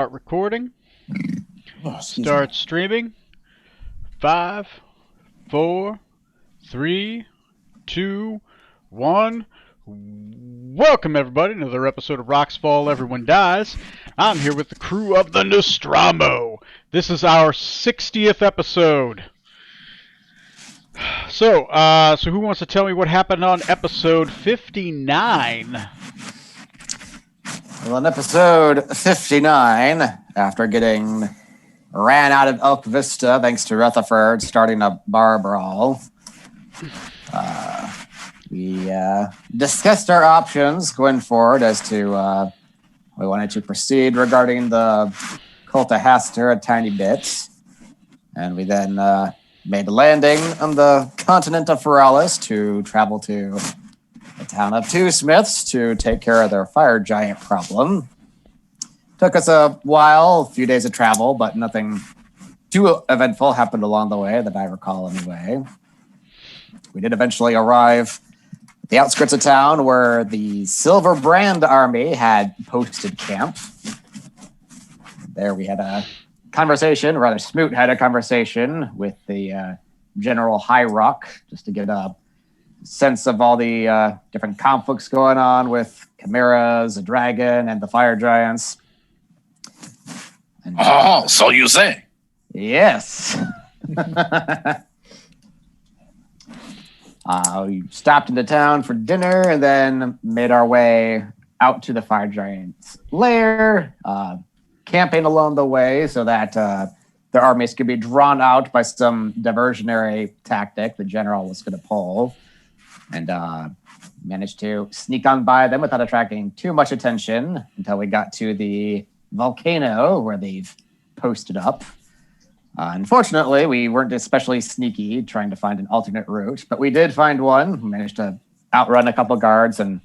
Start recording. Excuse Start me. streaming. 5, 4, 3, 2, 1. Welcome everybody to another episode of Rocks Fall Everyone Dies. I'm here with the crew of the Nostromo. This is our 60th episode. So who wants to tell me what happened on episode 59? Well, in episode 59, after getting ran out of Elk Vista thanks to Rutherford starting a bar brawl, we discussed our options going forward as to we wanted to proceed regarding the cult of Haster a tiny bit. And we then made a landing on the continent of Feralis to travel to the town of Two Smiths to take care of their fire giant problem. Took us a while, a few days of travel, but nothing too eventful happened along the way that I recall anyway. We did eventually arrive at the outskirts of town where the Silver Brand Army had posted camp. There we had a conversation, rather Smoot had a conversation with the General High Rock just to get a sense of all the different conflicts going on with chimeras, a dragon, and the fire giants. And, so you say? Yes. We stopped into town for dinner and then made our way out to the fire giant's lair, camping along the way so that their armies could be drawn out by some diversionary tactic the general was going to pull. And managed to sneak on by them without attracting too much attention until we got to the volcano where they've posted up. Unfortunately, we weren't especially sneaky trying to find an alternate route, but we did find one. We managed to outrun a couple guards and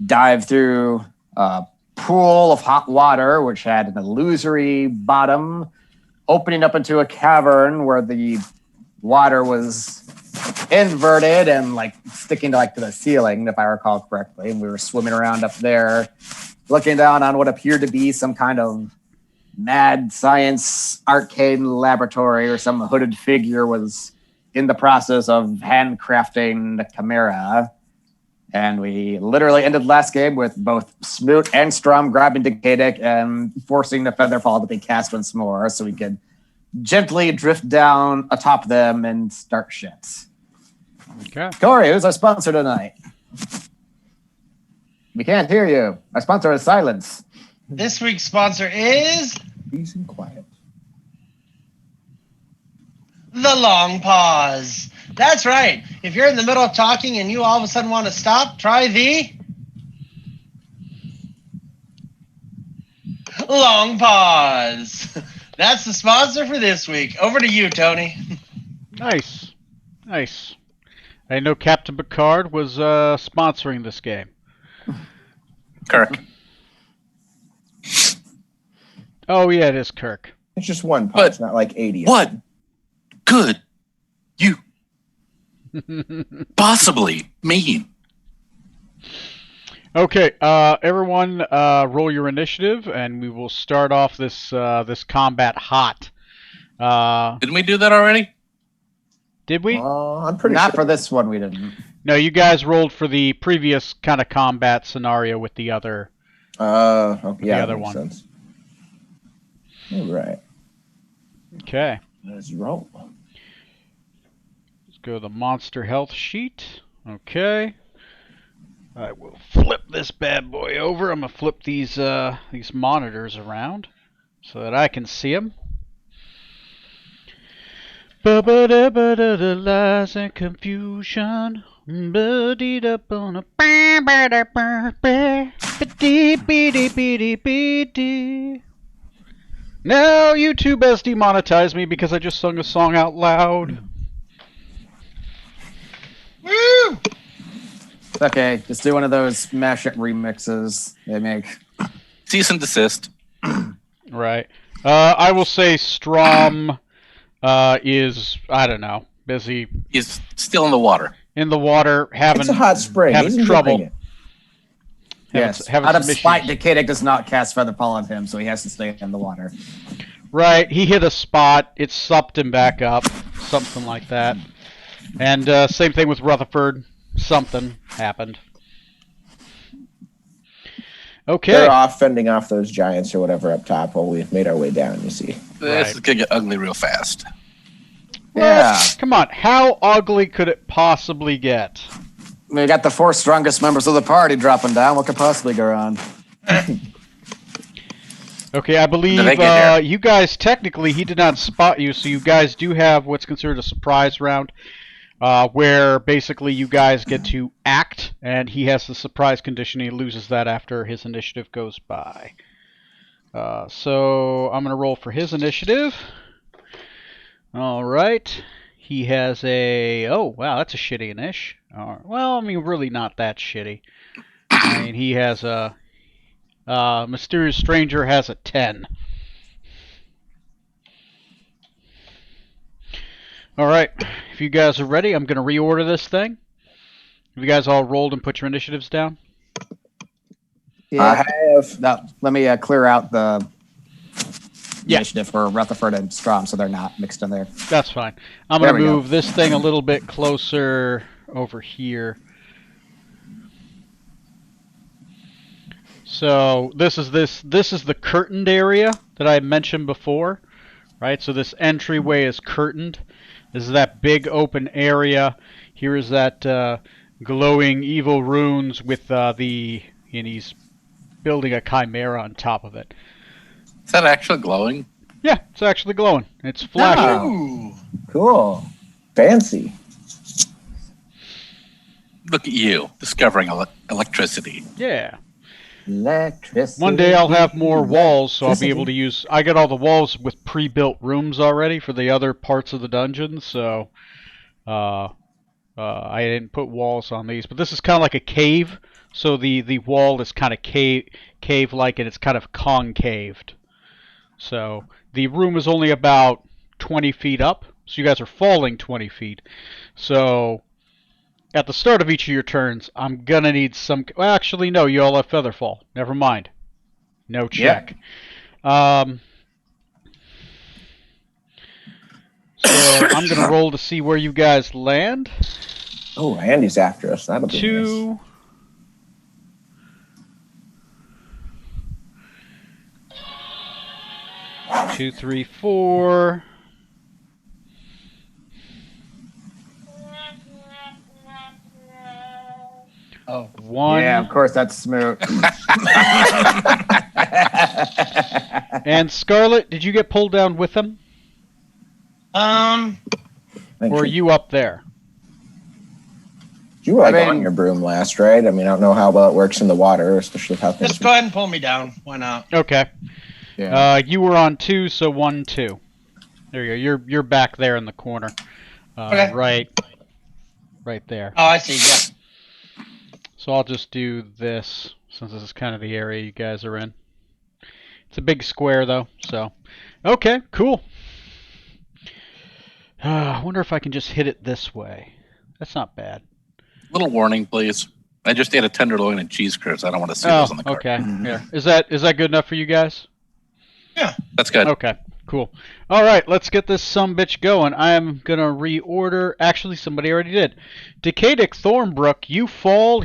dive through a pool of hot water, which had an illusory bottom, opening up into a cavern where the water was inverted and like sticking to the ceiling, if I recall correctly. And we were swimming around up there, looking down on what appeared to be some kind of mad science arcane laboratory, or some hooded figure was in the process of handcrafting the chimera. And we literally ended last game with both Smoot and Strom grabbing Decadic and forcing the Featherfall to be cast once more so we could gently drift down atop them and start shit. Okay. Corey, who's our sponsor tonight? We can't hear you. Our sponsor is silence. This week's sponsor is Peace and quiet. The Long Pause. That's right. If you're in the middle of talking and you all of a sudden want to stop, try the Long Pause. That's the sponsor for this week. Over to you, Tony. Nice. I know Captain Picard was sponsoring this game. Kirk. Oh yeah, it is Kirk. It's just one pot. It's not like 80. What could you possibly mean? Okay, everyone, roll your initiative, and we will start off this combat hot. Didn't we do that already? Did we? I'm pretty Not sure. for this one, we didn't. No, you guys rolled for the previous kind of combat scenario with the other. Okay, yeah, the other that makes one. sense. All right. Okay, Let's roll. let's go to the monster health sheet. Okay, I will flip this bad boy over. I'm gonna flip these monitors around so that I can see them. Ba-ba-da-ba-da-da, lies and confusion. Ba-dee-da-ba-da, ba-ba-da-ba-ba, ba-dee-bee-dee-bee-dee-bee-dee. No, YouTube has demonetized me because I just sung a song out loud. Woo! It's okay. Just do one of those mashup remixes they make. Cease and desist. Right. I will say Strom is, I don't know, busy He's still in the water. in the water having It's a hot spring. having He's enjoying trouble. it. Yes. having Out of some spite, issues. Decadic does not cast Featherfall on him, so he has to stay in the water. Right, he hit a spot, it supped him back up, something like that. And same thing with Rutherford, something happened. Okay. They're off fending off those giants or whatever up top while we've made our way down, you see. This is gonna get ugly real fast. Yeah. Come on, how ugly could it possibly get? We got the 4 strongest members of the party dropping down. What could possibly go wrong? Okay, I believe Did they get there? you guys, technically, he did not spot you, so you guys do have what's considered a surprise round, where basically you guys get to act, and he has the surprise condition. He loses that after his initiative goes by. So I'm going to roll for his initiative. All right. He has a... Oh, wow, that's a shitty inish. Well, I mean, really not that shitty. I mean, he has a... Mysterious Stranger has a 10. Alright, if you guys are ready, I'm going to reorder this thing. Have you guys all rolled and put your initiatives down? Yeah. I have. No, let me clear out the Yeah. initiative for Rutherford and Strom so they're not mixed in there. That's fine. I'm going There to we go. move this thing a little bit closer over here. So this is the curtained area that I mentioned before, right? So this entryway is curtained. This is that big open area. Here is that glowing evil runes with and he's building a chimera on top of it. Is that actually glowing? Yeah, it's actually glowing. It's flashing. Ooh. Cool. Fancy. Look at you, discovering electricity. Yeah. Electricity. One day I'll have more walls, so I'll be able to use... I got all the walls with pre-built rooms already for the other parts of the dungeon, so... I didn't put walls on these, but this is kind of like a cave, so the wall is kind of cave-like, and it's kind of concaved. So the room is only about 20 feet up, so you guys are falling 20 feet. So at the start of each of your turns, I'm gonna need some... Well, actually, no, you all have Featherfall. Never mind. No check. So I'm gonna roll to see where you guys land. Oh, Andy's after us. That'll be nice. 2. Two, 3, 4. Oh. 1. Yeah, of course, that's Smoot. And Scarlet, did you get pulled down with them? Thank Or are you up there? You were like I mean- on your broom last, right? I mean, I don't know how well it works in the water, especially with how things. Just go ahead and pull me down. Why not? Okay. Yeah. You were on 2, so 1, 2. There you go. You're back there in the corner. Okay. Right there. Oh, I see. Yeah. So I'll just do this, since this is kind of the area you guys are in. It's a big square, though, so... Okay, cool. I wonder if I can just hit it this way. That's not bad. Little warning, please. I just ate a tenderloin and cheese curds. I don't want to see those on the card. okay. Yeah. Is that good enough for you guys? That's good. Okay, cool. All right, let's get this sumbitch going. I am going to reorder. Actually, somebody already did. Decadic Thornbrook, you fall.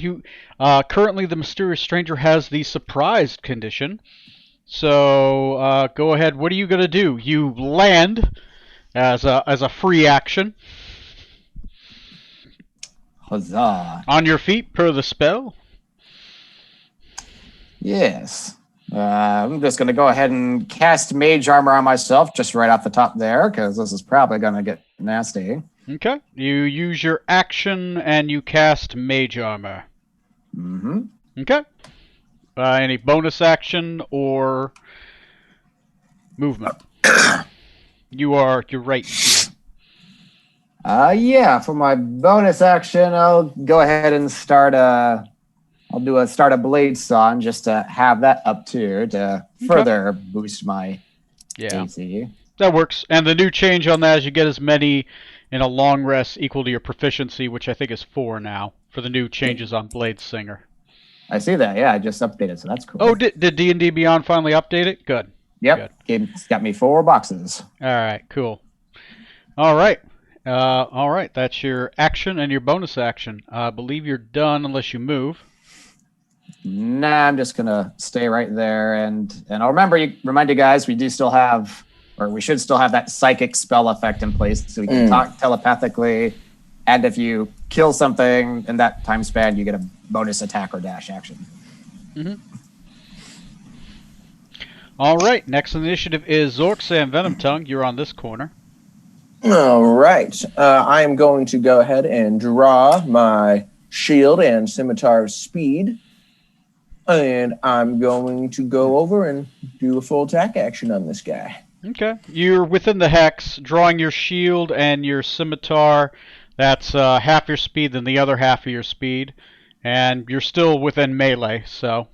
Currently, the Mysterious Stranger has the surprised condition. So, go ahead. What are you going to do? You land as a free action. Huzzah. On your feet, per the spell. Yes. I'm just going to go ahead and cast Mage Armor on myself just right off the top there, because this is probably going to get nasty. Okay. You use your action and you cast Mage Armor. Mm-hmm. Okay. Any bonus action or movement? You're right here. Yeah, for my bonus action, I'll go ahead and start a blade saw just to have that up to further boost my Yeah, AC. that works. And the new change on that is you get as many in a long rest equal to your proficiency, which I think is 4 now, for the new changes on Blade Singer. I see that. Yeah, I just updated, so that's cool. Oh, did D&D Beyond finally update it? Good. Yep. It's got me 4 boxes. All right, cool. All right. That's your action and your bonus action. I believe you're done unless you move. Nah, I'm just gonna stay right there, and I'll remind you guys, we should still have that psychic spell effect in place, so we can talk telepathically. And if you kill something in that time span, you get a bonus attack or dash action. Mm-hmm. All right. Next on the initiative is Zorks and Venom Tongue. You're on this corner. All right. I am going to go ahead and draw my shield and scimitar of speed. And I'm going to go over and do a full attack action on this guy. Okay. You're within the hex, drawing your shield and your scimitar. That's half your speed than the other half of your speed. And you're still within melee, so.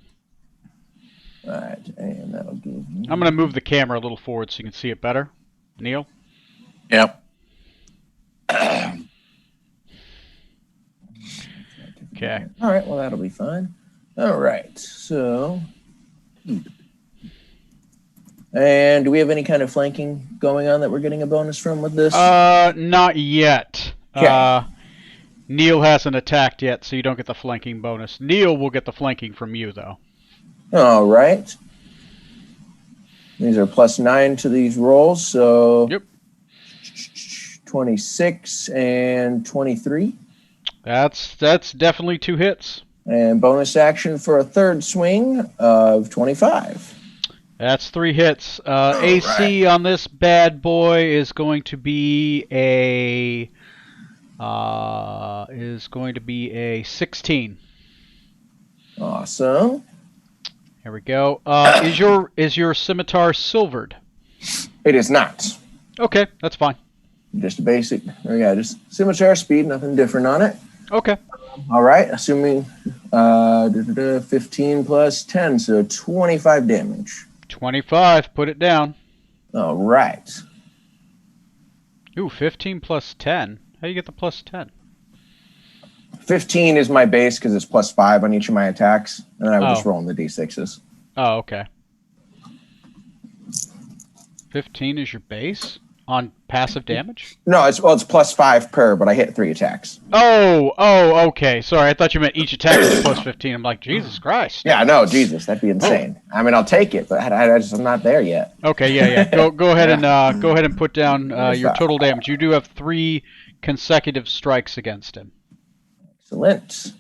All right, and that'll give me... I'm going to move the camera a little forward so you can see it better. Neil? Yep. Okay. All right, well, that'll be fine. All right, so... And do we have any kind of flanking going on that we're getting a bonus from with this? Not yet. Okay. Neil hasn't attacked yet, so you don't get the flanking bonus. Neil will get the flanking from you, though. All right. These are +9 to these rolls, so... Yep. 26 and 23. That's definitely 2 hits. And bonus action for a third swing of 25. That's 3 hits. AC on this bad boy is going to be a 16. Awesome. Here we go. Is your scimitar silvered? It is not. Okay, that's fine. Just a basic. Yeah, just scimitar speed, nothing different on it. Okay. All right, assuming 15 plus 10, so 25 damage. 25. Put it down. All right. Ooh, 15 plus 10. How do you get the plus 10? 15 is my base because it's +5 on each of my attacks, and then I would just roll in the d6s. Oh, okay. 15 is your base on passive damage? No, it's +5 per, but I hit 3 attacks. Oh, okay. Sorry, I thought you meant each attack was plus 15. I'm like, Jesus Christ. Yeah, no, Jesus, that'd be insane. I mean, I'll take it, but I'm not there yet. Okay, yeah. Go ahead and put down your total damage. You do have 3 consecutive strikes against him. Excellent.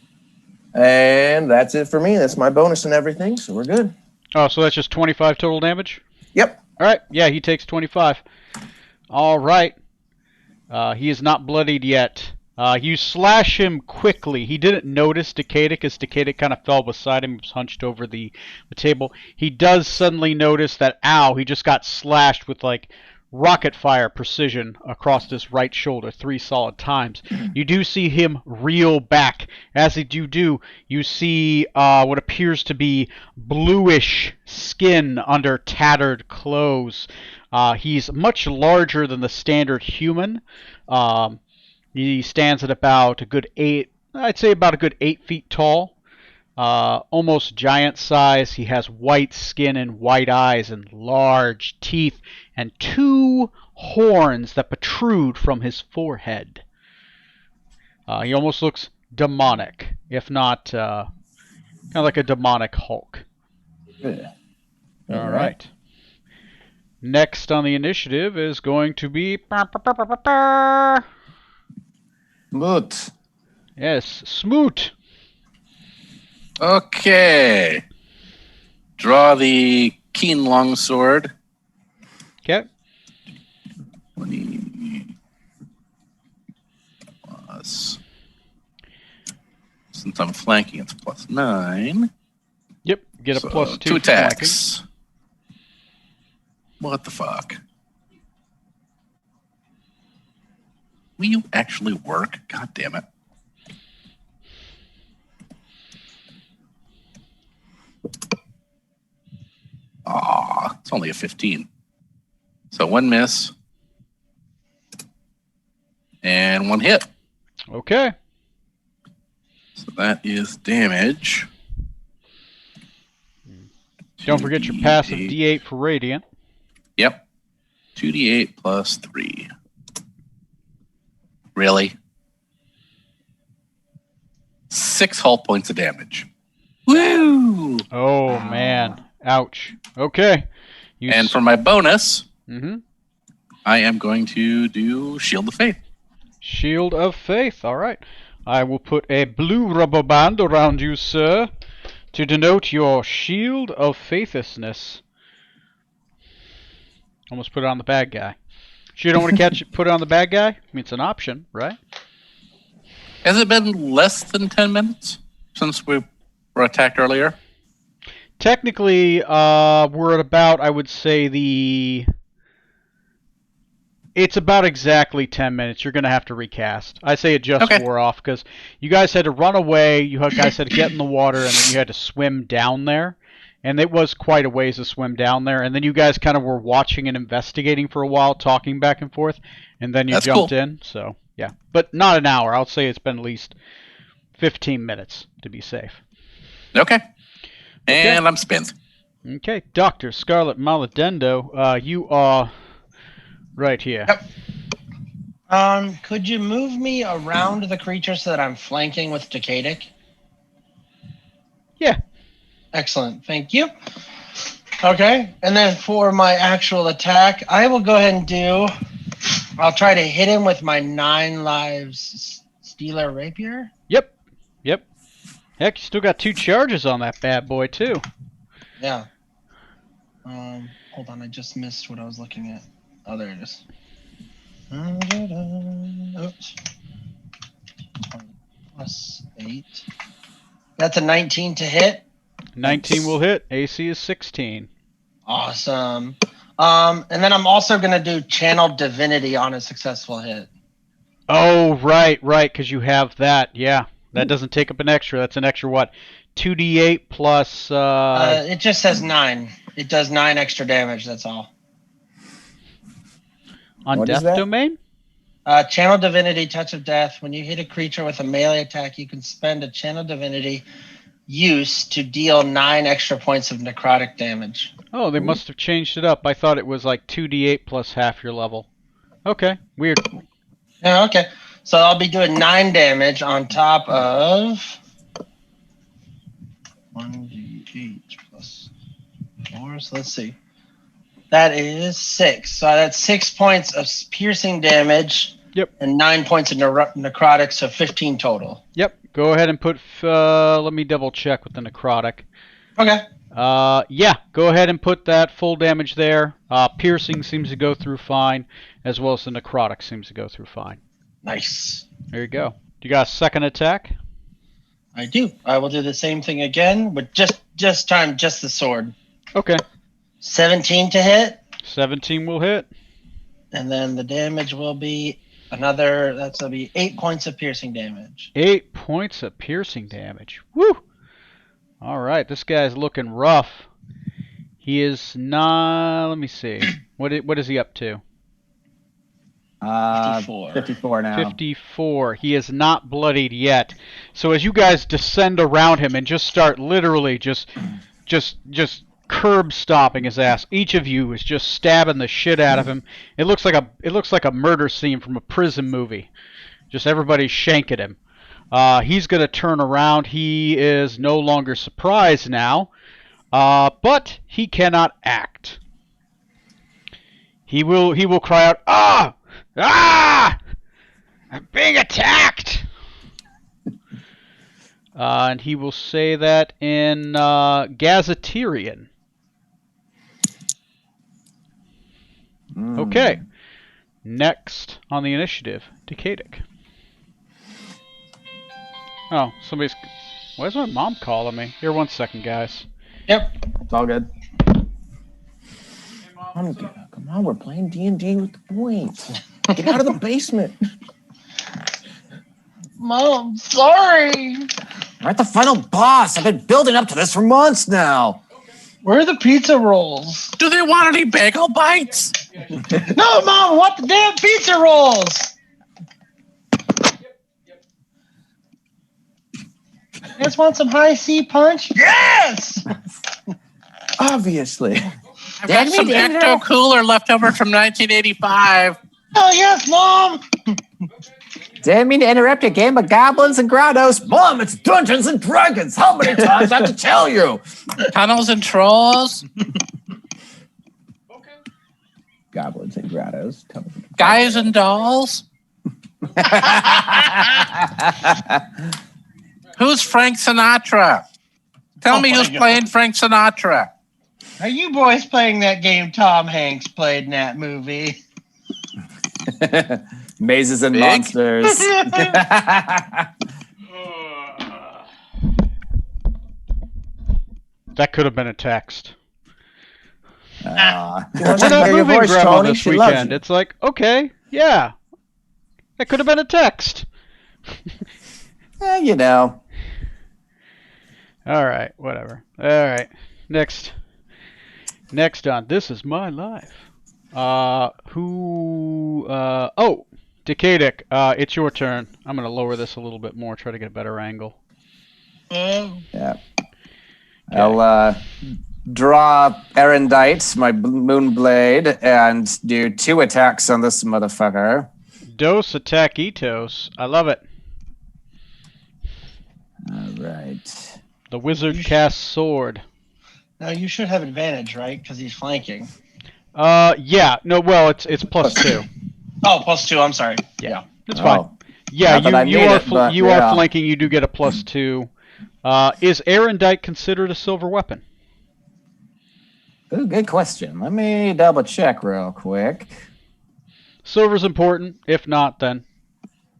And that's it for me. That's my bonus and everything, so we're good. Oh, so that's just 25 total damage? Yep. All right. Yeah, he takes 25. All right. He is not bloodied yet. You slash him quickly. He didn't notice Decada because Decada kind of fell beside him. He was hunched over the table. He does suddenly notice that, ow, he just got slashed with like rocket fire precision across his right shoulder 3 solid times. You do see him reel back. As you do, you see what appears to be bluish skin under tattered clothes. He's much larger than the standard human. He stands at about a good 8 feet tall. Almost giant size. He has white skin and white eyes and large teeth and 2 horns that protrude from his forehead. He almost looks demonic, if not kind of like a demonic Hulk. Yeah. All right. Next on the initiative is going to be... Smoot. Yes, Smoot. Okay. Draw the keen longsword. Okay. 20 plus. Since I'm flanking, it's +9. Yep, get a So, +2. 2 attacks. What the fuck? Will you actually work? God damn it. Aw, it's only a 15. So 1 miss. And 1 hit. Okay. So that is damage. Don't forget your passive D8 for Radiant. Yep. 2d8 plus 3. Really? 6 hull points of damage. Woo! Oh, man. Ouch. Okay. And for my bonus, Mm-hmm. I am going to do Shield of Faith. Shield of Faith. All right. I will put a blue rubber band around you, sir, to denote your Shield of Faithlessness. Almost put it on the bad guy. So you don't want to catch it, put it on the bad guy? I mean, it's an option, right? Has it been less than 10 minutes since we were attacked earlier? Technically, we're at about, I would say, it's about exactly 10 minutes. You're going to have to recast. I say it just wore off because you guys had to run away, you guys had to get in the water, and then you had to swim down there. And it was quite a ways to swim down there. And then you guys kind of were watching and investigating for a while, talking back and forth. And then you jumped in. So, yeah. But not an hour. I'll say it's been at least 15 minutes to be safe. Okay. And I'm spent. Okay. Dr. Scarlet Maladendo, you are right here. Yep. Could you move me around the creature so that I'm flanking with Decadic? Yeah. Excellent. Thank you. Okay. And then for my actual attack, I will go ahead and I'll try to hit him with my 9 lives Stealer Rapier. Yep. Heck, you still got 2 charges on that bad boy, too. Yeah. Hold on. I just missed what I was looking at. Oh, there it is. Oops. Plus 8. That's a 19 to hit. 19 will hit. AC is 16. Awesome. And then I'm also going to do Channel Divinity on a successful hit. Oh, right, because you have that. Yeah, that doesn't take up an extra. That's an extra, what, 2d8 plus... It just says 9. It does 9 extra damage, that's all. On What is Death that? Domain? Channel Divinity, Touch of Death. When you hit a creature with a melee attack, you can spend a Channel Divinity use to deal 9 extra points of necrotic damage. Oh, they must have changed it up. I thought it was like 2d8 plus half your level. Okay, weird. Yeah, okay. So I'll be doing 9 damage on top of 1d8 plus 4. So let's see. That is 6. So that's 6 points of piercing damage. Yep. And 9 points of necrotic, so 15 total. Yep, go ahead and put... let me double check with the necrotic. Okay. Yeah, go ahead and put that full damage there. Piercing seems to go through fine, as well as the necrotic seems to go through fine. Nice. There you go. You got a second attack? I do. I will do the same thing again, but just the sword. Okay. 17 to hit. 17 will hit. And then the damage will be that'll be 8 points of piercing damage. 8 points of piercing damage. Woo! All right, this guy's looking rough. He is not... Let me see. What is he up to? 54 now. 54. He is not bloodied yet. So as you guys descend around him and just start literally just curb stomping his ass, each of you is just stabbing the shit out of him. It looks like a murder scene from a prison movie. Just everybody shanking him. He's going to turn around. He is no longer surprised now, but he cannot act. He will cry out, "Ah! Ah! I'm being attacked!" And he will say that in Gazetarian. Okay. Next on the initiative, Decadic. Oh, somebody's... Why is my mom calling me? Here, 1 second, guys. Yep. It's all good. Come on, we're playing D&D with the boys. Get out of the basement. Mom, sorry. We're at the final boss. I've been building up to this for months now. Where are the pizza rolls? Do they want any bagel bites? No, Mom, I want the damn pizza rolls. You guys want some high C punch? Yes! Obviously. I've got some Ecto Cooler left over from 1985. Oh yes, Mom. Didn't mean to interrupt your game of goblins and grottos. Mom, it's Dungeons and Dragons. How many times I have to tell you? Tunnels and Trolls. Goblins and grottos. Guys and Dolls. Who's Frank Sinatra? Tell me who's playing Frank Sinatra. Are you boys playing that game Tom Hanks played in that movie? Mazes and Big? monsters. That could have been a text. We're We're not moving Grandma this weekend. It's like, okay, yeah. That could have been a text. You know. All right, whatever. All right, next on This Is My Life. Oh, Decadic, it's your turn. I'm going to lower this a little bit more, try to get a better angle. Yeah. Okay. I'll draw Erendite, my Moonblade, and do 2 attacks on this motherfucker. Dos attack Etos. I love it. All right. The wizard casts sword. No, you should have advantage, right? Because he's flanking. Yeah. No, well, it's +2. Oh, +2. I'm sorry. Yeah. That's fine. Oh. Yeah, Not that I you need are it, but you yeah. are flanking. You do get a +2. Is Erendite considered a silver weapon? Ooh, good question. Let me double check real quick. Silver's important. If not, then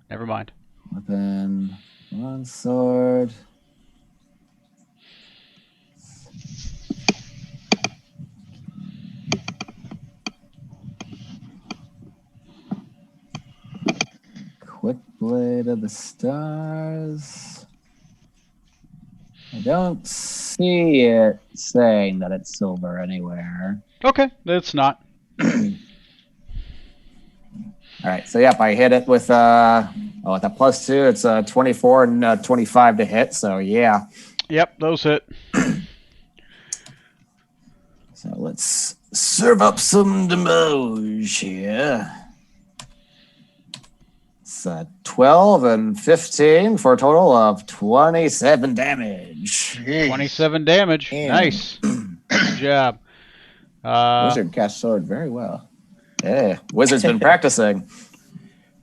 never mind. Weapon, 1 sword. Quick Blade of the Stars. I don't see it saying that it's silver anywhere. Okay, it's not. All right, so yep, I hit it with with a +2. It's 24 and 25 to hit. So yeah. Yep, those hit. So let's serve up some damage here. It's 12 and 15 for a total of 27 damage. 27 damage. Damn. Nice. Good job. Wizard cast sword very well. Yeah, Wizard's been practicing.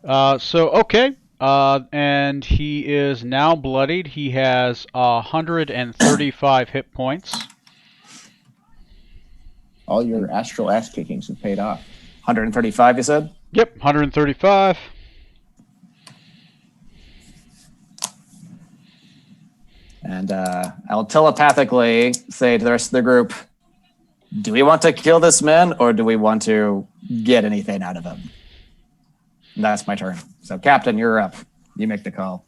Okay. And he is now bloodied. He has 135 hit points. All your astral ass kickings have paid off. 135, you said? Yep, 135. And I'll telepathically say to the rest of the group, do we want to kill this man or do we want to get anything out of him? And that's my turn. So, Captain, you're up. You make the call.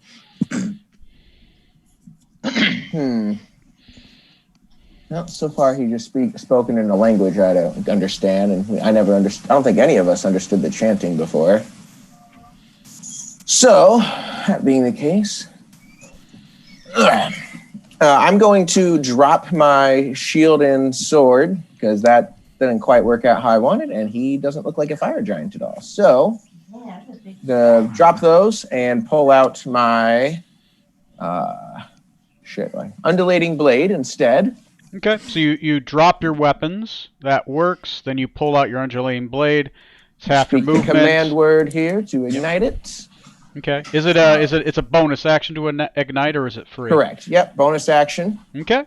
Well, so far he just spoken in a language I don't understand, and I don't think any of us understood the chanting before. So, that being the case, I'm going to drop my shield and sword because that didn't quite work out how I wanted, and he doesn't look like a fire giant at all. So, drop those and pull out my undulating blade instead. Okay, so you drop your weapons. That works. Then you pull out your undulating blade. It's half your Speak the movement. command word here to ignite it. Okay. It's a bonus action to ignite, or is it free? Correct. Yep. Bonus action. Okay.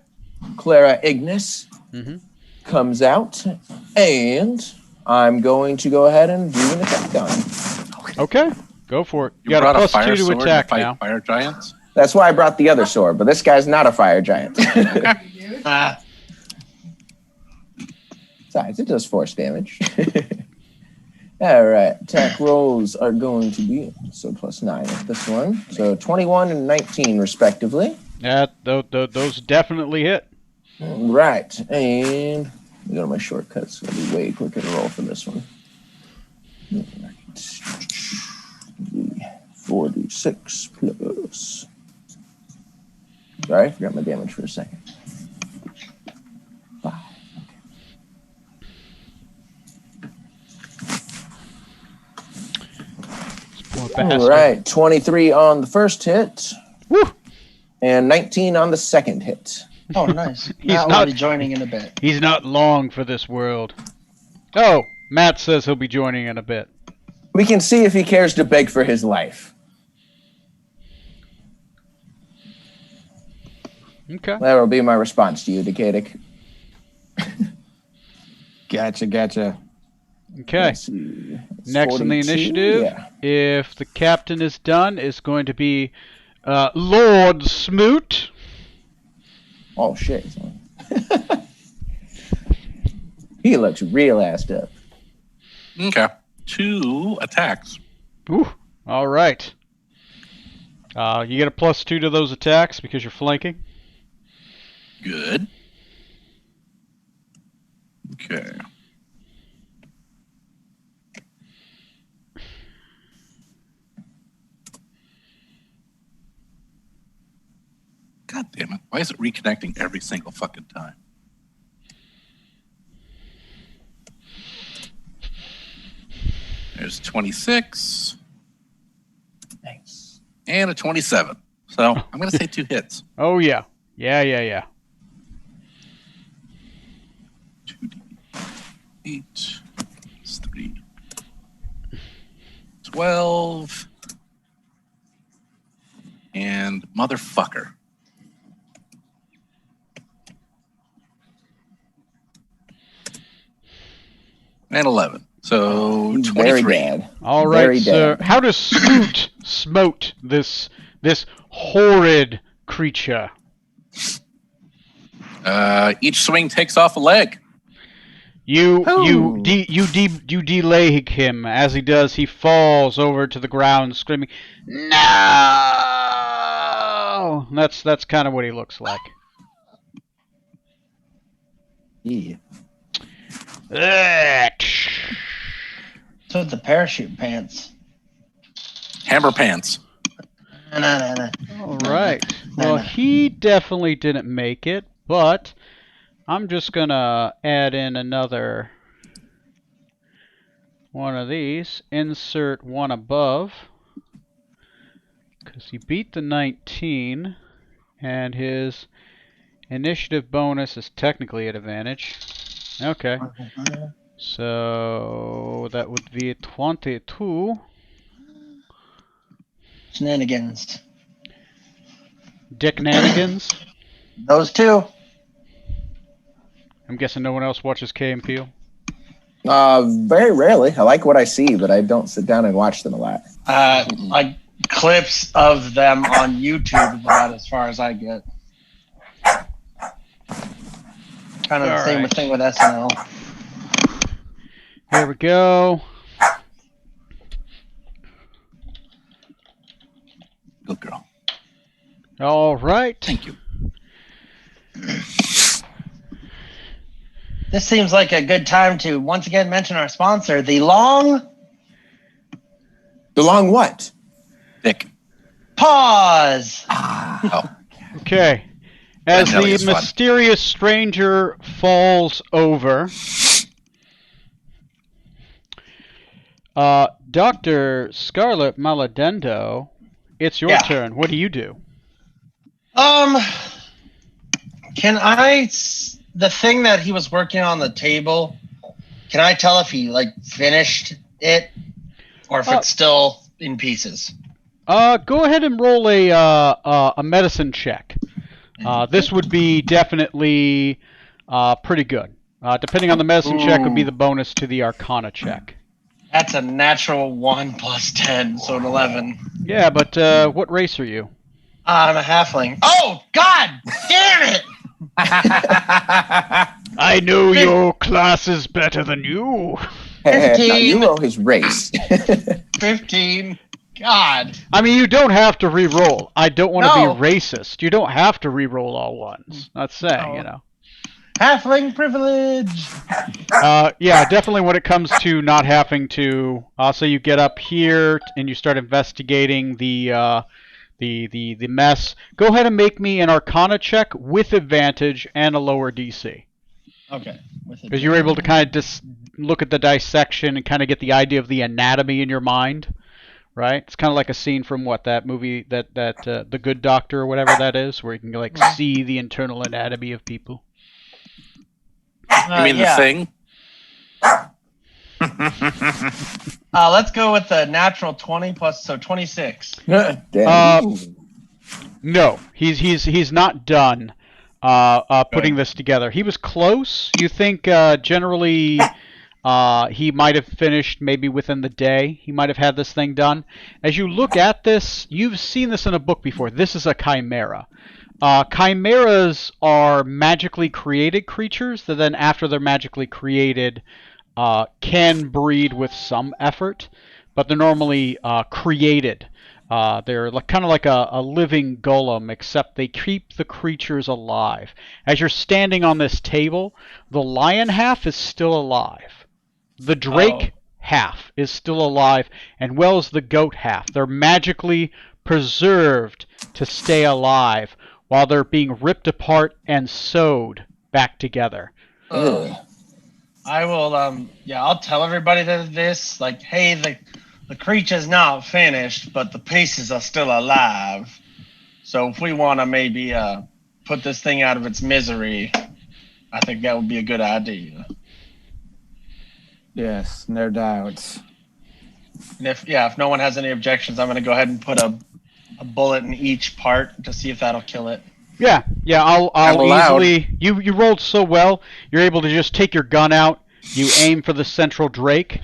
Clara Ignis comes out, and I'm going to go ahead and do an attack on him. Okay. Go for it. You got brought a a fire +2 to sword attack to fight now. fire giants? That's why I brought the other sword, but this guy's not a fire giant. Besides, it does force damage. All right, attack rolls are going to be so +9 with this one. So 21 and 19 respectively. Yeah, those definitely hit. Right, and let me go to my shortcuts. It'll be way quicker to roll for this one. 46 plus. Sorry, I forgot my damage for a second. 5. bastard. All right, 23 on the first hit. Woo! And 19 on the second hit. Oh, nice. He's Matt not- will be joining in a bit. He's not long for this world. Oh, Matt says he'll be joining in a bit. We can see if he cares to beg for his life. Okay. That will be my response to you, Decadic. Gotcha. Okay. Let's see. It's Next in the 42, initiative, yeah. if the captain is done, is going to be Lord Smoot. Oh, shit. He looks real assed up. Okay. 2 attacks. Ooh, all right. You get a +2 to those attacks because you're flanking. Good. Okay. God damn it. Why is it reconnecting every single fucking time? There's 26 Nice. and a 27. So I'm going to say 2 hits. Oh, yeah. Yeah. 2d8 plus 3. 12. And motherfucker. And 11. So He's 23. very bad. All right, Very sir. dead. How does Smoot smote this horrid creature? Each swing takes off a leg. You Oh. delay him. As he does, he falls over to the ground, screaming, "No!" That's kind of what he looks like. Yeah. So the parachute pants. Hammer pants. No. All right. Well, he definitely didn't make it, but I'm just gonna add in another one of these. Insert one above, because he beat the 19, and his initiative bonus is technically at advantage. Okay. So that would be 22. Shenanigans. Dick-nanigans. Those two. I'm guessing no one else watches Key and Peele. Very rarely. I like what I see, but I don't sit down and watch them a lot. Like clips of them on YouTube is about as far as I get. Kind of the same Alright. thing with SNL. Here we go. Good girl. All right. Thank you. This seems like a good time to once again mention our sponsor, the Long The long what? Dick. Pause. Oh. Okay. As That the is fun. mysterious stranger falls over, Dr. Scarlet Maladendo, it's your Yeah. turn. What do you do? Can the thing that he was working on the table, can I tell if he like finished it or if it's still in pieces? Go ahead and roll a medicine check. This would be definitely pretty good. Depending on the medicine check would be the bonus to the Arcana check. That's a natural 1 plus 10, so an 11. Yeah, but what race are you? I'm a halfling. Oh, God damn it! I know your class is better than you. Now 15. you know his race. 15. God. I mean, you don't have to re-roll. I don't want to No. be racist. You don't have to re-roll all ones. Not saying, No. you know. Halfling privilege. Yeah, definitely when it comes to not having to. So you get up here and you start investigating the mess. Go ahead and make me an Arcana check with advantage and a lower DC. Okay. Because you're able to kind of just look at the dissection and kind of get the idea of the anatomy in your mind, right? It's kind of like a scene from that movie that The Good Doctor or whatever that is, where you can like see the internal anatomy of people. You mean yeah. the thing? Let's go with the natural 20 plus, so 26. Damn. No, he's not done putting this together. He was close. You think generally he might have finished maybe within the day. He might have had this thing done. As you look at this, you've seen this in a book before. This is a chimera. Chimeras are magically created creatures that then, after they're magically created, can breed with some effort, but they're normally created. They're kind of like a living golem, except they keep the creatures alive. As you're standing on this table, the lion half is still alive. The drake half is still alive, and well as the goat half. They're magically preserved to stay alive while they're being ripped apart and sewed back together. I will, I'll tell everybody this, like, hey, the creature's not finished, but the pieces are still alive. So if we want to maybe put this thing out of its misery, I think that would be a good idea. Yes, no doubt. And if no one has any objections, I'm going to go ahead and put a bullet in each part to see if that'll kill it. Yeah, I'll easily. You rolled so well, you're able to just take your gun out, you aim for the central drake,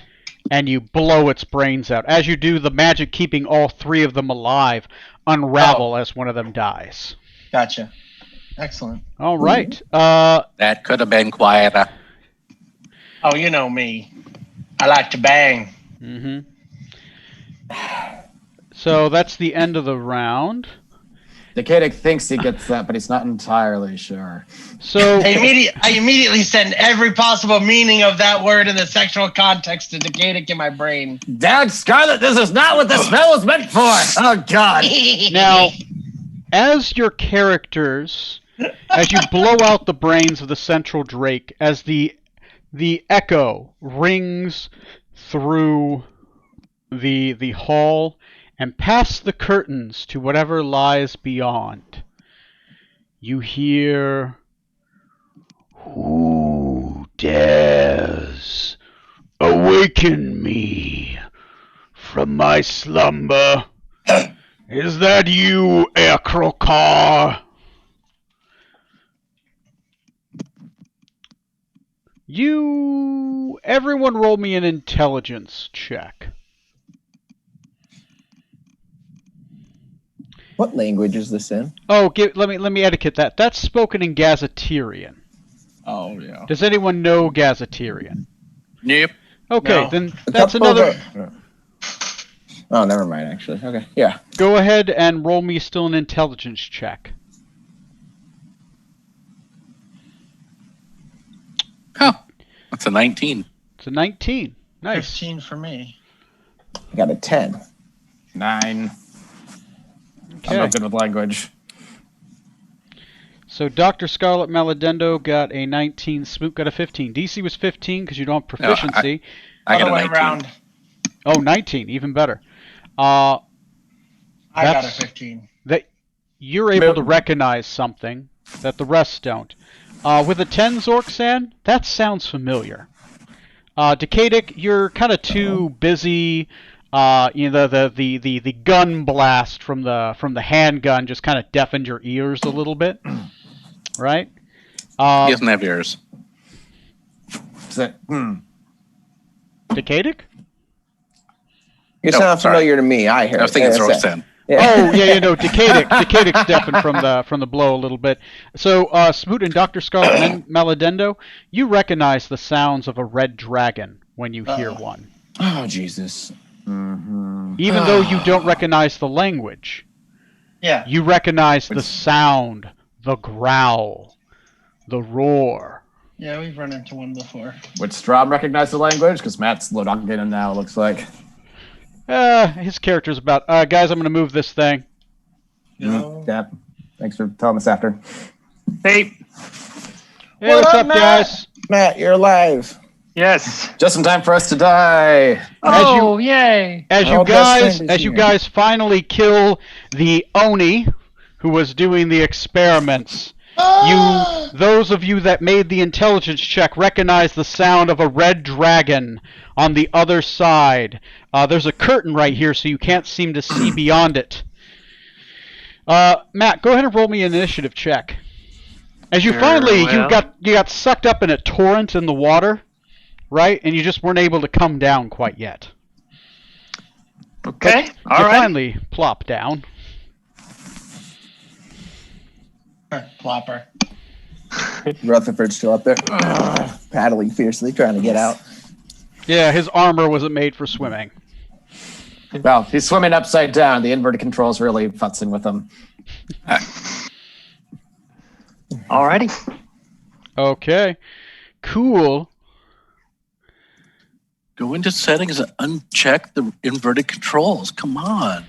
and you blow its brains out. As you do, the magic keeping all three of them alive unravel as one of them dies. Gotcha. Excellent. All right. That could have been quieter. Oh, you know me. I like to bang. Mm-hmm. So that's the end of the round. Decadic thinks he gets that, but he's not entirely sure. So I immediately send every possible meaning of that word in the sexual context to Decadic in my brain. Dad, Scarlet, this is not what the spell was meant for! Oh, God. Now, as your characters, as you blow out the brains of the central drake, as the echo rings through the hall and past the curtains to whatever lies beyond, you hear, "Who dares awaken me from my slumber? Is that you, Akrokar?" Everyone roll me an intelligence check. What language is this in? Oh, let me etiquette that. That's spoken in Gazetterian. Oh, yeah. Does anyone know Gazetterian? Nope. Okay, No. then that's another. Oh, never mind, actually. Okay, yeah. Go ahead and roll me still an intelligence check. Huh. That's a 19. It's a 19. Nice. 15 for me. I got a 10. 9. Okay. I'm not good with language. So Dr. Scarlet Maledendo got a 19. Smoot got a 15. DC was 15 because you don't have proficiency. I got Other a way 19. around. Oh, 19. Even better. I got a That's- 15. That you're able to recognize something that the rest don't. With a 10, Zorksan, that sounds familiar. Decadic, you're kind of too busy. The gun blast from the handgun just kind of deafened your ears a little bit, right? He doesn't have ears. Decadic? You No, sound sorry. familiar to me. I hear I was thinking it. Roxanne. Yeah. Oh yeah, Decadic's deafened from the blow a little bit. So Smoot and Dr. Scarlet Maledendo, you recognize the sounds of a red dragon when you hear one. Oh, Jesus. Even though you don't recognize the language, Yeah. you recognize the sound, the growl, the roar. Yeah, we've run into one before. Would Strom recognize the language? Because Matt's loading in now, it looks like. His character's about, guys, I'm going to move this thing. Yeah. Thanks for telling us after. Hey, Hey, what's up, Matt? guys? Matt, you're alive. Yes. Just in time for us to die. Oh, yay. As Our you best guys, friend is as you here. guys finally kill the Oni, who was doing the experiments, those of you that made the intelligence check, recognize the sound of a red dragon on the other side. There's a curtain right here, so you can't seem to see beyond it. Matt, go ahead and roll me an initiative check. As you finally, you got sucked up in a torrent in the water, right? And you just weren't able to come down quite yet. Okay. But you finally plop down. Plopper. Rutherford's still up there, paddling fiercely, trying to get out. Yeah, his armor wasn't made for swimming. Well, he's swimming upside down. The inverted controls really futzing with him. Alrighty. Okay. Cool. Go into settings and uncheck the inverted controls. Come on.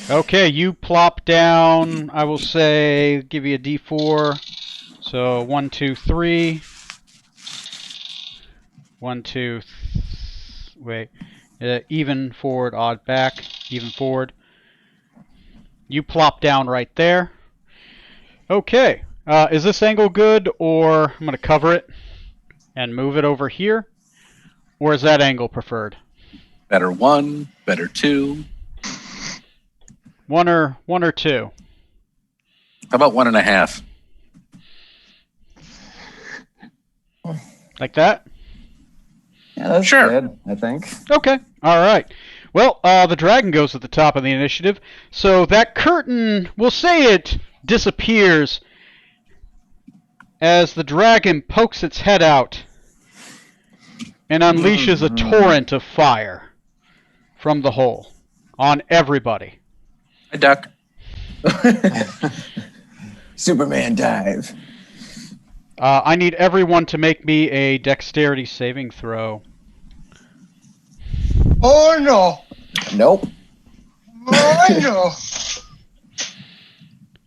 Okay, you plop down, I will say, give you a D4. So 1, 2, 3. 1, 2, wait. Even forward, odd back, even forward. You plop down right there. Okay, is this angle good, or I'm going to cover it and move it over here? Or is that angle preferred? Better 1, better 2. One or two? How about 1.5? Like that? Yeah, that's Sure. good, I think. Okay. All right. Well, the dragon goes at the top of the initiative. So that curtain, we'll say it disappears as the dragon pokes its head out and unleashes a torrent of fire from the hole on everybody. I duck. Superman dive. I need everyone to make me a dexterity saving throw. Oh no! Nope. Oh no!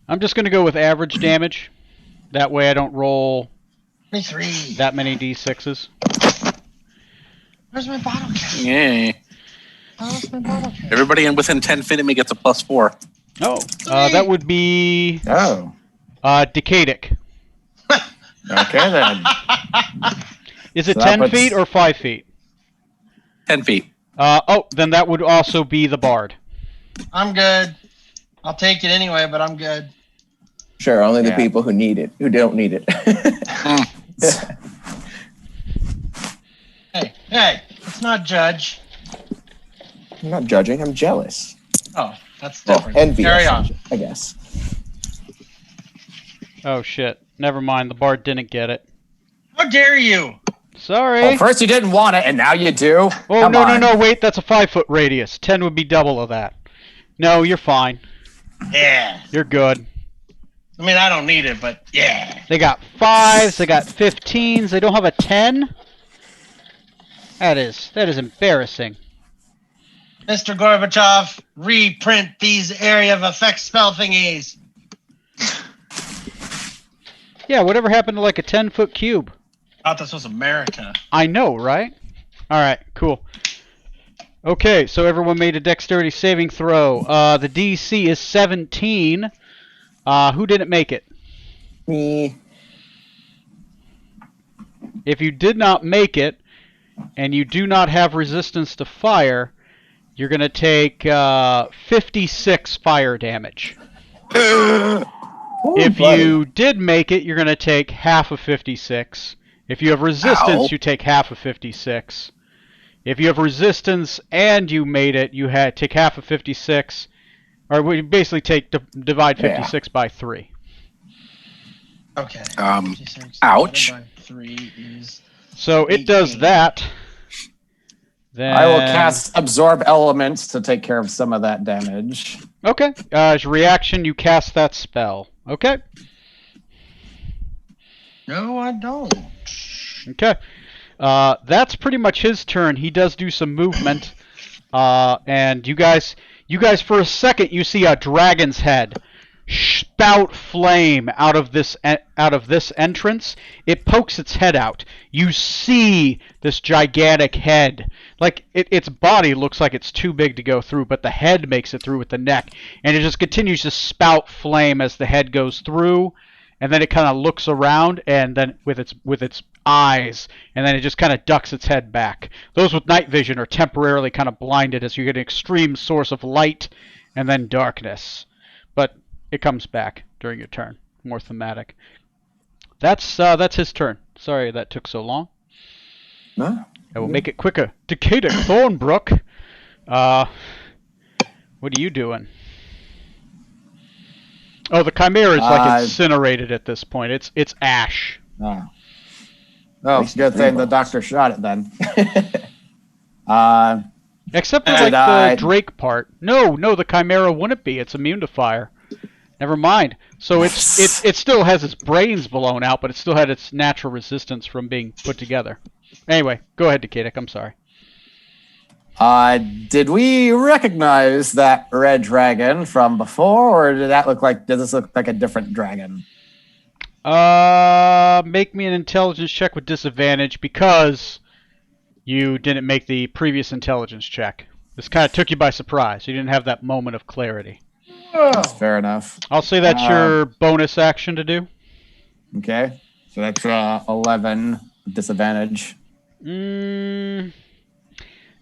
I'm just going to go with average damage. That way I don't roll 23. that many d6s. Where's my bottle cap? Yeah. Where's my bottle cap? Everybody in within 10 feet of me gets a +4. Oh, that would be Oh. Decadic. Okay, then. Is it So that 10 puts- feet or 5 feet? 10 feet. Then that would also be the bard. I'm good. I'll take it anyway, but I'm good. Sure, only the Yeah. people who need it, who don't need it. Hey, let's not judge. I'm not judging. I'm jealous. Oh, that's Well, different. envious, Carry on. I guess. Oh shit. Never mind, the bard didn't get it. How dare you? Sorry. Well, first you didn't want it, and now you do. Oh, Come no, on. no, wait, that's a 5-foot radius. 10 would be double of that. No, you're fine. Yeah. You're good. I mean, I don't need it, but yeah. They got 5s, they got 15s, they don't have a 10? That is embarrassing. Mr. Gorbachev, reprint these area of effect spell thingies. Yeah, whatever happened to like a 10-foot cube? Thought this was America. I know, right? Alright, cool. Okay, so everyone made a dexterity saving throw. The DC is 17. Who didn't make it? Me. If you did not make it, and you do not have resistance to fire, you're going to take 56 fire damage. If buddy. you did make it, you're going to take half of 56. If you have resistance, Ow. you take half of 56. If you have resistance and you made it, you take half of 56. Or we basically divide 56 by 3. Okay. 56 ouch. divided by 3 is... So it does 18. that. Then I will cast Absorb Elements to take care of some of that damage. Okay. As your reaction, you cast that spell. Okay. No, I don't. Okay. That's pretty much his turn. He does do some movement. And you guys for a second, you see a dragon's head spout flame out of this entrance. It pokes its head out. You see this gigantic head. Like its body looks like it's too big to go through, but the head makes it through with the neck, and it just continues to spout flame as the head goes through, and then it kind of looks around, and then with its eyes, and then it just kind of ducks its head back. Those with night vision are temporarily kind of blinded as you get an extreme source of light and then darkness. But it comes back during your turn. More thematic. That's his turn. Sorry that took so long. No? I will make it quicker. Decadic Thornbrook. What are you doing? Oh, the Chimera is like incinerated at this point. It's ash. Oh, it's a good thing the doctor shot it then. Except for like the Drake part. No, the Chimera wouldn't be. It's immune to fire. Never mind. So it still has its brains blown out, but it still had its natural resistance from being put together. Anyway, go ahead, Decadic. I'm sorry. Did we recognize that red dragon from before, or does this look like a different dragon? Make me an intelligence check with disadvantage because you didn't make the previous intelligence check. This kind of took you by surprise. You didn't have that moment of clarity. That's fair enough. I'll say that's your bonus action to do. Okay. So that's 11 disadvantage.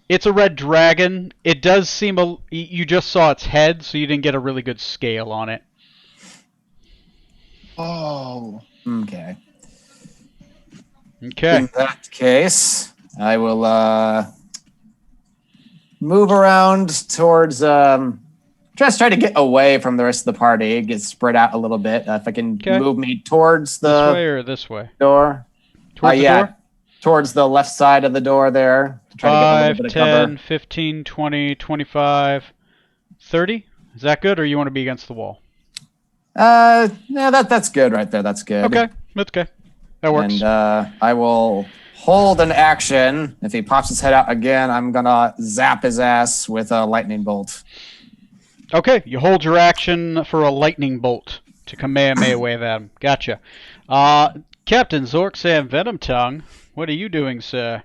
It's a red dragon. It does seem you just saw its head, so you didn't get a really good scale on it. Oh. Okay. Okay. In that case, I will move around towards just try to get away from the rest of the party, get spread out a little bit. If I can move me towards the this way or this way? Door. Towards the door? Towards the left side of the door there. To try 5, to get a little bit of 10, 15, 20, 25, 30? Is that good, or you want to be against the wall? Yeah, that's good right there. That's good. Okay, that's okay. That works. And I will hold an action. If he pops his head out again, I'm gonna zap his ass with a lightning bolt. Okay, you hold your action for a lightning bolt to Kamehameha wave at him. Gotcha. Captain Zork-Sam Venomtongue, what are you doing, sir?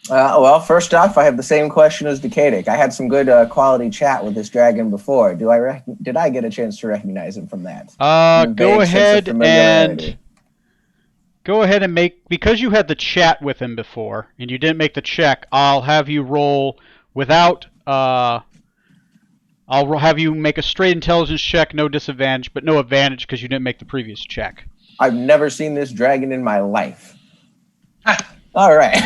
Well, first off, I have the same question as Decadic. I had some good quality chat with this dragon before. Did I get a chance to recognize him from that? Go ahead and make, because you had the chat with him before and you didn't make the check, I'll have you roll without I'll have you make a straight intelligence check, no disadvantage, but no advantage because you didn't make the previous check. I've never seen this dragon in my life. All right.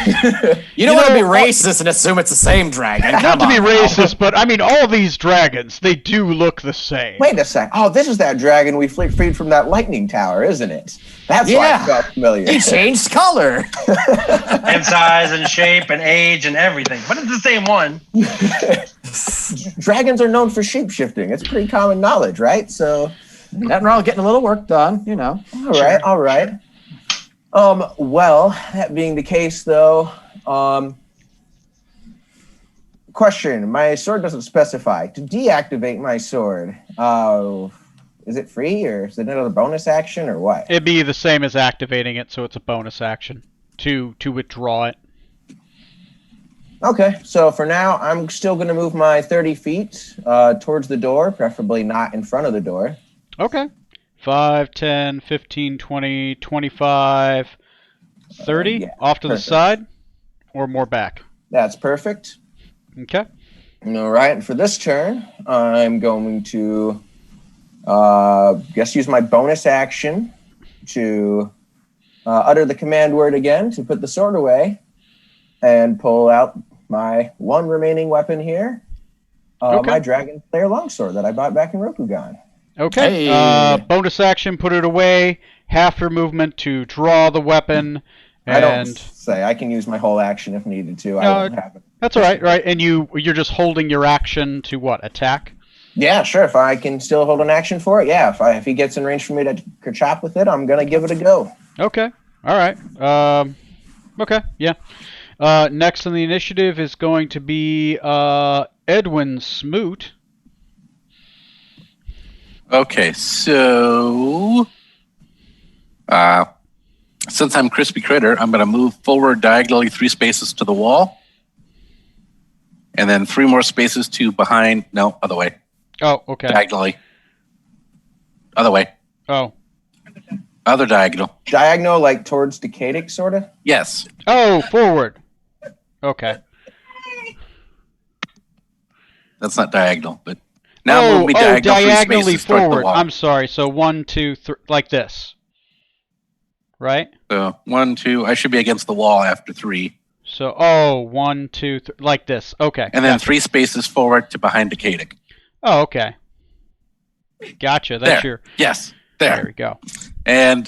You don't want to be racist and assume it's the same dragon. Not to be racist, but I mean, all these dragons, they do look the same. Wait a sec. Oh, this is that dragon we freed from that lightning tower, isn't it? That's why I felt familiar. He changed color. And size and shape and age and everything. But it's the same one. Dragons are known for shape-shifting. It's pretty common knowledge, right? So, nothing wrong with getting a little work done, you know. All right. Well, that being the case, though, question. My sword doesn't specify. To deactivate my sword, is it free or is it another bonus action or what? It'd be the same as activating it, so it's a bonus action to withdraw it. Okay, so for now, I'm still going to move my 30 feet towards the door, preferably not in front of the door. Okay. 5, 10, 15, 20, 25, 30 off to the side or more back? That's perfect. Okay. All right, and for this turn, I'm going to use my bonus action to utter the command word again to put the sword away and pull out my one remaining weapon here, my Dragon Slayer longsword that I bought back in Rokugan. Okay. Hey. Bonus action, put it away. Half your movement to draw the weapon. And I don't say I can use my whole action if needed to. I won't have it. That's all right, right? And you're just holding your action to what? Attack? Yeah, sure. If I can still hold an action for it, yeah. If he gets in range for me to kerchop with it, I'm gonna give it a go. Okay. All right. Okay. Yeah. Next on the initiative is going to be Edwin Smoot. Okay, so since I'm Crispy Critter, I'm going to move forward diagonally 3 spaces to the wall. And then 3 more spaces to behind. No, other way. Oh, okay. Diagonally. Other way. Oh. Other diagonal. Diagonal, like towards Decadic, sort of? Yes. Oh, forward. Okay. That's not diagonal, but now move me diagonally 3 spaces toward the forward. wall. I'm sorry. So 1, 2, 3, like this. Right? So 1, 2. I should be against the wall after 3. So, 1, 2, 3, like this. Okay. And then 3 spaces forward to behind Decadic. Oh, okay. Gotcha. That's There. your. Yes. There we go. And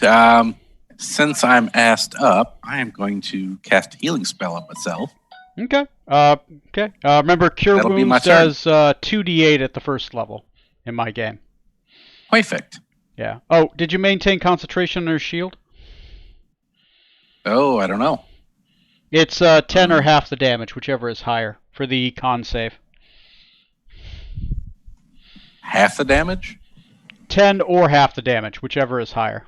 since I'm asked up, I am going to cast a healing spell on myself. Okay. Okay. Remember, Cure That'll be my Wounds turn. does 2d8 at the first level in my game. Perfect. Yeah. Oh, did you maintain concentration on your shield? Oh, I don't know. It's 10 or half the damage, whichever is higher for the con save. Half the damage? 10 or half the damage, whichever is higher.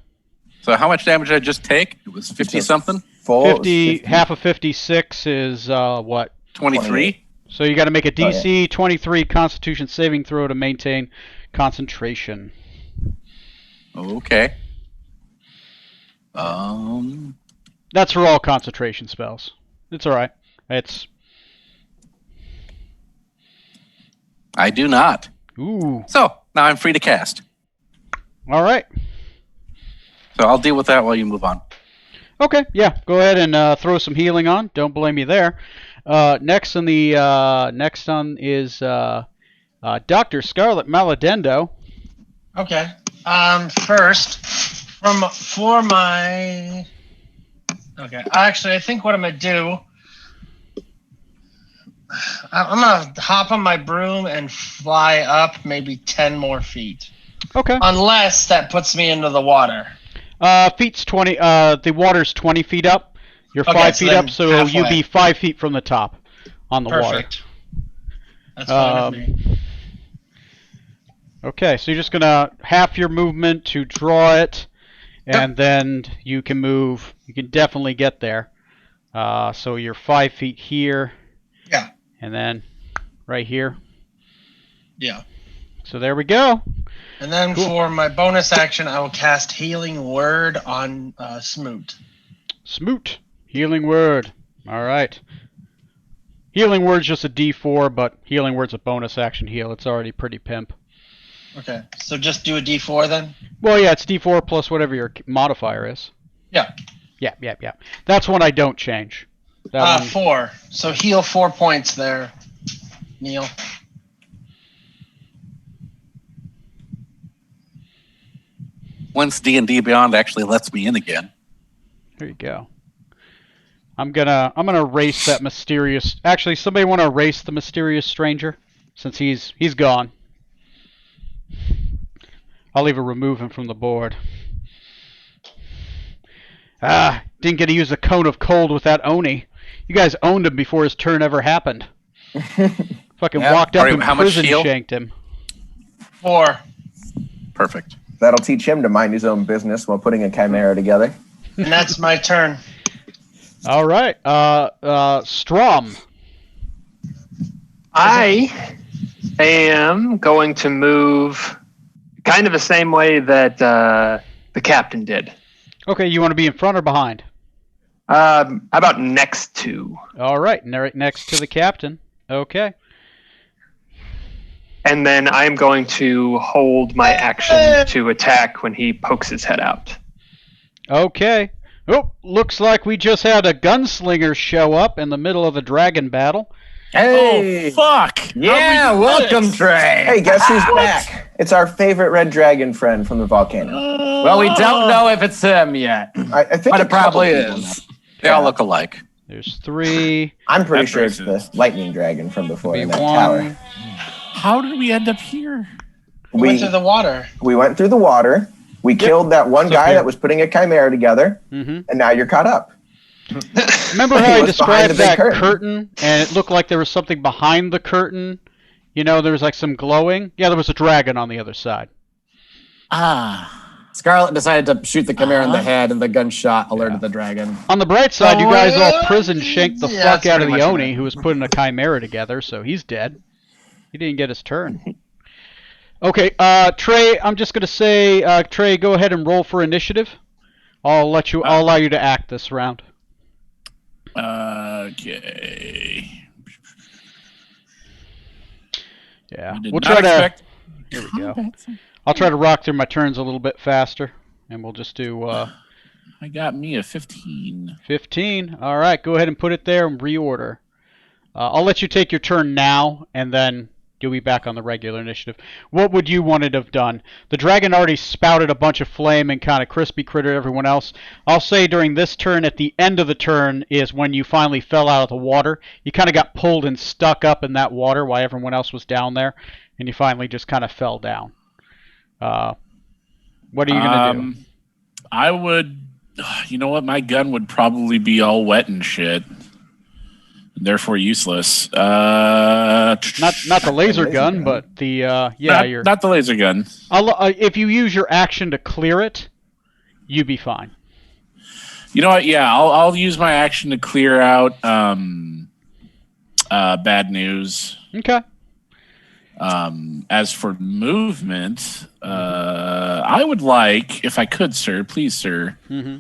So how much damage did I just take? It was 50 something? 50, half of 56 is what? 23? So you got to make a DC Oh, yeah. 23 Constitution saving throw to maintain concentration. Okay. That's for all concentration spells. It's all right. I do not. Ooh. So now I'm free to cast. All right. So I'll deal with that while you move on. Okay. Yeah. Go ahead and throw some healing on. Don't blame me there. Next on is Dr. Scarlet Maladendo. Okay. First, for my. Okay. Actually, I think what I'm gonna do. I'm gonna hop on my broom and fly up maybe 10 more feet. Okay. Unless that puts me into the water. Feet's 20. The water's 20 feet up. You're Okay, 5 so feet then up, so halfway. you'll be 5 feet from the top on the Perfect. That's fine with me. Okay, so you're just gonna half your movement to draw it, and then you can move. You can definitely get there. So you're 5 feet here. Yeah. And then right here. Yeah. So there we go. And then for my bonus action, I will cast Healing Word on Smoot. Smoot. Healing Word. All right. Healing Word's just a D4, but Healing Word's a bonus action heal. It's already pretty pimp. Okay. So just do a D4 then? Well, yeah, it's D4 plus whatever your modifier is. Yeah. Yeah. That's one I don't change. That one, 4. So heal 4 points there, Neil. Once D&D Beyond actually lets me in again. there you go. I'm gonna erase that mysterious. Actually, somebody want to erase the mysterious stranger, since he's gone. I'll even remove him from the board. Didn't get to use a cone of cold with that Oni. You guys owned him before his turn ever happened. Fucking walked up and How much prison heal? shanked him. 4. Perfect. That'll teach him to mind his own business while putting a chimera together. And that's my turn. All right. Strom. I am going to move kind of the same way that the captain did. Okay, you want to be in front or behind? How about next to? All right, right next to the captain. Okay. And then I'm going to hold my action to attack when he pokes his head out. Okay. Oh, looks like we just had a gunslinger show up in the middle of the dragon battle. Hey! Fuck! Yeah, welcome, Trey. Hey, guess who's back? It's our favorite red dragon friend from the volcano. Well, we don't know if it's him yet, I think but a it probably couple people is. They all look alike. There's 3. I'm pretty That's sure it's racist. the lightning dragon from before Be in that 1. tower. How did we end up here? We went through the water. We went through the water. We killed that one It's guy okay. that was putting a chimera together, Mm-hmm. and now you're caught up. Remember He how I was behind the described big that curtain. curtain, and it looked like there was something behind the curtain? You know, there was like some glowing. Yeah, there was a dragon on the other side. Scarlet decided to shoot the Chimera in the head, and the gunshot alerted the dragon. On the bright side, you guys all prison shanked the Yeah, fuck that's out of the pretty much Oni, it. who was putting a Chimera together, so he's dead. He didn't get his turn. Okay, Trey, I'm just gonna say, Trey, go ahead and roll for initiative. I'll allow you to act this round. Okay. Yeah, I did we'll not try to. expect. Here we go. I'll try to rock through my turns a little bit faster, and we'll just do I got me a 15. 15. All right, go ahead and put it there and reorder. I'll let you take your turn now, and then you'll be back on the regular initiative. What would you want it to have done? The dragon already spouted a bunch of flame and kind of crispy crittered everyone else. I'll say during this turn, at the end of the turn, is when you finally fell out of the water. You kind of got pulled and stuck up in that water while everyone else was down there, and you finally just kind of fell down. What are you going to do? I would. You know what? My gun would probably be all wet and shit. Therefore useless. Not the laser gun, but the not the laser gun. If you use your action to clear it, you'd be fine. You know what? Yeah, I'll use my action to clear out bad news. Okay. As for movement, I would like, if I could, sir, please, sir. Mm-hmm.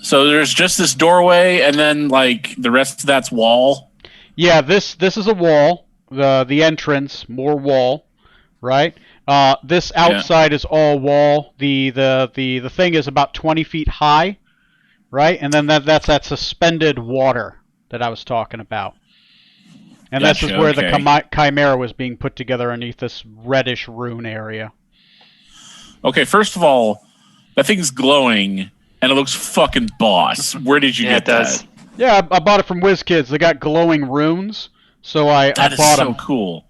So there's just this doorway, and then like the rest of that's wall. Yeah, this is a wall. The entrance, more wall, right? This outside is all wall. The thing is about 20 feet high, right? And then that's that suspended water that I was talking about. And Gotcha, this is where okay. the Chimera was being put together underneath this reddish rune area. Okay, first of all, that thing's glowing, and it looks fucking boss. Where did you get that? Yeah, I bought it from WizKids. They got glowing runes, so I That is bought so them. cool.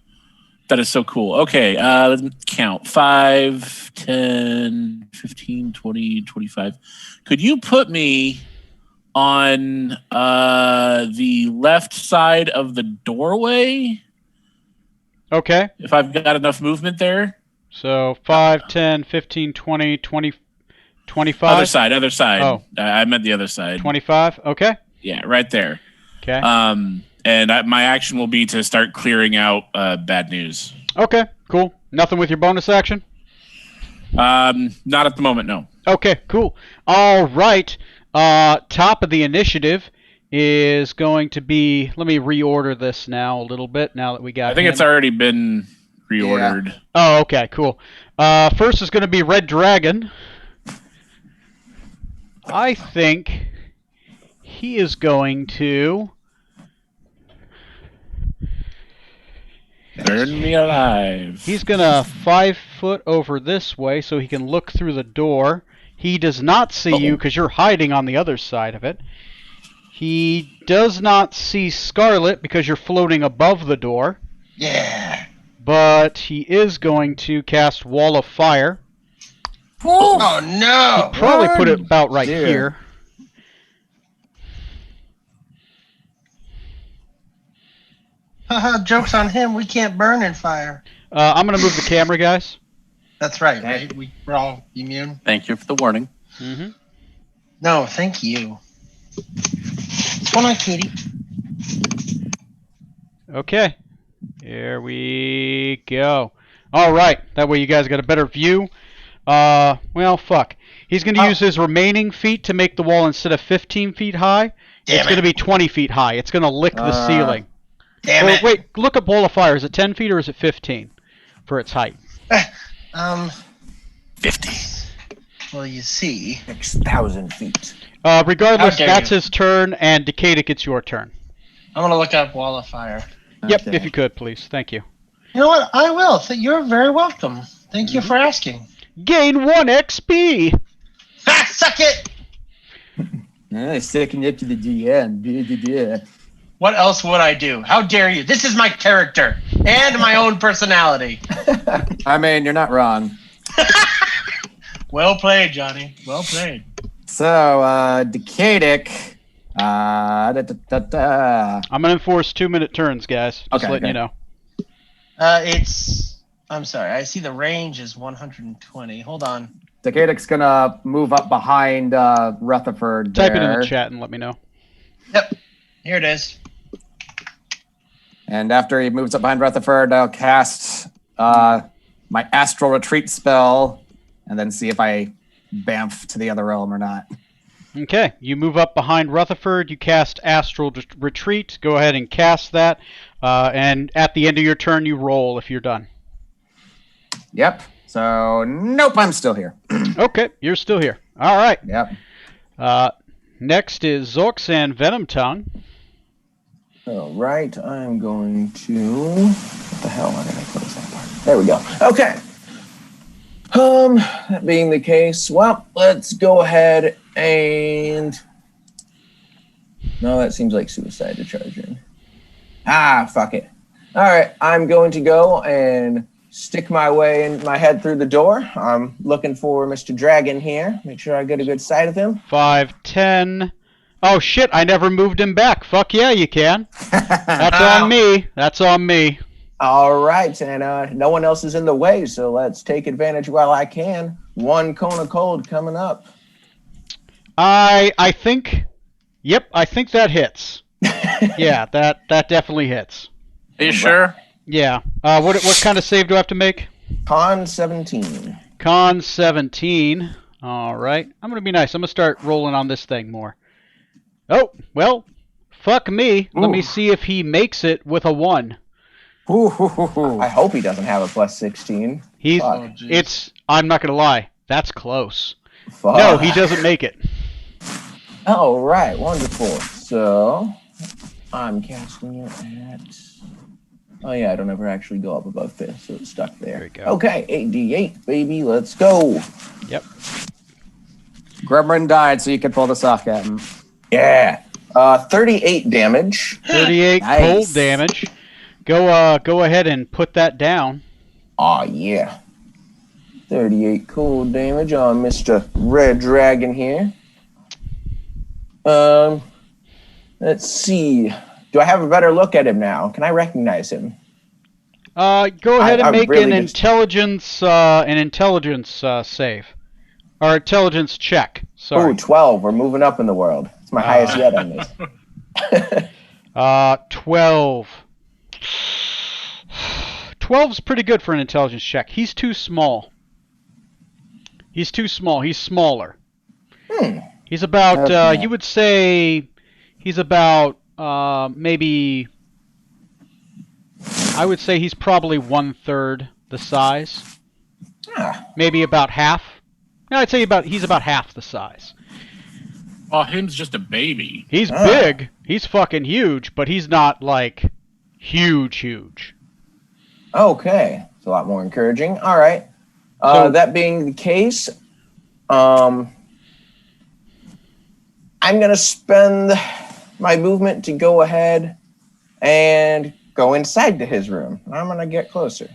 That is so cool. Okay, let's count. 5, 10, 15, 20, 25. Could you put me on the left side of the doorway? Okay. If I've got enough movement there? So 5, 10, 15, 20, 20, 25? Other side. Oh. I meant the other side. 25? Okay. Yeah, right there. Okay. And my action will be to start clearing out bad news. Okay, cool. Nothing with your bonus action? Not at the moment, no. Okay, cool. All right. Top of the initiative is going to be... Let me reorder this now a little bit, now that we got I think him. it's already been reordered. Yeah. Oh, okay, cool. First is going to be Red Dragon. I think he is going to... Burn me alive. He's going to 5 foot over this way so he can look through the door. He does not see you because you're hiding on the other side of it. He does not see Scarlet because you're floating above the door. Yeah. But he is going to cast Wall of Fire. Oh no! Probably put it about right Dear. here. Haha, joke's on him. We can't burn in fire. I'm going to move the camera, guys. That's right, right? We're all immune. Thank you for the warning. Mm-hmm. No, thank you. What's going on, Katie? Okay. Here we go. All right. That way you guys got a better view. Well, fuck. He's going to use his remaining feet to make the wall instead of 15 feet high. It's going to be 20 feet high. It's going to lick the ceiling. Damn it. Wait, look up Wall of Fire. Is it 10 feet or is it 15 for its height? 50. Well, you see. 6,000 feet. Regardless, How dare that's you. his turn, and Decadic, it's your turn. I'm going to look up Wall of Fire. Yep, Okay. if you could, please. Thank you. You know what? I will. You're very welcome. Thank you for asking. Gain 1 XP! Ha! Suck it! Sticking it to the DM. What else would I do? How dare you? This is my character and my own personality. I mean, you're not wrong. Well played, Johnny. Well played. So, Decadic. I'm going to enforce 2-minute turns, guys. Just Okay, letting okay. you know. It's I'm sorry. I see the range is 120. Hold on. Decadic's gonna move up behind Rutherford. Type it in there. the chat and let me know. Yep. Here it is. And after he moves up behind Rutherford, I'll cast my Astral Retreat spell and then see if I bamf to the other realm or not. Okay, you move up behind Rutherford. You cast Astral Retreat. Go ahead and cast that. And at the end of your turn, you roll if you're done. Yep. So, nope, I'm still here. Okay, you're still here. All right. Yep. Next is Zorks and Venom Tongue. All right, I'm going to. What the hell? I'm gonna close that part. There we go. Okay. That being the case, well, let's go ahead and. No, that seems like suicide to charge in. Fuck it. All right, I'm going to go and stick my head through the door. I'm looking for Mr. Dragon here. Make sure I get a good sight of him. 5, 10. Oh, shit, I never moved him back. Fuck yeah, you can. That's on me. That's on me. All right, and no one else is in the way, so let's take advantage while I can. One cone of cold coming up. I think... Yep, I think that hits. Yeah, that definitely hits. Are you sure? Yeah. What kind of save do I have to make? Con 17. Con 17. All right. I'm going to be nice. I'm going to start rolling on this thing more. Oh, well, fuck me. Let me see if he makes it with a 1. I hope he doesn't have a plus 16. He's Fuck. I'm not going to lie. That's close. Fuck. No, he doesn't make it. All right, wonderful. So I'm casting it at. Oh yeah, I don't ever actually go up above 5th, so it's stuck there. There we go. Okay, 8d8, baby, let's go. Yep. Gremlin died, so you can pull this off, Captain. Yeah. 38 damage. 38 Nice. cold damage. Go ahead and put that down. Oh yeah. 38 cold damage on Mr. Red Dragon here. Let's see. Do I have a better look at him now? Can I recognize him? Go ahead and I make really an just- intelligence save. Or intelligence check. Sorry. Ooh, 12. We're moving up in the world. It's my highest yet on this. 12. 12's pretty good for an intelligence check. He's too small. He's too small. He's smaller. He's about, Okay. you would say, he's about, maybe, I would say he's probably 1/3 the size. Maybe about half. No, I'd say he's about half the size. Oh, him's just a baby. He's big. He's fucking huge, but he's not, like, huge. Okay. It's a lot more encouraging. All right. So- That being the case, I'm going to spend my movement to go ahead and go inside to his room. I'm going to get closer.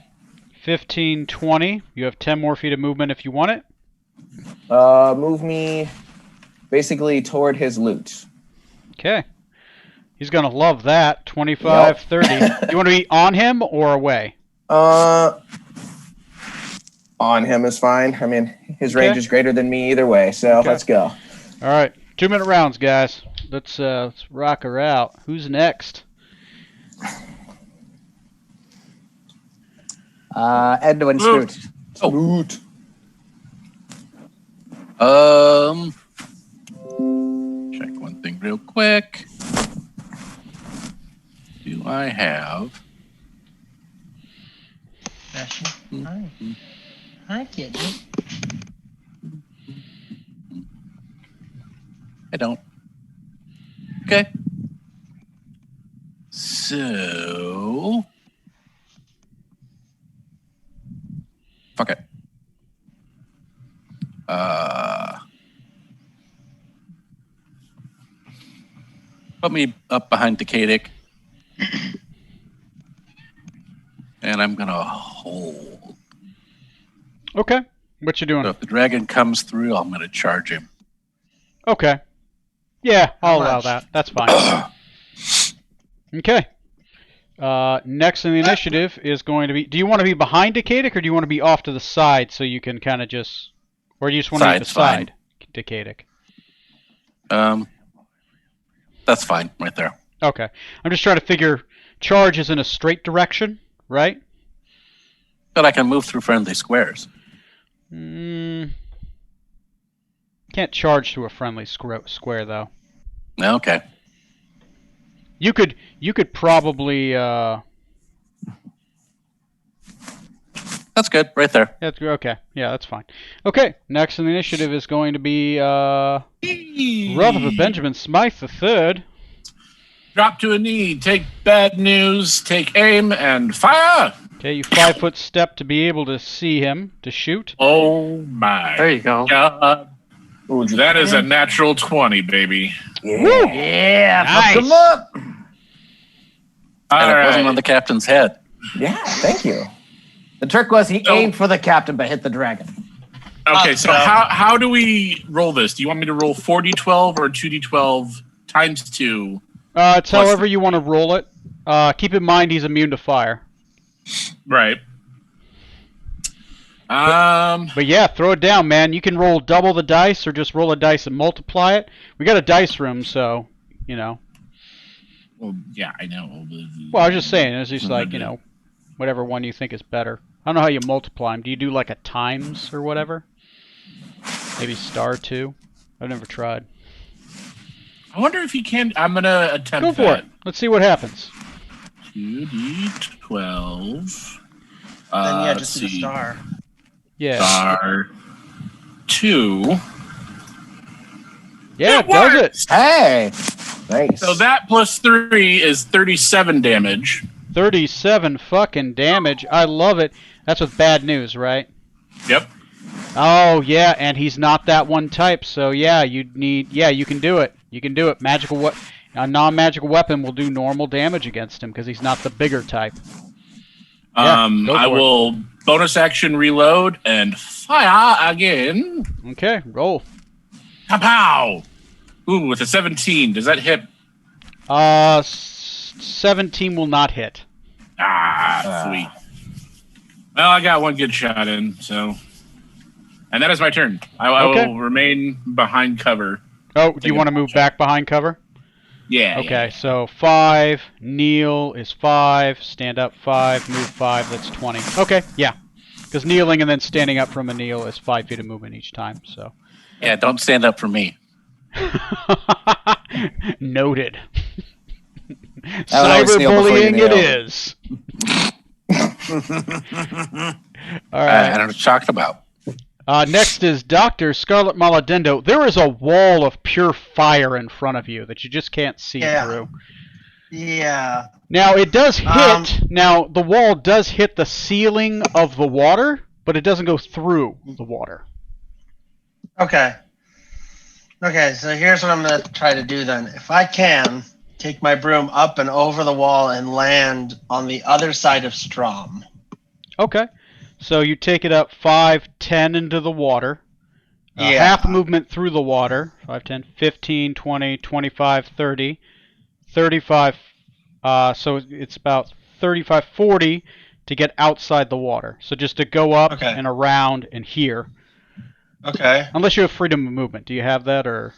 15, 20. You have 10 more feet of movement if you want it. Move me basically toward his loot. Okay. He's going to love that. 25, Yep. 30. You want to be on him or away? On him is fine. I mean, his range Okay. is greater than me either way, so Okay. let's go. All right. 2-minute rounds, guys. Let's rock her out. Who's next? Edwin Loot. Scoot. Loot. Check one thing real quick. Do I have? Hi. Hi, kitten. I don't. Okay. So. Fuck it. Put me up behind Decadic. And I'm gonna hold. Okay. What you doing? So if the dragon comes through, I'm gonna charge him. Okay. Yeah, I'll allow much? that. That's fine. Okay. Next in the initiative is going to be... Do you want to be behind Decadic, or do you want to be off to the side so you can kind of just... Or do you just want to be Side's fine. beside Decadic? That's fine, right there. Okay. I'm just trying to figure... Charge is in a straight direction, right? But I can move through friendly squares. Can't charge through a friendly square, though. Okay. You could probably... That's good, right there. That's okay. Yeah, that's fine. Okay, next in the initiative is going to be Rutherford Benjamin Smythe III. Drop to a knee, take bad news, take aim, and fire! Okay, you 5-foot step to be able to see him, to shoot. Oh my There you go. God. That is a natural 20, baby. Yeah, Nice. fuck 'em up. All And it right. wasn't on the captain's head. Yeah, thank you. The trick was he So- aimed for the captain but hit the dragon. Okay, so how do we roll this? Do you want me to roll 4d12 or 2d12 times 2? It's however you want to roll it. Keep in mind he's immune to fire. Right. But yeah, throw it down, man. You can roll double the dice or just roll a dice and multiply it. We got a dice room, so, you know. Well, yeah, I know. Well, I was just saying, it's just like, you know, whatever one you think is better. I don't know how you multiply them. Do you do like a times or whatever? Maybe *2? I've never tried. I wonder if you can. I'm going to attempt Go for that. it. Let's see what happens. 2d12. Then yeah, let's just do the see. star. Yeah. Star 2. Yeah, it does it. Hey, Nice. So that plus 3 is 37 damage. 37 fucking damage. I love it. That's with bad news, right? Yep. Oh, yeah, and he's not that one type, so yeah, you can do it. You can do it. A non-magical weapon will do normal damage against him because he's not the bigger type. Yeah, go I for it. will bonus action reload and fire again. Okay, roll. Pow! Ooh, with a 17. Does that hit? 17 will not hit. Sweet. Well, I got one good shot in, so. And that is my turn. I Okay. will remain behind cover. Oh, do you want to move back behind cover? Yeah. Okay, so 5, kneel is 5, stand up 5, move 5, that's 20. Okay, yeah. Because kneeling and then standing up from a kneel is 5 feet of movement each time, so. Yeah, don't stand up for me. Noted. would always kneel before you Cyberbullying it kneel. is. All right. And I'm shocked about. Next is Dr. Scarlet Maladendo. There is a wall of pure fire in front of you that you just can't see Yeah. through. Yeah. Now, it does hit. Now, the wall does hit the ceiling of the water, but it doesn't go through the water. Okay. Okay, so here's what I'm going to try to do then. If I can, take my broom up and over the wall and land on the other side of Strom. Okay. So you take it up 5, 10 into the water. Yeah. Half movement through the water. 5, 10, 15, 20, 25, 30, 35. So it's about 35, 40 to get outside the water. So just to go up Okay. and around and here. Okay. Unless you have freedom of movement. Do you have that, or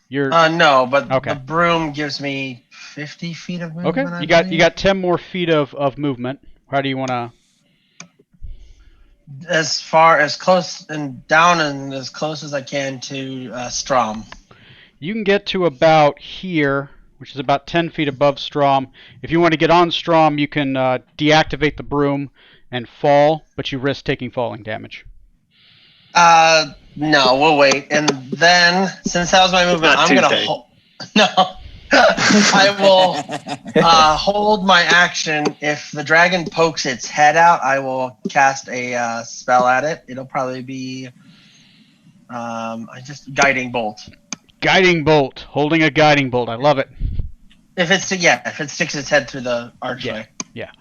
you're No, but Okay. the broom gives me 50 feet of movement. okay? I You got believe. 10 more feet of movement. How do you want to? As far as close and down and as close as I can to Strom. You can get to about here, which is about 10 feet above Strom. If you want to get on Strom, you can deactivate the broom and fall, but you risk taking falling damage. No, we'll wait. And then, since that was my movement, Not I'm going to Tuesday. hold. No. I will hold my action. If the dragon pokes its head out, I will cast a spell at it. It'll probably be guiding bolt. Guiding bolt, holding a guiding bolt. I love it. If it sticks its head through the archway. Yeah.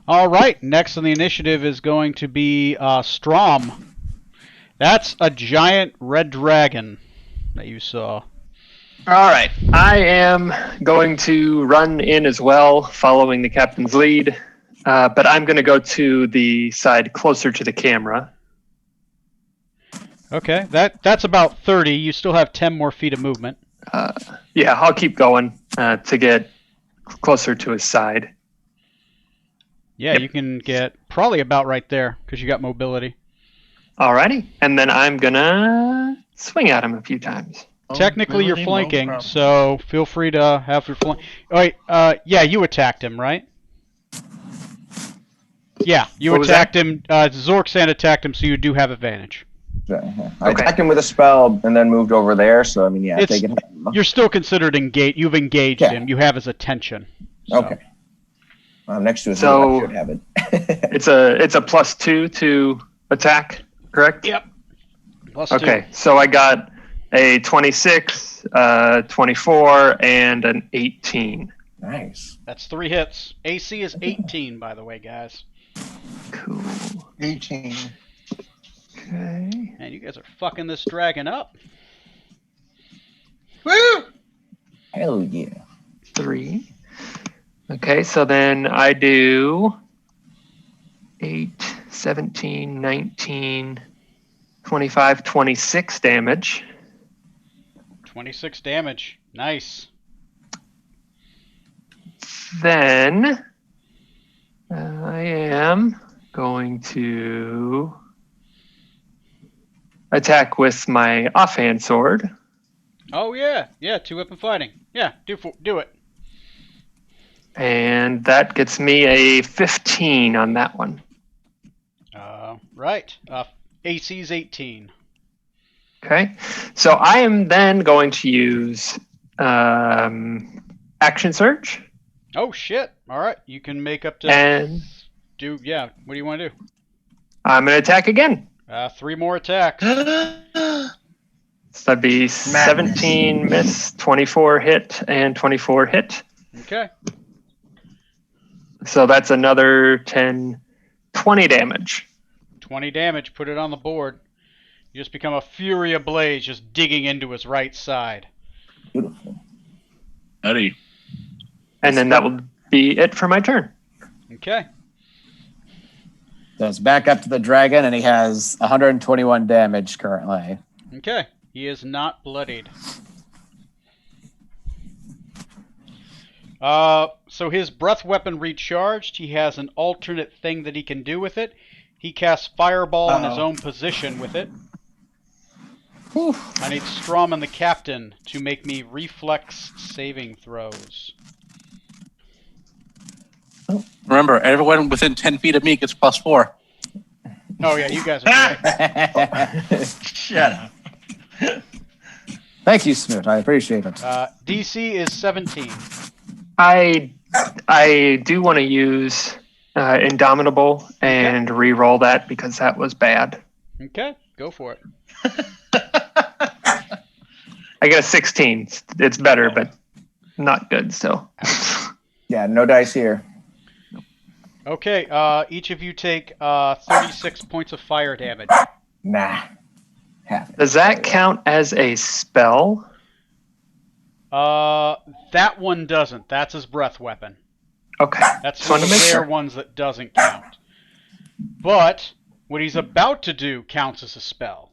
All right. Next on the initiative is going to be Strom. That's a giant red dragon that you saw. All right. I am going to run in as well, following the captain's lead. But I'm going to go to the side closer to the camera. Okay, that's about 30. You still have 10 more feet of movement. Yeah, I'll keep going to get closer to his side. Yeah, Yep. you can get probably about right there because you got mobility. Alrighty. And then I'm going to swing at him a few times. Technically, you're Mobility, no flanking, problem. so feel free to have your flank. Oh, wait, yeah, you attacked him, right? Yeah, you What was attacked him. Zorksan attacked him, so you do have advantage. I Okay. attacked him with a spell and then moved over there. So I mean, yeah, It's- take it. You're still considered engaged. You've engaged Yeah. him. You have his attention. So. Okay. I'm next to his So- I should have it. It's a +2 to attack, correct? Yep. Plus Okay, so I got a 26, 24, and an 18. Nice. 2. That's 3 hits. AC is 18, by the way, guys. Cool. 18. Okay. Man, you guys are fucking this dragon up. Woo! Hell yeah. 3. Okay, so then I do 8, 17, 19, 25, 26 damage. 26 damage. Nice. Then I am going to attack with my offhand sword. Oh yeah, yeah. 2-weapon fighting. Yeah, do it. And that gets me a 15 on that one. Right. AC is 18. Okay. So I am then going to use action surge. Oh shit! All right, you can make up to And Yeah. What do you want to do? I'm going to attack again. 3 more attacks. So that'd be 17 miss, 24 hit, and 24 hit. Okay. So that's another 10, 20 damage. 20 damage. Put it on the board. You just become a fury ablaze, just digging into his right side. Beautiful. Howdy. And then that will be it for my turn. Okay. So it's back up to the dragon, and he has 121 damage currently. Okay. He is not bloodied. So his breath weapon recharged. He has an alternate thing that he can do with it. He casts Fireball in his own position with it. I need Strom and the captain to make me reflex saving throws. Remember, everyone within 10 feet of me gets +4. Oh yeah, you guys are great. Shut up. Thank you, Snoot. I appreciate it. DC is 17. I do want to use Indomitable and re-roll that because that was bad. Okay, go for it. I get a 16. It's better, but not good still. Yeah, no dice here. Okay, each of you take 36 points of fire damage. Nah. Half it. Does that count as a spell? That one doesn't. That's his breath weapon. Okay. That's Just one wanted of to make their sure. ones that doesn't count. But what he's about to do counts as a spell.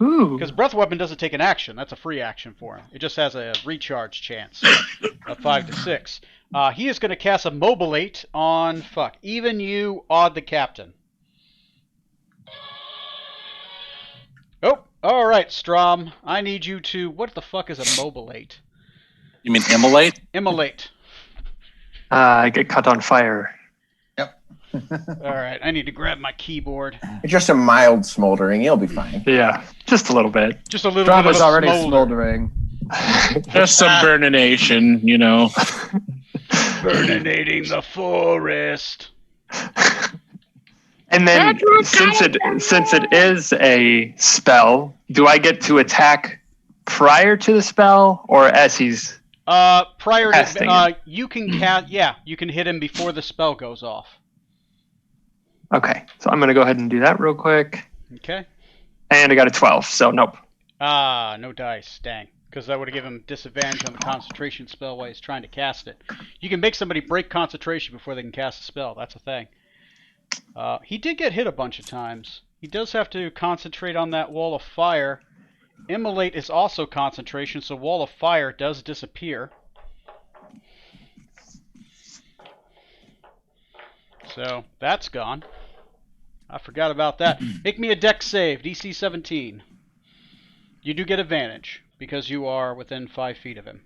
Ooh. Because breath weapon doesn't take an action. That's a free action for him. It just has a recharge chance of 5 to 6. He is going to cast a mobilate on even you, Odd the captain. Oh, all right, Strom. I need you to. What the fuck is a mobilate? You mean immolate? Immolate. I get caught on fire. All right, I need to grab my keyboard. It's just a mild smoldering. You'll be fine. Yeah, just a little bit. Just a little Drum bit of is a already smolder. smoldering. Just some burnination, you know. Burninating the forest. And then since it is a spell, do I get to attack prior to the spell or as he's Prior Casting to you can cast. Yeah, you can hit him before the spell goes off. okay? So I'm gonna go ahead and do that real quick. Okay. And I got a 12, so nope. No dice. Dang. because that would have given him disadvantage on the concentration spell while he's trying to cast it. You can make somebody break concentration before they can cast a spell. That's a thing. He did get hit a bunch of times. He does have to concentrate on that wall of fire. Immolate is also concentration, so wall of fire does disappear. So that's gone. I forgot about that. Make me a dex save, DC 17. You do get advantage because you are within 5 feet of him.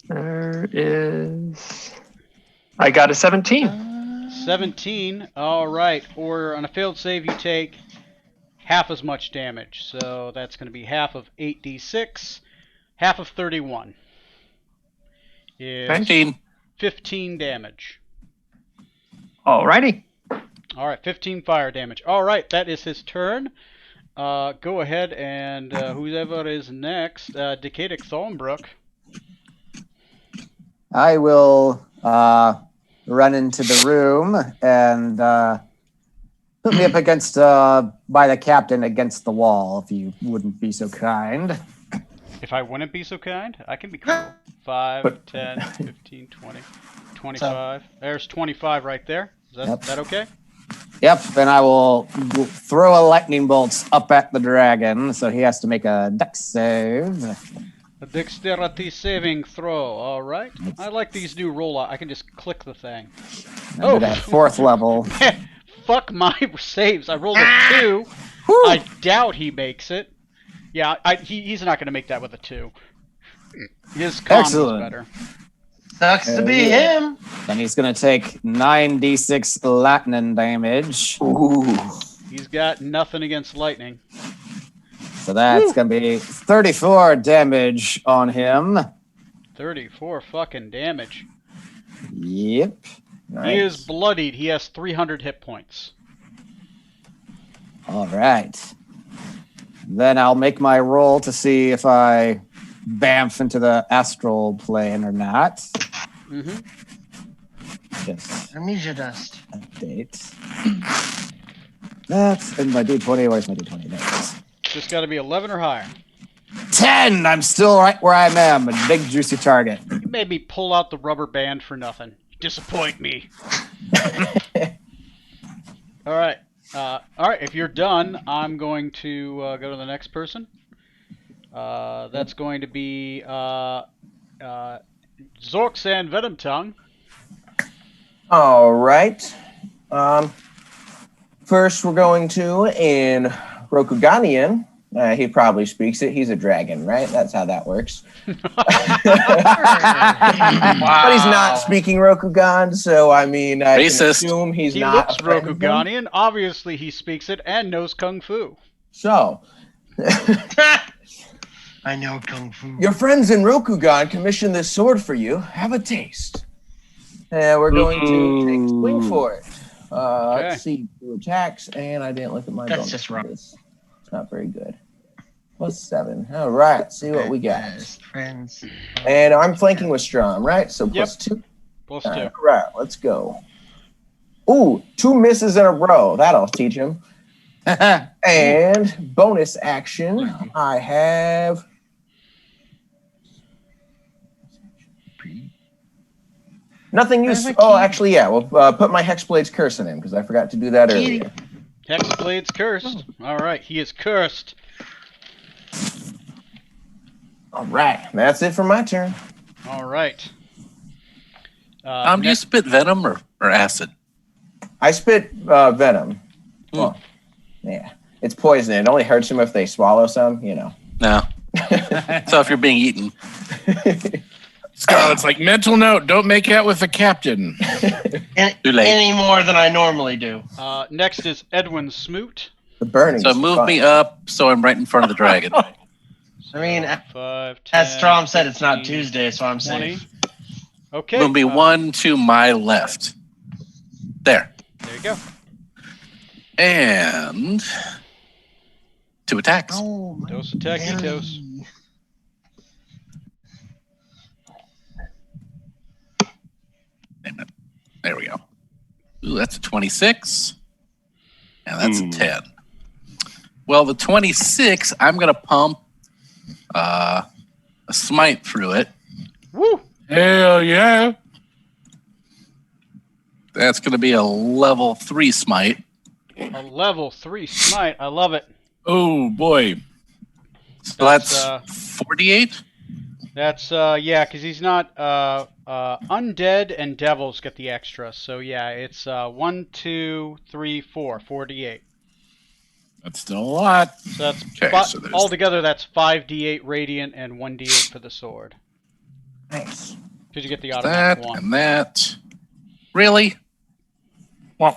There is. I got a 17. 17. All right. Or on a failed save, you take half as much damage. So that's going to be half of 8d6. Half of 31 is 15 damage. Alrighty. All right, 15 fire damage. All right, that is his turn. Go ahead and whoever is next, Decadic Thornbrook. I will run into the room and put me up against, by the captain against the wall, if you wouldn't be so kind. If I wouldn't be so kind, I can be cool. 5, 10, 15, 20, 25. There's 25 right there. Is that okay? Yep, and I will throw a lightning bolt up at the dragon, so he has to make a dex save. A dexterity saving throw. All right. I like these new roll-out. I can just click the thing. Oh, that 4th level. Fuck my saves. I rolled a 2. Whew. I doubt he makes it. Yeah, he's not going to make that with a 2. His con is better. Sucks to be him. Then he's going to take 9d6 lightning damage. Ooh. He's got nothing against lightning. So that's going to be 34 damage on him. 34 fucking damage. Yep. Nice. He is bloodied. He has 300 hit points. All right. Then I'll make my roll to see if I bamf into the astral plane or not. Mm-hmm. Just Amnesia dust. update. That's in my D20. Where's my D20? There it is. Just got to be 11 or higher. 10! I'm still right where I am. A big, juicy target. You made me pull out the rubber band for nothing. You disappoint me. All right. If you're done, I'm going to go to the next person. That's going to be Zorksan Venom Tongue. All right. First, we're going to in Rokuganian. He probably speaks it. He's a dragon, right? That's how that works. But he's not speaking Rokugan, so I mean, I can assume he's he not. He looks Rokuganian. Obviously, he speaks it and knows Kung Fu. So, I know Kung Fu. your friends in Rokugan commissioned this sword for you. Have a taste. And we're going to take a swing for it. Okay. Let's see, 2 attacks, and I didn't look at my That's bonus just for wrong. this. It's not very good. +7. All right, see what we got. Best friends. And I'm flanking with Strom, right? So +2. +2. All right, let's go. Ooh, 2 misses in a row. That'll teach him. And bonus action, I have. Nothing useful. Oh, actually, yeah. We'll put my Hexblade's curse in him because I forgot to do that earlier. Hexblade's cursed. All right, he is cursed. All right, that's it for my turn. All right. Do you spit venom or acid? I spit venom. Well, yeah, it's poison. It only hurts them if they swallow some, you know. No. So if you're being eaten. Scarlet's like, mental note, don't make out with the captain. Too late. Any more than I normally do. Next is Edwin Smoot. The burning. So move me up so I'm right in front of the dragon. I mean, 5, 10, as Strom said, it's not 15, Tuesday, so I'm 20. safe. Okay. Move me 1 to my left. There. There you go. And 2 attacks. Oh, my Dos attackitos. There we go. Ooh, that's a 26. And that's a 10. Well, the 26, I'm going to pump a smite through it. Woo! Hell yeah. That's going to be a level 3 smite. A level 3 smite. I love it. Oh, boy. So that's 48? That's yeah, because he's not undead and devils get the extra. So yeah, it's 1, 2, 3, 4, 48. That's still a lot. So that's Okay, so there's altogether that's 5d8 radiant and 1d8 for the sword. Nice. Because you get the automatic that one. and that. Really?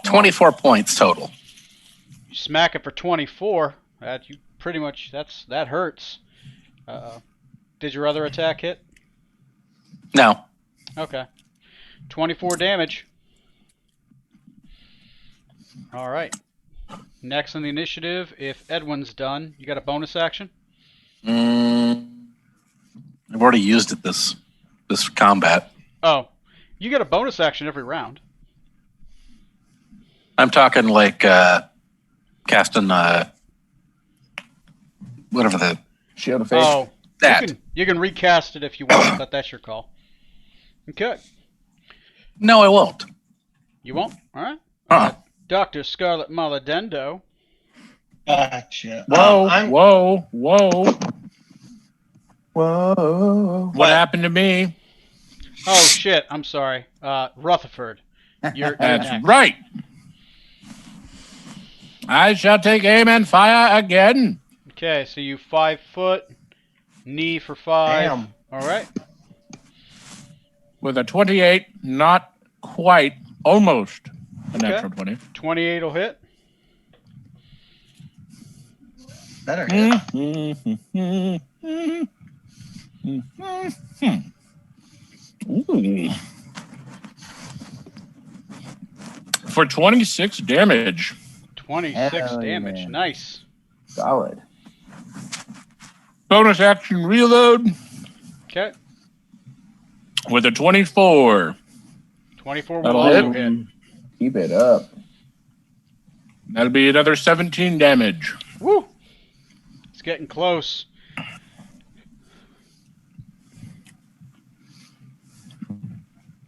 24 points total. You smack it for 24. That you pretty much that hurts. Did your other attack hit? No. Okay. 24 damage. All right. Next on the initiative, if Edwin's done, you got a bonus action? I've already used it this combat. Oh, you get a bonus action every round. I'm talking like casting whatever the Shield of Faith. Oh, that. you can recast it if you want, but that's your call. Okay. No, I won't. You won't? All right. Uh-uh. Dr. Scarlet Maladendo. Gotcha. Whoa, whoa, whoa. Whoa. What happened to me? Oh, shit. I'm sorry. Rutherford. You're That's next. right. I shall take aim and fire again. Okay, so you 5 foot, knee for 5. Damn. All right. With a 28, not quite, almost a natural 20. 28 will hit. Better hit. Ooh. For 26 damage. 26 Hell damage. yeah. Nice. Solid. Bonus action reload Okay. with a 24. 24 will That'll also hit. hit. Keep it up. That'll be another 17 damage. Woo! It's getting close.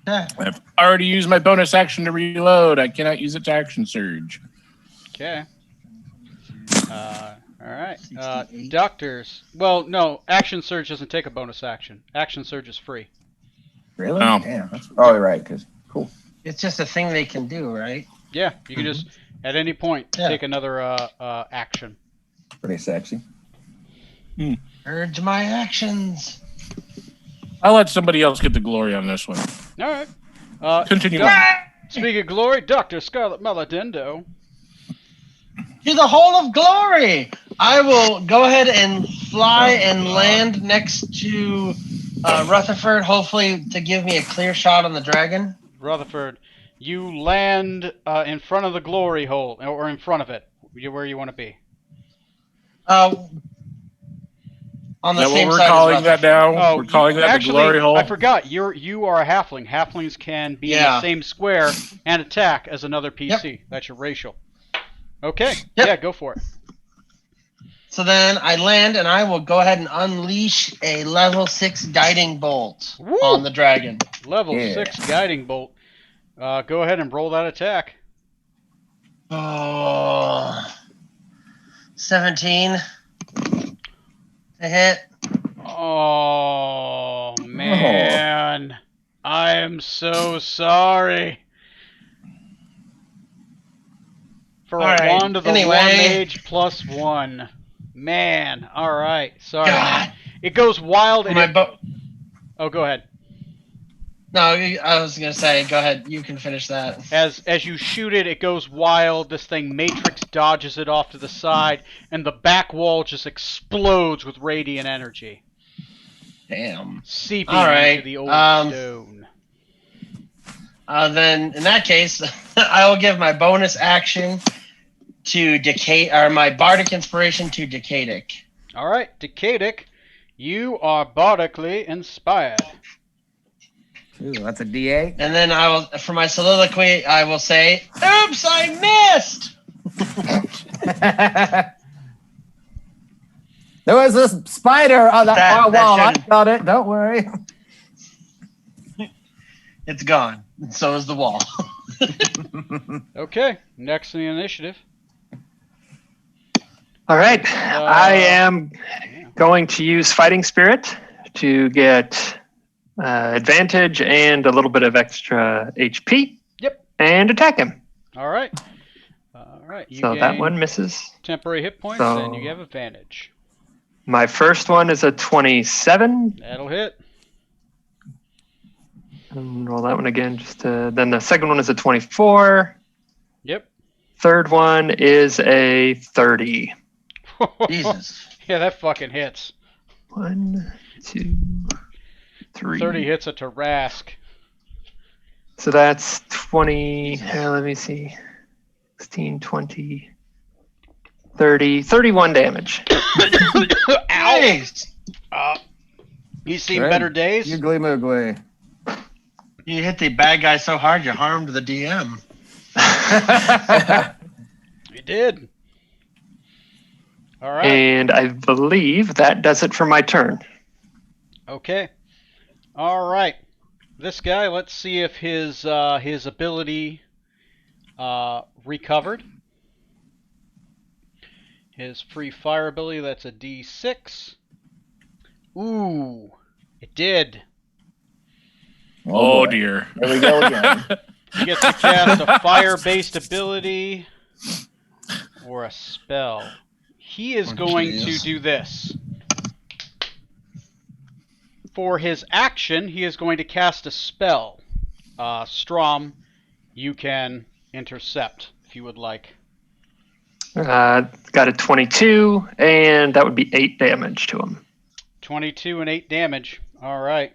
I've already used my bonus action to reload. I cannot use it to action surge. Okay. All right. Doctors. Well, no. Action surge doesn't take a bonus action. Action surge is free. Really? Oh. Damn, that's probably right. Cause cool. It's just a thing they can do, right? Yeah, you can just at any point Yeah. take another action. Pretty sexy. Urge my actions. I'll let somebody else get the glory on this one. All right. Continue. Speaking of glory, Dr. Scarlet Maladendo. To the hole of glory. I will go ahead and fly and land next to Rutherford, hopefully to give me a clear shot on the dragon. Rutherford, you land in front of the glory hole, or in front of it, where you want to be. On the Is that same what we're side calling as that Rutherford. now? We're calling that actually, the glory hole? I forgot. You are a halfling. Halflings can be in the Yeah. same square and attack as another PC. That's your racial. Okay. Yep. Yeah, go for it. So then I land and I will go ahead and unleash a level 6 guiding bolt Woo! on the dragon. Level Yeah. 6 guiding bolt. Go ahead and roll that attack. Oh, 17 to hit. Oh man, I am so sorry. For All a right, wand of the anyway. one mage plus 1. Man, all right. Sorry, God. man. It goes wild and My it... bo- Oh, go ahead. no, I was gonna say, go ahead. You can finish that. As you shoot it, it goes wild. This thing Matrix dodges it off to the side, and the back wall just explodes with radiant energy, Damn. seeping All right, into the old stone. Then in that case, I will give my bonus action to Decade, or my bardic inspiration to Decadic. All right, Decadic, you are bardically inspired. Ooh, that's a D8. And then I will, for my soliloquy, I will say, "Oops, I missed." There was a spider on that That wall. I shouldn't- got it. Don't worry. It's gone. And so is the wall. Okay, next in the initiative. All right. I am going to use Fighting Spirit to get advantage and a little bit of extra HP. Yep. And attack him. All right. All right. You So that gain one misses. temporary hit points, So- and you have advantage. My first one is a 27. That'll hit. And roll that one again. Then the second one is a 24. Yep. Third one is a 30. Jesus. Yeah, that fucking hits. 1, 2, 3. 30 hits a Tarask. So that's 20. Let me see. 16, 20, 30, 31 damage. Nice. He's seen Right. better days. Googly moogly. You hit the bad guy so hard you harmed the DM. He did. All right. And I believe that does it for my turn. Okay. All right. This guy, let's see if his ability recovered. His free fire ability, that's a D6. Ooh, it did. Oh, boy. dear. Here we go again. He gets to cast a fire-based ability or a spell. He is Oh, going jeez. to do this. For his action, he is going to cast a spell. Strom, you can intercept if you would like. Got a 22, and that would be 8 damage to him. 22 and 8 damage. All right.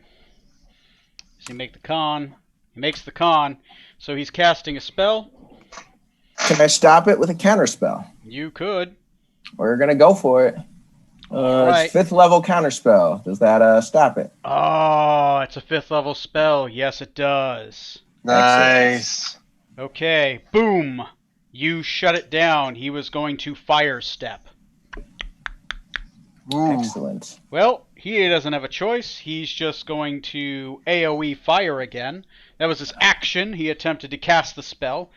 Does he make the con? He makes the con. So he's casting a spell. Can I stop it with a counterspell? You could. We're gonna go for it. Right. It's 5th level counterspell. Does that stop it? Oh, it's a 5th level spell. Yes, it does. Nice. Okay. Boom. You shut it down. He was going to fire step. Ooh. Excellent. Well, he doesn't have a choice. He's just going to AoE fire again. That was his action. He attempted to cast the spell.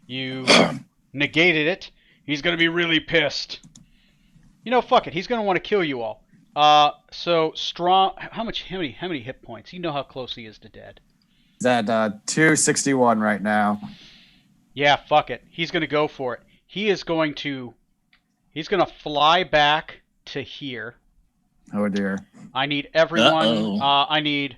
You negated it. He's going to be really pissed. You know, fuck it. He's going to want to kill you all. So strong. How many hit points? You know how close he is to dead. He's at 261 right now. Yeah, fuck it. He's going to go for it. He's going to fly back to here. Oh dear. I need everyone. Uh-oh. I need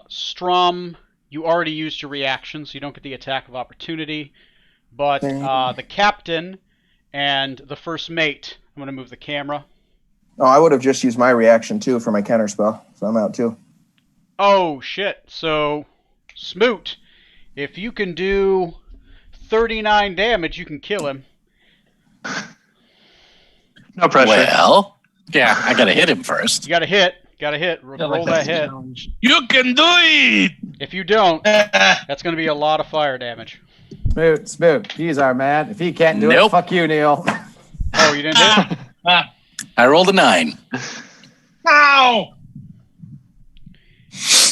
Strum. You already used your reaction, so you don't get the attack of opportunity. But the captain and the first mate. I'm going to move the camera. Oh, I would have just used my reaction too for my counterspell, so I'm out too. Oh, shit. So, Smoot, if you can do 39 damage, you can kill him. No pressure. Well, yeah, I gotta hit him first. You got to hit. Roll that hit. You can do it! If you don't, that's going to be a lot of fire damage. Smoot. He's our man. If he can't do it, Nope. fuck you, Neil. Oh, you didn't hit? I rolled a 9. Ow!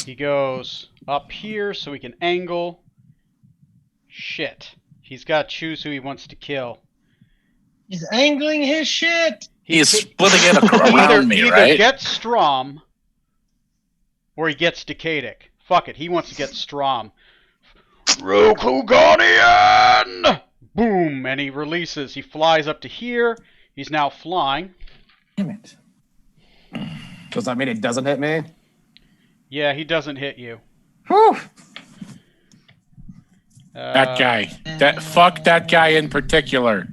He goes up here so he can angle. Shit. He's got to choose who he wants to kill. He's angling his shit. He is splitting it around me, either right? gets Strom or he gets Decadic. Fuck it. He wants to get Strom. Roku Guardian! Boom! And he releases. He flies up to here. He's now flying. Damn it. Does that mean it doesn't hit me? Yeah, he doesn't hit you. Whew. That guy. Fuck that guy in particular.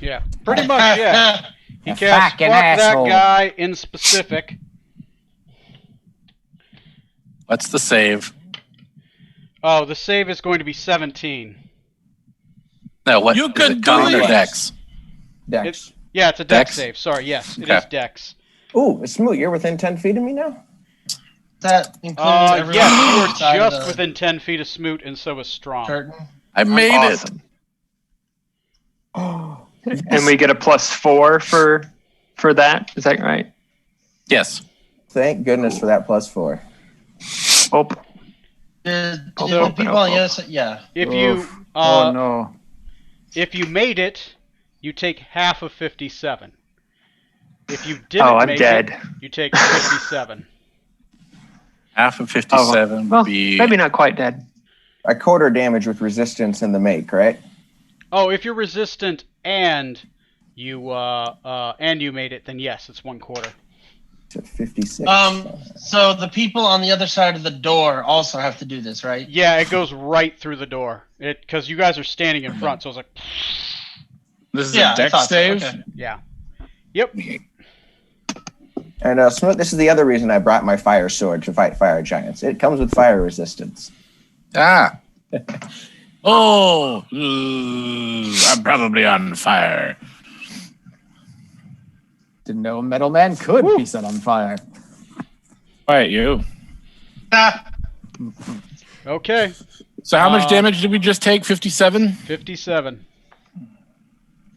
Yeah, pretty much, yeah. He A casts fucking fuck that asshole. guy in specific. What's the save? Oh, the save is going to be 17. No, what? You is can it do con or it. Dex? Dex. Yeah, it's a dex Dex? save. Sorry, yes, it Okay. is dex. Ooh, it's Smoot. You're within 10 feet of me now? That includes everyone Yes, you outside are of just the within 10 feet of Smoot, and so is Strom. curtain. I made Awesome. Oh, And we get a +4 for for that. Is that right? Yes. Thank goodness for that +4. Oh, Did Oh, the oh, people oh, on the oh. other side? Yeah. If you oh no. if you made it, you take half of 57. If you didn't I'm make dead. it, you take 57. Half of 57 Well, would be. maybe not quite dead. A quarter damage with resistance in the make, right? Oh, if you're resistant and you made it, then yes, it's 1/4. To 56. So the people on the other side of the door also have to do this, right? Yeah, it goes right through the door. Because you guys are standing in front, so it's like, This is Yeah, a I dex thought so, save. okay. yeah. Yep. And Smoot, this is the other reason I brought my fire sword to fight fire giants. It comes with fire resistance. Ah. Oh, ooh, I'm probably on fire. Didn't know a metal man could be set on fire. Quiet you. Okay. So how much damage did we just take? 57? 57.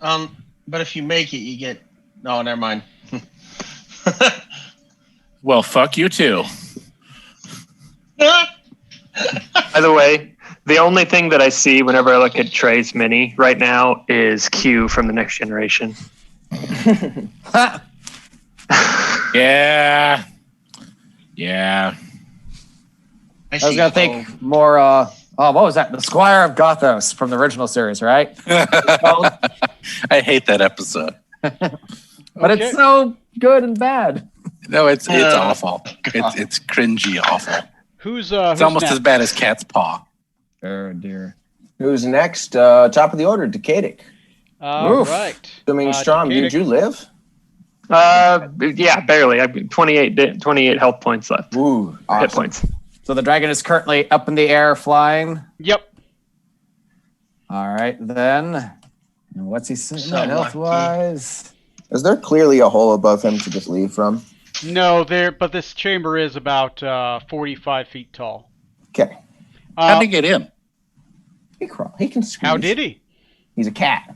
But if you make it, you get. No, never mind. Well, fuck you too. By the way, the only thing that I see whenever I look at Trey's mini right now is Q from the Next Generation. Yeah. Yeah. I was gonna think more. What was that? The Squire of Gothos from the original series, right? I hate that episode. But Okay. it's so good and bad. No, it's awful. It's cringy awful. Who's It's almost next? as bad as Cat's Paw. Oh dear. Who's next? Top of the order, Decadic. All right. Assuming Strom, Decadic. did you live? Yeah, barely. I've 28 health points left. Ooh, Hit awesome. points. So the dragon is currently up in the air, flying. Yep. All right, then. And what's he saying So health-wise? Is there clearly a hole above him to just leave from? No, but this chamber is about 45 feet tall. Okay. How'd he get in? He crawl. He can squeeze. How did he? He's a cat.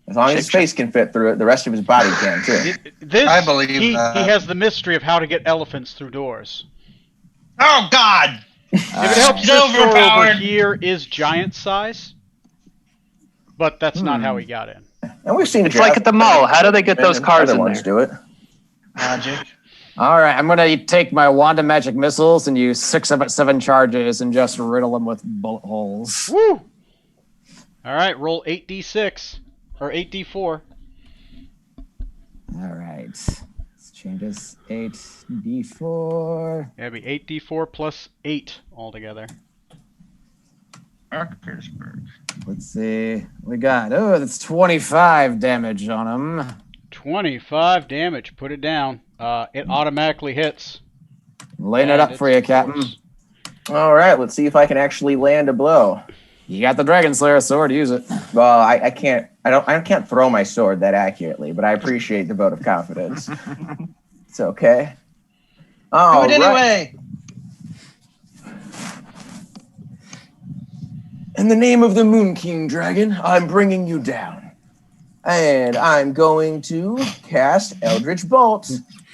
As long as his face can fit through it, the rest of his body can too. I believe he that. has the mystery of how to get elephants through doors. Oh God! If it helps, He's this door over overpowered. here is giant size, but that's not how he got in. And we've seen It's like at the mall. How do they get those cars other in ones there? do it. Magic. All right, I'm gonna take my wand of magic missiles and use 6 of 7 charges and just riddle them with bullet holes. Woo! All right, roll 8d6 or 8d4. All right, let's change this 8d4. That'd be 8d4 plus 8 altogether. Let's see, we got that's 25 damage on him. 25 damage. Put it down. It automatically hits. Laying it And up for you, it's Captain. force. All right, let's see if I can actually land a blow. You got the Dragon Slayer sword. Use it. Well, I can't. I can't throw my sword that accurately, but I appreciate the vote of confidence. It's okay. Do it anyway. In the name of the Moon King Dragon, I'm bringing you down. And I'm going to cast Eldritch Bolt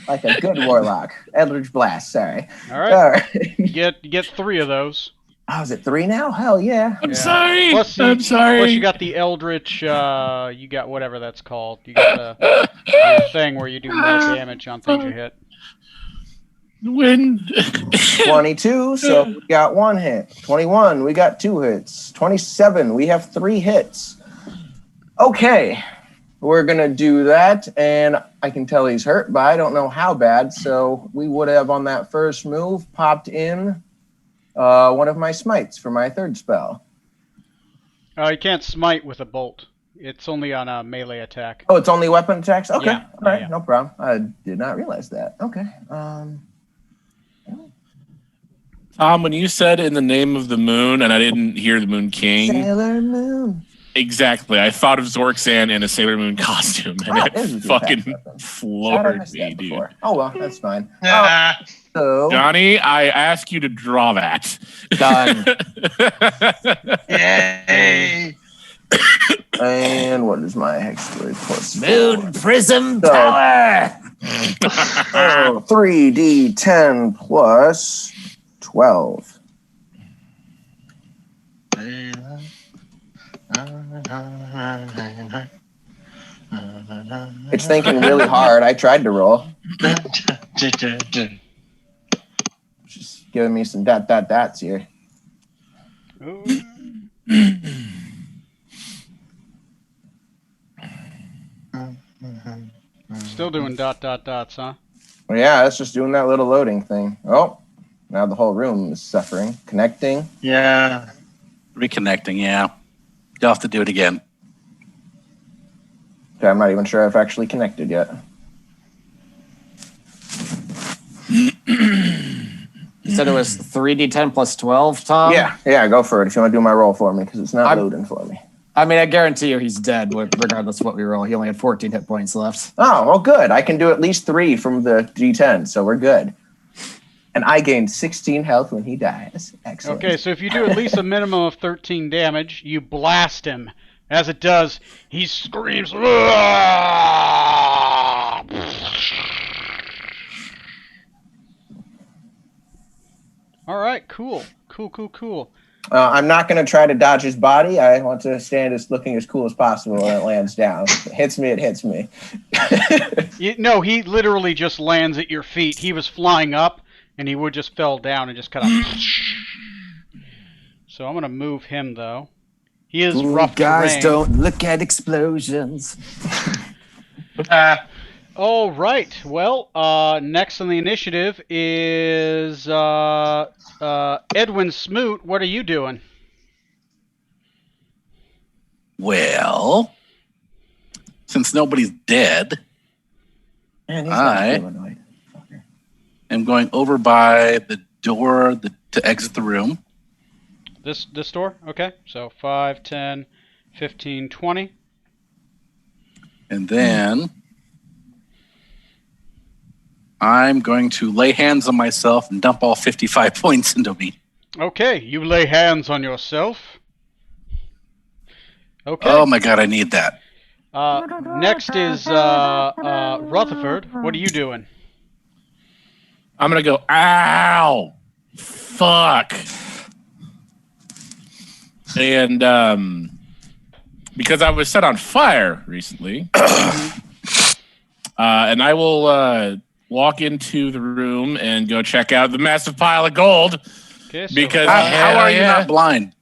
like a good warlock. Eldritch Blast, sorry. All right. You get 3 of those. Oh, is it 3 now? Hell yeah. I'm sorry. Plus I'm sorry. Plus you got the Eldritch, you got whatever that's called. You got the thing where you do more damage on things you hit. When 22, so we got 1 hit. 21, we got 2 hits. 27, we have 3 hits. Okay, we're going to do that, and I can tell he's hurt, but I don't know how bad, so we would have on that first move popped in one of my smites for my 3rd spell. You can't smite with a bolt. It's only on a melee attack. Oh, it's only weapon attacks? Okay, Yeah, all right, yeah. no problem. I did not realize that. Okay. Tom, when you said in the name of the moon, and I didn't hear the Moon King, Sailor Moon. exactly. I thought of Zorxan in a Sailor Moon costume, and Oh, it this is fucking How'd I floored miss me, that dude. before? Oh, well, that's fine. Nah. So, Johnny, I ask you to draw that. Done. Yay! And what is my hexagram plus? Moon prism So- power. Oh, 3d10 plus 12. It's thinking really hard. I tried to roll. Just giving me some dots here. Ooh. Still doing dots, huh? Well, yeah, it's just doing that little loading thing. Oh, now the whole room is suffering. Connecting. Yeah. Reconnecting, yeah. You'll have to do it again. Okay, I'm not even sure I've actually connected yet. You said it was 3d10 plus 12, Tom? Yeah, go for it if you want to do my roll for me, because it's not I'm- loading for me. I mean, I guarantee you he's dead, regardless of what we roll. He only had 14 hit points left. Oh, well, good. I can do at least 3 from the D10, so we're good. And I gained 16 health when he dies. Excellent. Okay, so if you do at least a minimum of 13 damage, you blast him. As it does, he screams. All right, cool. I'm not going to try to dodge his body. I want to stand as looking as cool as possible when it lands down. If it hits me, it hits me. No, he literally just lands at your feet. He was flying up, and he would just fell down and just kind of. So I'm going to move him, though. He is rough terrain. Don't look at explosions. All right. Well, next on the initiative is Edwin Smoot. What are you doing? Well, since nobody's dead, Man, he's I- not humanoid. Fucker. I'm going over by the door to exit the room. This door? Okay. So 5, 10, 15, 20. And then I'm going to lay hands on myself and dump all 55 points into me. Okay. You lay hands on yourself. Okay. Oh my god, I need that. Next is Rutherford. What are you doing? I'm gonna go. Ow! Fuck! And because I was set on fire recently, and I will walk into the room and go check out the massive pile of gold. Okay. So Because How are you not blind?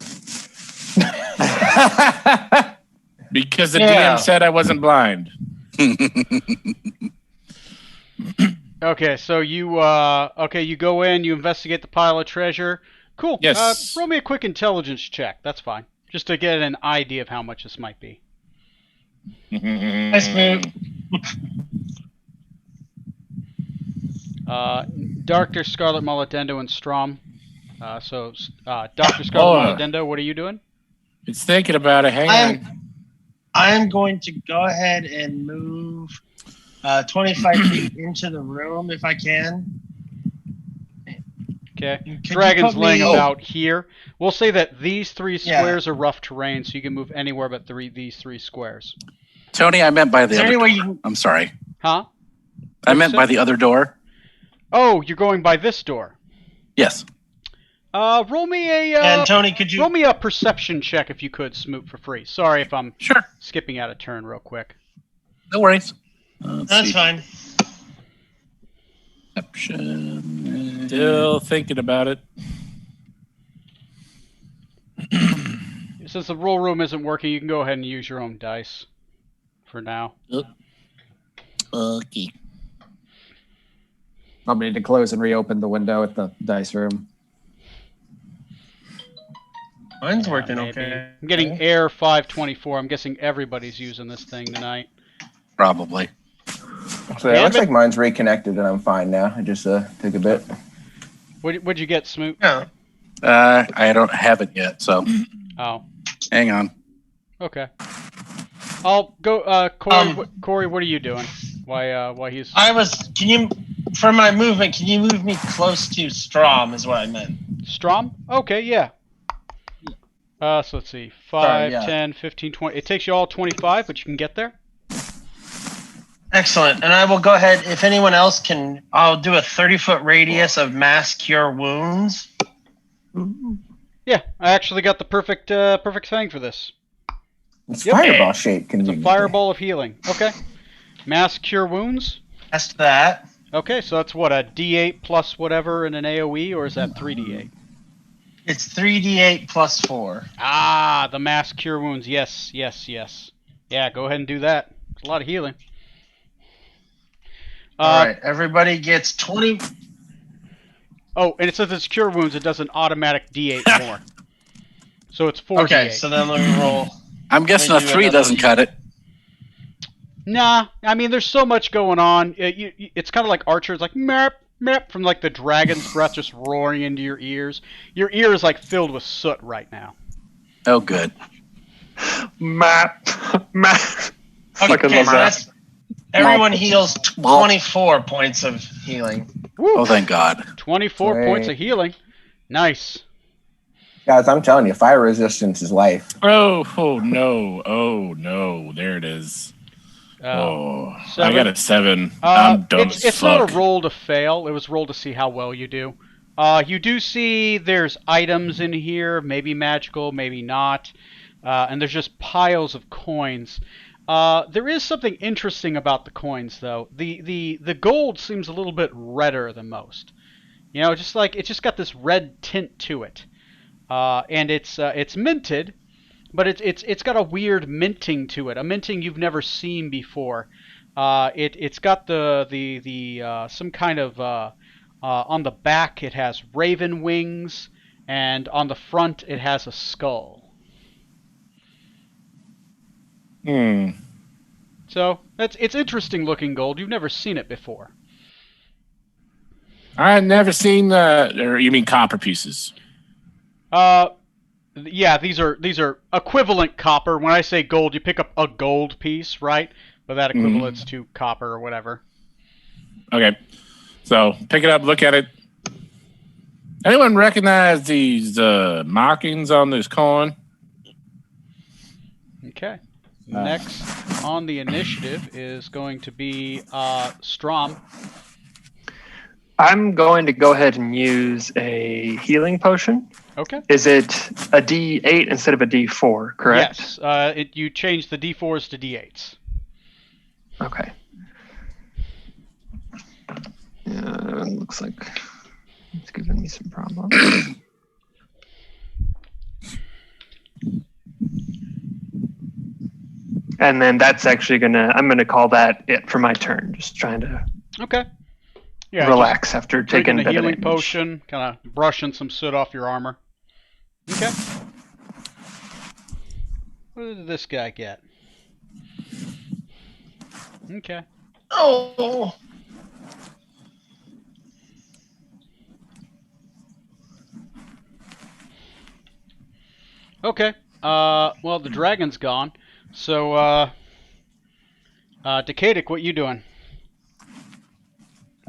Because the Yeah. DM said I wasn't blind. Okay, so you you go in, you investigate the pile of treasure. Cool. Yes. Roll me a quick intelligence check. That's fine. Just to get an idea of how much this might be. Nice move. Dr. Scarlet Molodendo and Strom. Dr. Scarlet Molodendo, what are you doing? It's thinking about it. Hang on. I'm going to go ahead and move 25 feet into the room if I can. Okay. Could you Dragon's put laying me- about here. We'll say that these 3 Yeah. squares are rough terrain, so you can move anywhere but these 3 squares. Tony, I meant by Is the there other any way door. you can... I'm sorry. Huh? I meant by the other door. Oh, you're going by this door. Yes. Roll me a And Tony, could you... roll me a perception check if you could, Smoot, for free. Sorry if I'm Sure. skipping out a turn real quick. No worries. Let's That's see. fine. Perception. Still thinking about it. Since the roll room isn't working, you can go ahead and use your own dice for now. Okay. I'll need to close and reopen the window at the dice room. Mine's working Maybe. okay. I'm getting Air 524. I'm guessing everybody's using this thing tonight. Probably. So yeah, it looks like mine's reconnected and I'm fine now. It just took a bit. What'd you get, Smoot? Yeah. I don't have it yet, so Oh, hang on. okay. I'll go. Corey, Um, Corey, what are you doing? Why he's? Can you, for my movement, can you move me close to Strom is what I meant. Strom? Okay, yeah. So let's see. 5, Sorry, yeah. 10, 15, 20. It takes you all 25, but you can get there. Excellent. And I will go ahead. If anyone else can, I'll do a 30-foot radius of mass cure wounds. Yeah, I actually got the perfect thing for this. It's Yep. fireball shape. It's a Conveniently. fireball of healing. Okay. Mass cure wounds. Test that. Okay, so that's what, a D8 plus whatever in an AoE, or is that 3D8? It's 3d8 plus 4. Ah, the mass cure wounds. Yes, yes, yes. Yeah, go ahead and do that. It's a lot of healing. All right, everybody gets 20. Oh, and it says it's cure wounds. It does an automatic D8 more. So it's 4D8. Okay, so then let me roll. I'm guessing a Let me do 3 another doesn't cut it. Nah, I mean, there's so much going on. It's kind of like Archer. It's like, merp, merp, from like the dragon's breath just roaring into your ears. Your ear is like filled with soot right now. Oh, good. Matt. Fucking Okay, love so that. that's everyone heals 24 points of healing. Woo! Oh, thank God. 24 Great. points of healing. Nice. Guys, I'm telling you, fire resistance is life. Oh no. There it is. Oh, I 7. got a 7. I'm dumb as It's fuck. not a roll to fail. It was roll to see how well you do. You do see there's items in here, maybe magical, maybe not. And there's just piles of coins. There is something interesting about the coins, though. The gold seems a little bit redder than most. You know, just like it's just got this red tint to it. And it's minted, but it's got a weird minting to it, a minting you've never seen before. It's got the some kind of on the back it has raven wings, and on the front it has a skull. So it's interesting looking gold. You've never seen it before. I've never seen or you mean copper pieces? Yeah, these are equivalent copper. When I say gold, you pick up a gold piece, right? But that equivalents to copper or whatever. Okay. So pick it up, look at it. Anyone recognize these markings on this coin? Okay. Next on the initiative is going to be Strom. I'm going to go ahead and use a healing potion. Okay. Is it a D8 instead of a D4, correct? Yes. You change the D4s to D8s. Okay. Looks like it's giving me some problems. And then that's actually I'm gonna call that it for my turn. Just trying to Okay. Yeah. relax after taking Drinking a a bit of healing damage. potion, kind of brushing some soot off your armor. Okay. What did this guy get? Okay. Oh. Okay. Well, the dragon's gone. So, Decadic, what you doing?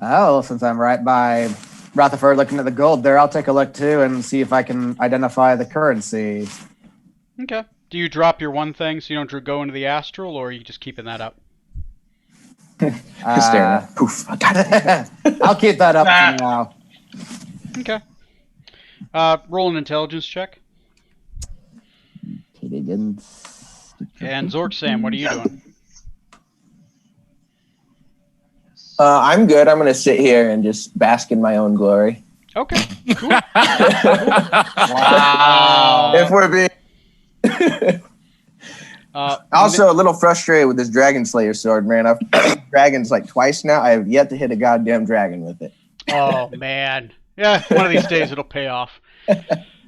Oh, since I'm right by Rutherford looking at the gold there, I'll take a look too and see if I can identify the currency. Okay. Do you drop your one thing so you don't go into the astral, or are you just keeping that up? Hysteria. Poof. I got it. I'll keep that up for now. Okay. Roll an intelligence check. And Zork-Sam, what are you doing? I'm good. I'm going to sit here and just bask in my own glory. Okay. Cool. Wow. If we're being also a little frustrated with this Dragon Slayer sword, man. I've dragons like twice now. I have yet to hit a goddamn dragon with it. Oh man. Yeah, one of these days it'll pay off.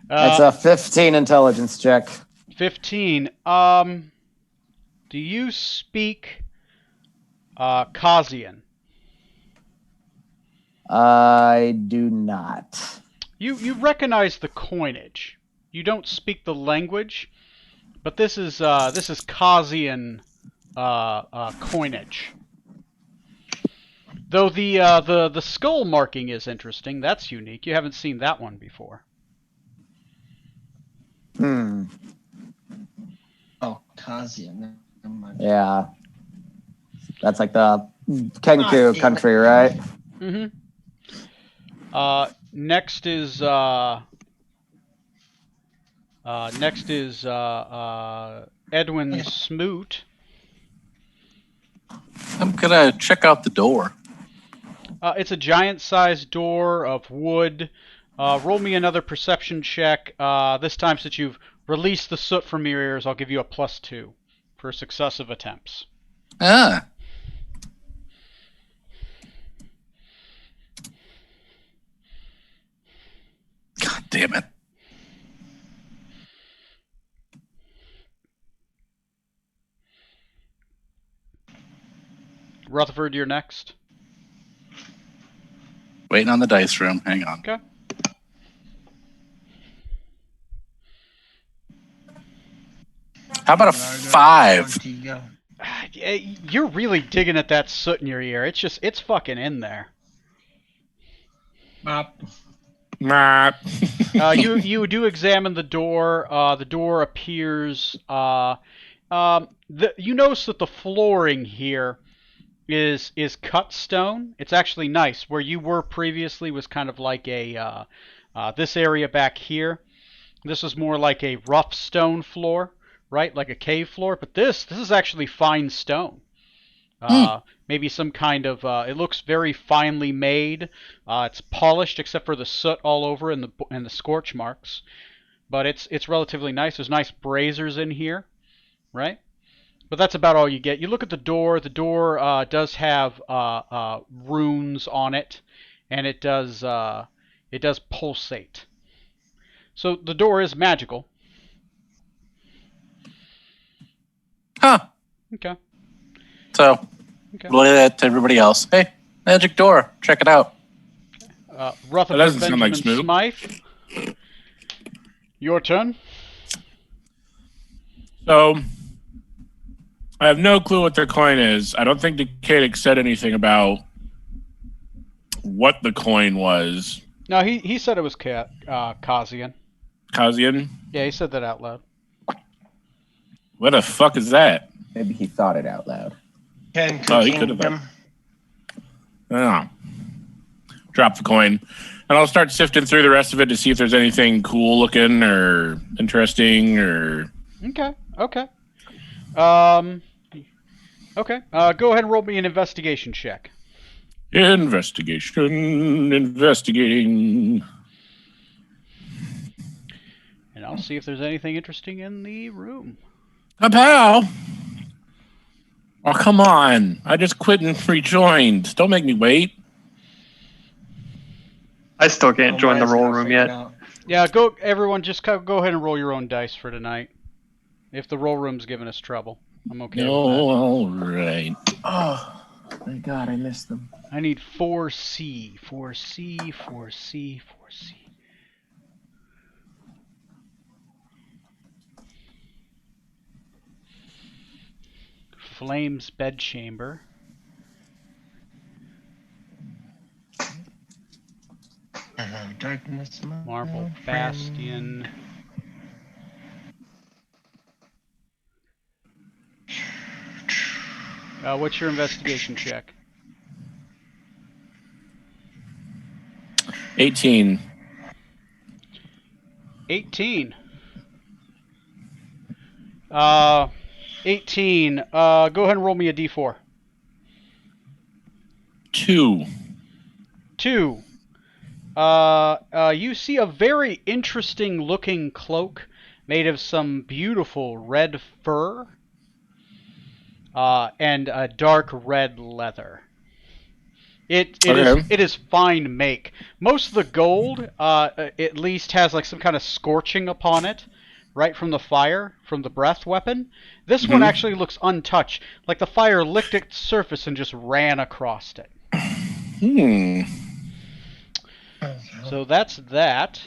That's a 15 intelligence check. 15. Do you speak Kazian? I do not. You recognize the coinage. You don't speak the language, but this is Kazian coinage. Though the skull marking is interesting. That's unique. You haven't seen that one before. Oh, Kazuya. Never mind. Yeah. That's like the Kenku Ah, damn country, right? Mm-hmm. Next is Edwin Smoot. I'm gonna check out the door. It's a giant-sized door of wood. Roll me another perception check. This time, since you've released the soot from your ears, I'll give you a +2 for successive attempts. Ah. God damn it. Rutherford, you're next. Waiting on the dice room. Hang on. Okay. How about a 5? You're really digging at that soot in your ear. It's fucking in there. You do examine the door. The door appears. You notice that the flooring here is cut stone. It's actually nice. Where you were previously was kind of like a this area back here. This is more like a rough stone floor, right? Like a cave floor. But this is actually fine stone. Maybe some kind of. It looks very finely made. It's polished except for the soot all over and the scorch marks. But it's relatively nice. There's nice braziers in here, right? But that's about all you get. You look at the door. The door does have runes on it, and it does pulsate. So the door is magical. Huh. Okay. So, Okay. what is that to everybody else? Hey, magic door. Check it out. Rutherford doesn't sound like Benjamin Smythe. Your turn. So, I have no clue what their coin is. I don't think Decadic said anything about what the coin was. No, he said it was Kazian. Kazian? Yeah, he said that out loud. What the fuck is that? Maybe he thought it out loud. Oh, he could have done. Oh. Drop the coin. And I'll start sifting through the rest of it to see if there's anything cool looking or interesting or... Okay. Okay. Go ahead and roll me an investigation check. Investigating. And I'll see if there's anything interesting in the room. Pal! Oh, come on. I just quit and rejoined. Don't make me wait. I still can't join the roll room yet. Yeah, everyone, just go ahead and roll your own dice for tonight. If the roll room's giving us trouble, I'm okay with that. All right. Oh, thank God I missed them. I need 4C. Flames bedchamber. Darkness. Marble bastion. What's your investigation check? 18. 18. 18. Go ahead and roll me a d4. 2. 2. You see a very interesting looking cloak made of some beautiful red fur and a dark red leather. It is fine make. Most of the gold at least has like some kind of scorching upon it, right from the fire, from the breath weapon. This one actually looks untouched, like the fire licked its surface and just ran across it. So that's that.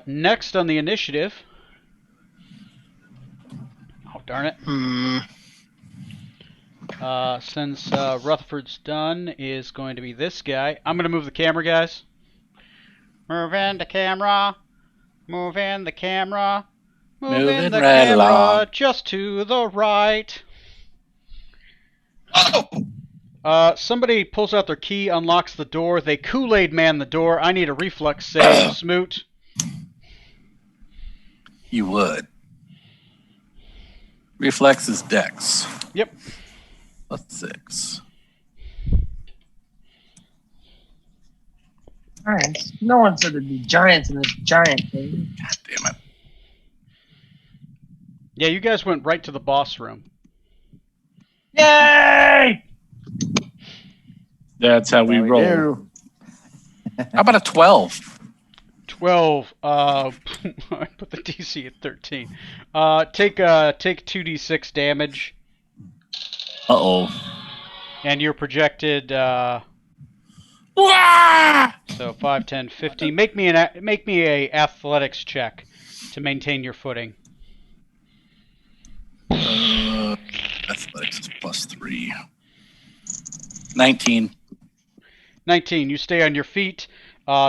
Next on the initiative. Oh, darn it. Since Rutherford's done, is going to be this guy. I'm going to move the camera, guys. Move in the camera. Moving the right camera along. just to the right. Oh, Somebody pulls out their key, unlocks the door. They Kool-Aid man the door. I need a reflex save, Smoot. you would. Reflex is Dex. Yep. +6. Giants. No one said there'd be giants in this giant thing. God damn it. Yeah, you guys went right to the boss room. Yay! That's how we roll. do. How about a 12? 12. I put the DC at 13. Take 2d6 damage, Uh-oh. and you're projected. Wah! So 5, 10, 15. Make me a athletics check to maintain your footing. Athletics is +3. 19. 19. You stay on your feet.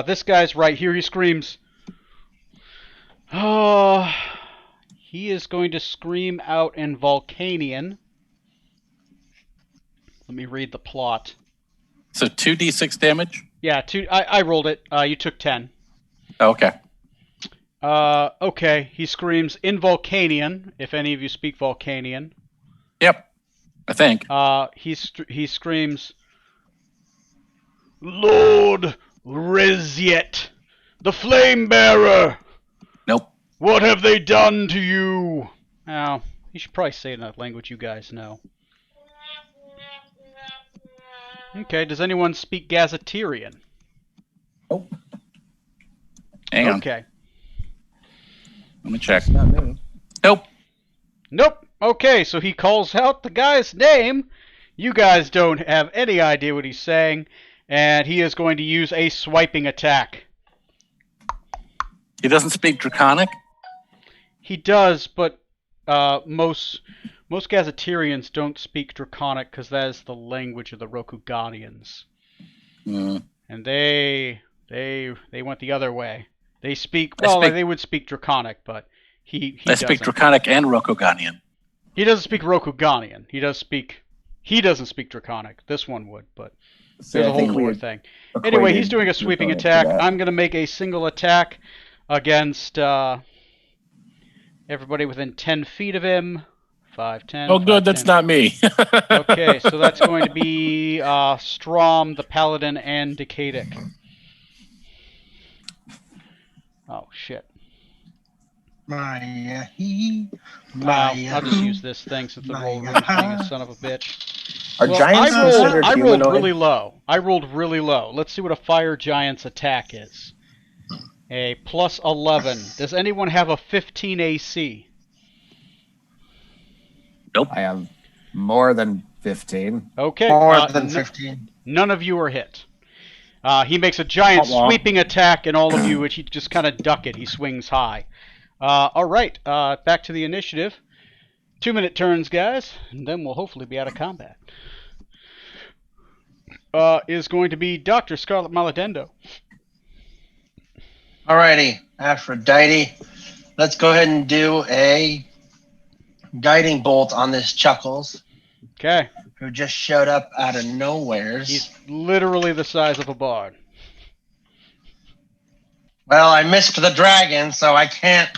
This guy's right here. He screams. Oh, he is going to scream out in Volcanian. Let me read the plot. So 2d6 damage? Yeah, I rolled it. You took 10. Oh, okay. Okay. He screams in Volcanian. If any of you speak Volcanian. Yep. I think. He screams, Lord Reziet, the Flame Bearer. Nope. What have they done to you? Now, you should probably say it in a language you guys know. Okay, does anyone speak Gazetterian? Oh, Hang on. Okay. Let me check. not me. Nope. Nope. Okay, so he calls out the guy's name. You guys don't have any idea what he's saying, and he is going to use a swiping attack. He doesn't speak Draconic? He does, but most Gazetterians don't speak Draconic because that is the language of the Rokugonians, and they went the other way. They speak they would speak Draconic, but he I speak doesn't. Draconic and Rokuganian. He doesn't speak Rokugonian. He doesn't speak Draconic. This one would, but See, there's I a whole think we lore thing. Anyway, he's doing a sweeping Draconic for attack. that. I'm going to make a single attack against everybody within 10 feet of him. 5, 10. Oh, 5, good. That's 10. not me. Okay, so that's going to be Strom, the Paladin, and Decadic. Oh, shit. Maya, I'll just use this thing since the roll really being a son of a bitch. Are giants considered I rolled humanoid? really low. I rolled really low. Let's see what a fire giant's attack is. A plus 11. Does anyone have a 15 AC? Nope. I have more than 15. Okay. more than 15. None of you are hit. He makes a giant sweeping attack, and all of you, which he just kind of duck it. He swings high. All right. Back to the initiative. 2-minute turns, guys, and then we'll hopefully be out of combat. Is going to be Dr. Scarlet Maladendo. Alrighty, Aphrodite. Let's go ahead and do a guiding bolt on this Chuckles, Okay. who just showed up out of nowheres. He's literally the size of a barn. Well, I missed the dragon, so I can't.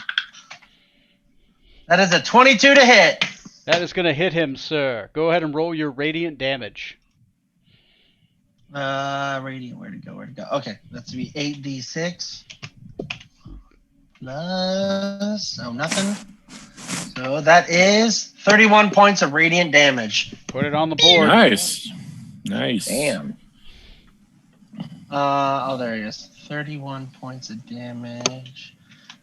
That is a 22 to hit. That is going to hit him, sir. Go ahead and roll your radiant damage. Radiant, where'd it go? Okay, that's to be 8d6 plus nothing. So that is 31 points of radiant damage. Put it on the board. Nice. Damn. There he is. 31 points of damage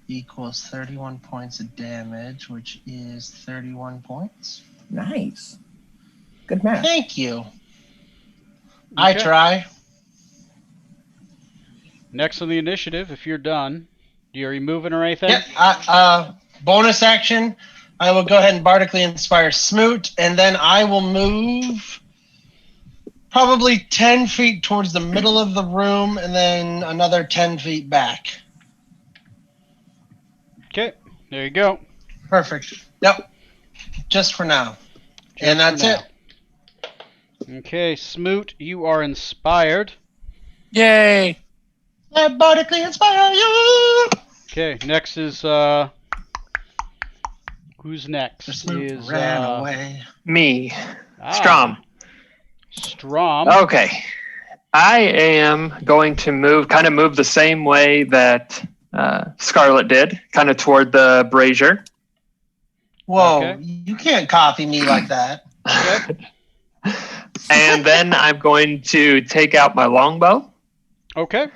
equals 31 points of damage, which is 31 points. Nice. Good math. Thank you. I Okay. try. Next on the initiative, if you're done, are you moving or anything? Yep. Bonus action. I will go ahead and bardically inspire Smoot, and then I will move probably 10 feet towards the middle of the room, and then another 10 feet back. Okay, there you go. Perfect. Yep. Just for now. And Just that's for it. now. Okay, Smoot, you are inspired. Yay! I bodically inspire you. Okay, next is who's next? The Smoot Is ran away. Me. Strom. Strom. Okay. I am going to move the same way that Scarlet did, kind of toward the brazier. Whoa, Okay. you can't copy me like that. Okay. And then I'm going to take out my longbow Okay.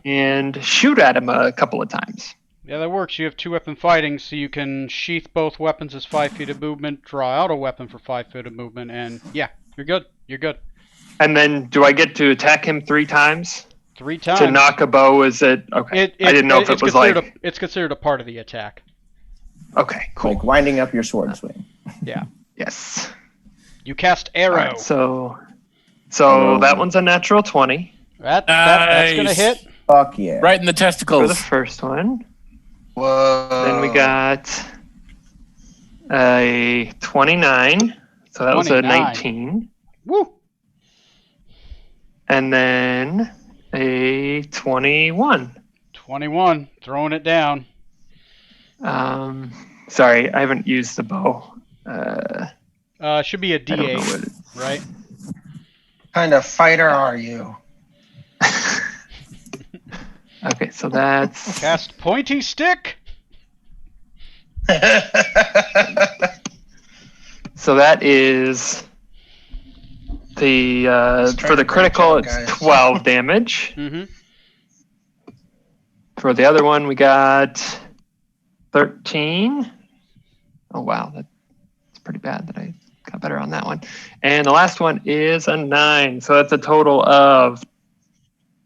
and shoot at him a couple of times. Yeah, that works. You have 2-weapon fighting, so you can sheath both weapons as 5 feet of movement, draw out a weapon for 5 feet of movement, and yeah, you're good. You're good. And then do I get to attack him 3 times? 3 times. To knock a bow, is it? Okay. I didn't know if it was like... It's considered a part of the attack. Okay, cool. Like winding up your sword swing. Yeah. Yes. You cast arrow. All right, so that one's a natural 20 That's going to Nice. hit. Fuck yeah. Right in the for the testicles. first one. Whoa. Then we got a 29. So that was a 29. 19. Woo! And then a 21. 21. Throwing it down. Sorry, I haven't used the bow. Should be a I don't know D8, what it- right? kind of fighter are you? Okay, so that's Cast pointy stick. so that is the Let's try for the to break critical out, it's guys. 12 damage. Mm-hmm. For the other one we got 13. Oh wow, that's pretty bad that I got better on that one. And the last one is a 9. So that's a total of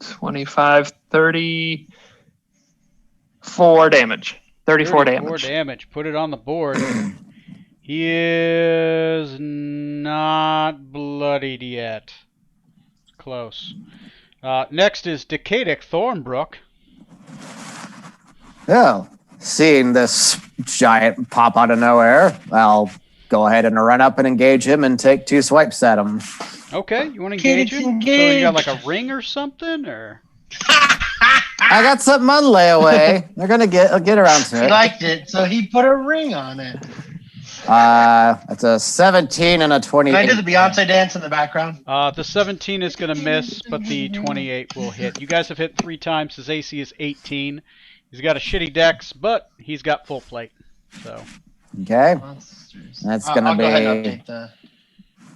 25, 34 damage. 34 damage. damage. Put it on the board. He is not bloodied yet. Close. Next is Decadic Thornbrook. Well, seeing this giant pop out of nowhere, I'll go ahead and run up and engage him and take 2 swipes at him. Okay, you want to engage him? So you got like a ring or something, or? I got something on layaway. They're gonna get around to He it. liked it, so he put a ring on it. It's a 17 and a 28. Can I do the Beyonce dance in the background? The 17 is going to miss, but the 28 will hit. You guys have hit 3 times. His AC is 18. He's got a shitty dex, but he's got full plate. So. Okay, that's gonna I'll go ahead and be update the...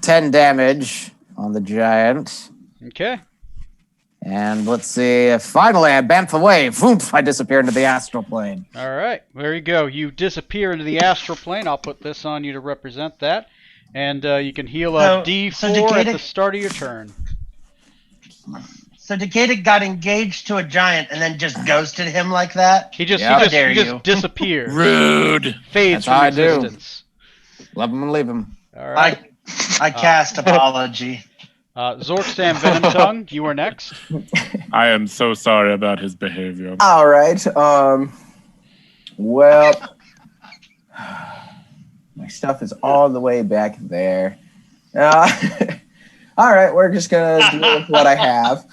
10 damage on the giant. Okay. And let's see if finally I bamf away. Voomp, I disappear into the astral plane. All right. There you go. You disappear into the astral plane. I'll put this on you to represent that. And you can heal a D4 at the start of your turn. So Decadic got engaged to a giant and then just ghosted him like that? He just Yeah. he just, How dare he just you. disappears. Rude. Fades That's how I from do. existence. Love him and leave him. All right. I cast apology. Zorkstam Venomtongue, you are next. I am so sorry about his behavior. All right. Well, my stuff is all the way back there. All right, we're just gonna deal with what I have.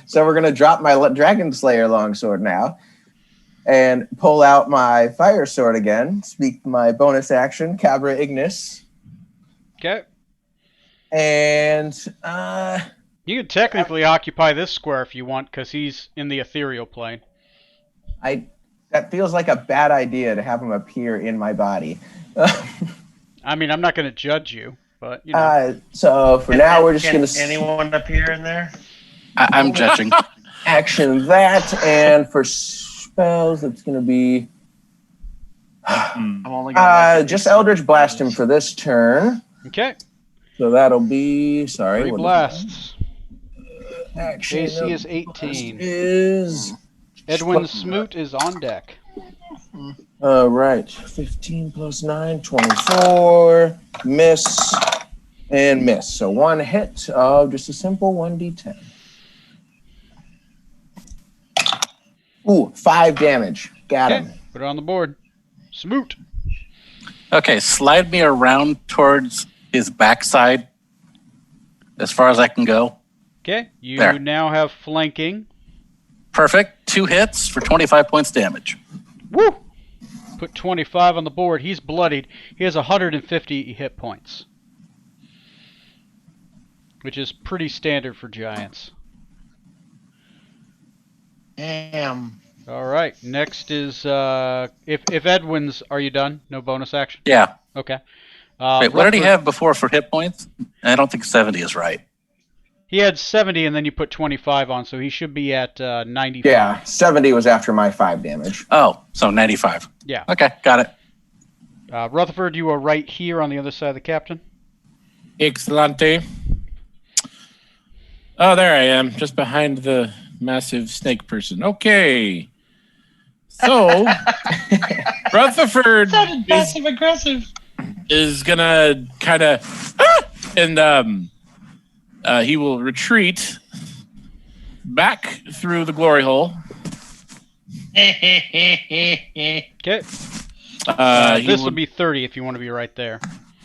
So we're gonna drop my Dragon Slayer longsword now, and pull out my fire sword again. Speak my bonus action, Cabra Ignis, Okay. and You can technically occupy this square if you want, because he's in the ethereal plane. that feels like a bad idea to have him appear in my body. I mean, I'm not going to judge you, but you know. So for now, we're just Can gonna anyone appear in there? I'm judging. action that, and for spells, it's gonna be I'm only gonna just Eldritch Blast him for this turn. Okay. So that'll be 3 what blasts. action AC is of 18. is Edwin Smoot is on deck. right. 15 plus 9, 24. Miss and miss. So 1 hit of just a simple 1d10. Ooh, 5 damage. Got Okay. him. Put it on the board. Smoot. Okay, slide me around towards his backside as far as I can go. Okay, you There. now have flanking. Perfect. 2 hits for 25 points damage. Woo! Put 25 on the board. He's bloodied. He has 150 hit points, which is pretty standard for giants. Damn. All right. Next is if Edwin's. Are you done? No bonus action. Yeah. Okay. Wait, what did he Rutherford, have before for hit points? I don't think 70 is right. He had 70, and then you put 25 on, so he should be at 95. Yeah, 70 was after my 5 damage. Oh, so 95. Yeah. Okay, got it. Rutherford, you are right here on the other side of the captain. Excellente. Oh, there I am, just behind the massive snake person. Okay. So, Rutherford Sounded passive aggressive. is gonna kind of, and he will retreat back through the glory hole. Okay. He This will will be 30 if you want to be right there.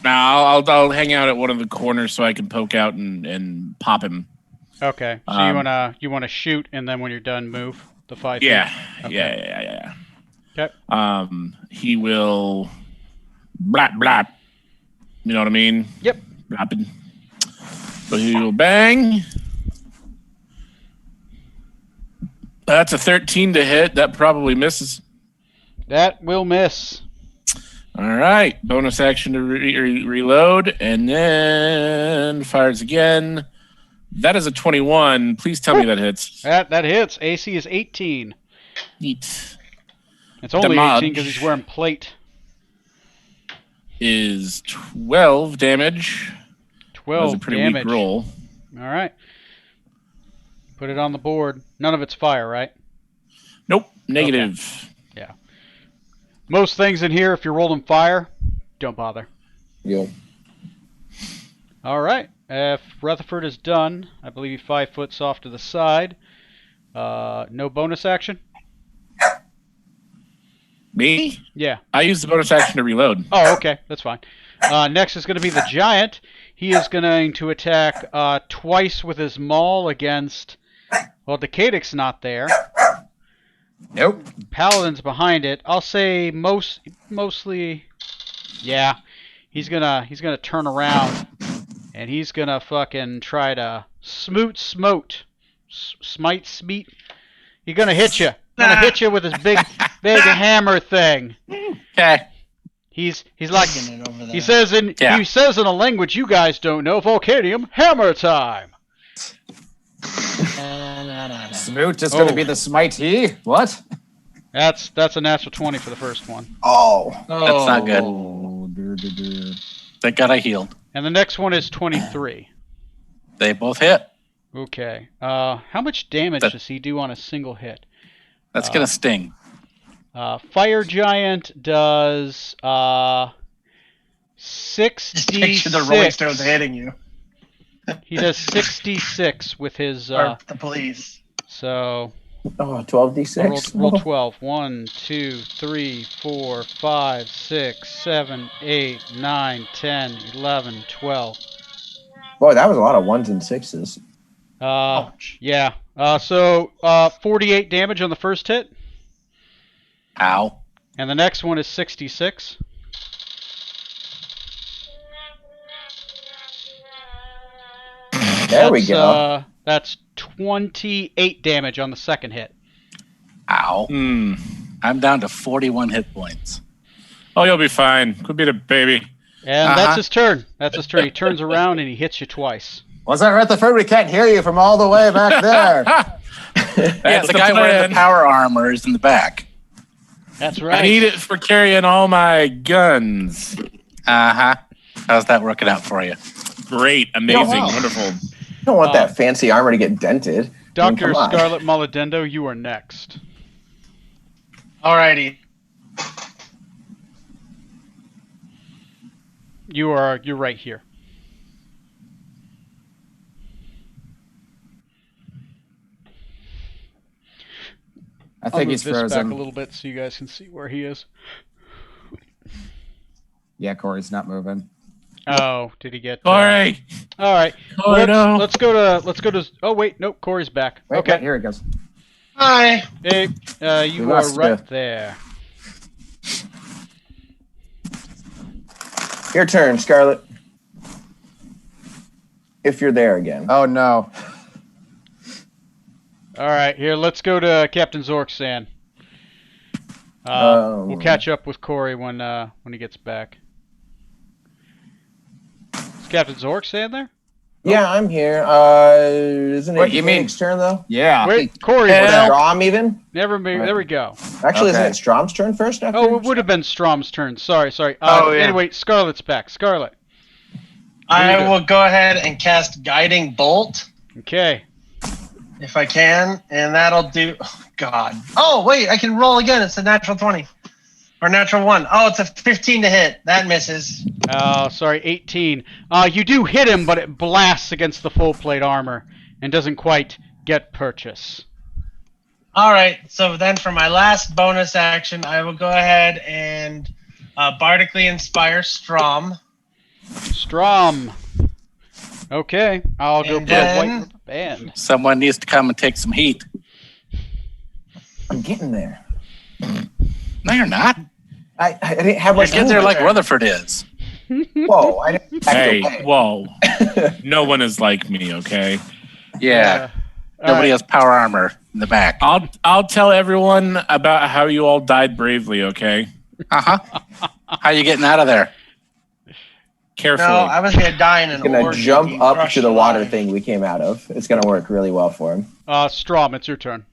Now I'll hang out at one of the corners so I can poke out and pop him. Okay. So you wanna shoot, and then when you're done, move the 5 Yeah, feet. Okay. yeah. Okay. He will blap blap. You know what I mean? Yep. Blapping. So he will bang. That's a 13 to hit. That probably misses. That will miss. All right. Bonus action to reload, and then fires again. That is a 21. Please tell me that hits. That hits. AC is 18. Neat. It's only Damage 18 because he's wearing plate. Is 12 damage. 12 That was a pretty damage. weak roll. All right. Put it on the board. None of it's fire, right? Nope. Negative. Yeah. Most things in here, if you're rolling fire, don't bother. Yeah. All right. If Rutherford is done, I believe 5 foot's off to the side. No bonus action? Me? Yeah. I used the bonus action to reload. Oh, okay. That's fine. Next is going to be the giant. He is going to attack twice with his maul against... Well, Decadic's not there. Nope. Paladin's behind it. I'll say mostly... Yeah. He's gonna turn around, and he's gonna fucking try to smite. He's gonna hit you. Hit you with his big hammer thing. Okay. He's like Taking it over there. he says in a language you guys don't know, Volcanium, hammer time. Smoot is going to be the smitey. What? That's a natural 20 for the first one. Oh. That's not good. good. Thank God I healed. And the next one is 23. They both hit. Okay. How much damage does he do on a single hit? That's going to sting. Fire Giant does 66. Just picture the Rolling Stones hitting you. He does 66 with his Or the police. so Oh, 12d6. roll 12. 1, 2, 3, 4, 5, 6, 7, 8, 9, 10, 11, 12. Boy, that was a lot of 1s and 6s. Ouch. Yeah. So 48 damage on the first hit, Ow. and the next one is 66. There we go. That's 28 damage on the second hit. Ow. Hmm. I'm down to 41 hit points. Oh, you'll be fine. Could be the baby. And that's his turn. He turns around and he hits you twice. Was that Rutherford? We can't hear you from all the way back there. Yeah, the guy wearing the power armor is in the back. That's right. I need it for carrying all my guns. Uh-huh. How's that working out for you? Great. Amazing. wow. Wonderful. You don't want that fancy armor to get dented. I mean, Dr. come on. Scarlet Molodendo, you are next. Alrighty. You're right here. I I'll think move he's this back a frozen. little bit so you guys can see where he is. Yeah, Corey's not moving. Oh, did he get? Corey. All right. Corey, no. Let's go to. Oh wait, nope. Corey's back. Wait, Okay. here he goes. Hi. Hey, you We are lost right you. there. Your turn, Scarlet. If you're there again. Oh no. All right, here. Let's go to Captain Zorksan. We'll catch up with Corey when he gets back. Is Captain Zorksan there? Yeah, I'm here. Isn't it What you mean? Nick's turn though? Yeah. Wait, Corey's Or back. Strom even? There we go. Actually, isn't Okay. it Strom's turn first? After? Oh, it would have been Strom's turn. Sorry. Oh, yeah. Anyway, Scarlet's back. Scarlet. I will go ahead and cast Guiding Bolt Okay. if I can, and that'll do. Oh, God. Oh, wait, I can roll again. It's a natural 20 or natural 1. Oh, it's a 15 to hit. That misses. Oh, sorry, 18. You do hit him, but it blasts against the full plate armor and doesn't quite get purchase. All right. So then, for my last bonus action, I will go ahead and bardically inspire Strom. Strom. Okay, I'll go And put a white then- rubber band. Someone needs to come and take some heat. I'm getting there. No, you're not. I didn't have You're much. getting there movement. like Rutherford is. Whoa! I didn't. Hey, whoa. No one is like me, okay? Yeah. All Nobody right. has power armor in the back. I'll tell everyone about how you all died bravely, okay? Uh-huh. How you getting out of there? Carefully. No, I was gonna die in an Gonna orgy, jump being up crushed to the water alive. thing we came out of. It's gonna work really well for him. Strom, it's your turn.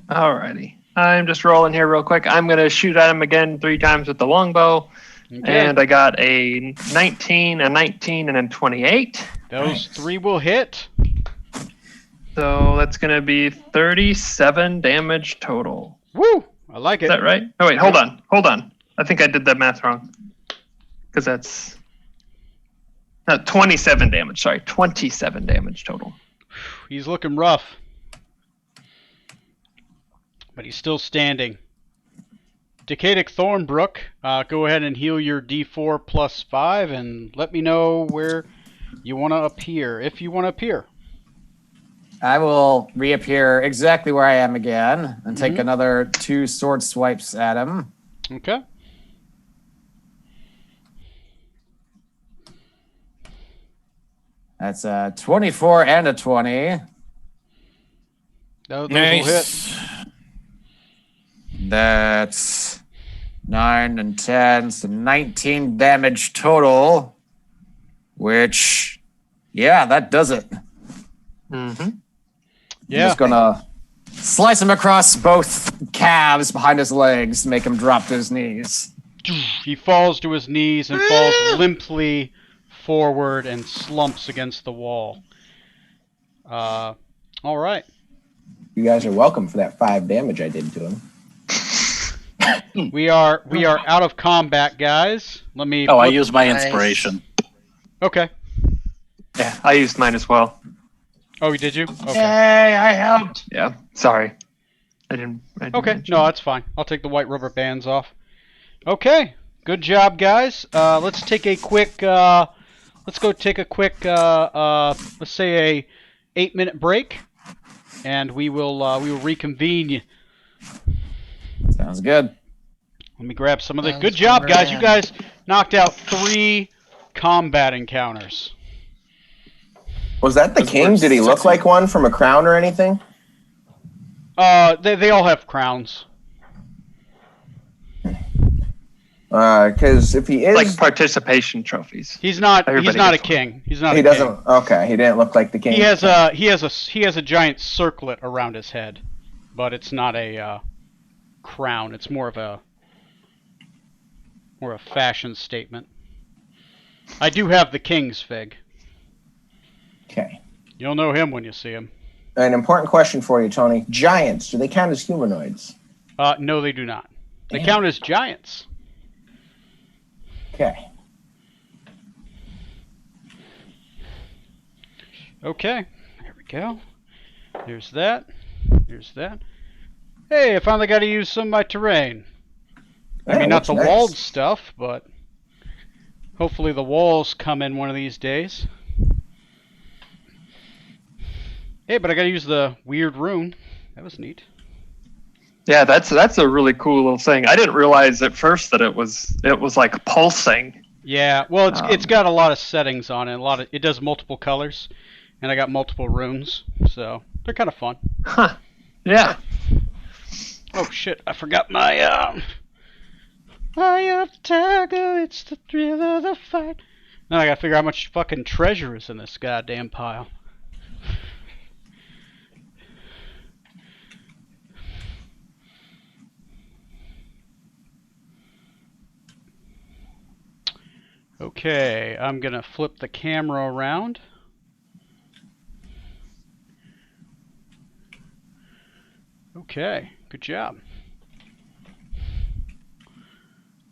Alrighty. I'm just rolling here real quick. I'm going to shoot at him again 3 times with the longbow. Okay. And I got a 19, a 19, and a 28. Those 3 will hit. So that's going to be 37 damage total. Woo! I like Is it. that right? Oh, wait, hold on. I think I did that math wrong. Because that's 27 damage. Sorry, 27 damage total. He's looking rough. But he's still standing. Decadic Thornbrook, go ahead and heal your D4 plus 5 and let me know where you want to appear, if you want to appear. I will reappear exactly where I am again and take another 2 sword swipes at him. Okay. That's a 24 and a 20. Those will hit. Nice. That's 9 and 10, so 19 damage total. Which, yeah, that does it. Mm-hmm. I'm Yeah. just gonna slice him across both calves behind his legs to make him drop to his knees. He falls to his knees and falls limply forward and slumps against the wall. All right. You guys are welcome for that 5 damage I did to him. We are out of combat, guys. Let me. Oh, I flip- used my Nice. inspiration. Okay. Yeah, I used mine as well. Oh, did you? Okay. Yay, I helped. Yeah, sorry. I didn't Okay. mention No, that's fine. I'll take the white rubber bands off. Okay. Good job, guys. Let's take a quick. Let's go take a quick. Let's say a 8-minute break, and we will reconvene. Sounds good. Let me grab some of the. Sounds Good job, guys. You grand. guys knocked out 3 combat encounters. Was that the Those king? were Did he look sexy. like one from a crown or anything? They all have crowns. Because if he is, like participation trophies. He's not. He's Everybody not a gets one. king. He's not. he a doesn't. King. Okay, he didn't look like the king. He has a giant circlet around his head, but it's not a crown. It's more of a fashion statement. I do have the king's fig. Okay. You'll know him when you see him. An important question for you, Tony. Giants, do they count as humanoids? No, they do not. They Damn. count as giants. Okay. Okay, there we go. There's that. There's that. Hey, I finally got to use some of my terrain. I mean, Yeah, not looks the nice. walled stuff, but hopefully the walls come in one of these days. Hey, but I gotta use the weird rune. That was neat. Yeah, that's a really cool little thing. I didn't realize at first that it was like pulsing. Yeah, well, it's Um, got a lot of settings on it. It does multiple colors, and I got multiple runes, so they're kind of fun. Huh. Yeah. Oh shit! I forgot my Eye of the tiger, it's the thrill of the fight. Now I gotta figure out how much fucking treasure is in this goddamn pile. Okay, I'm gonna flip the camera around. Okay, good job.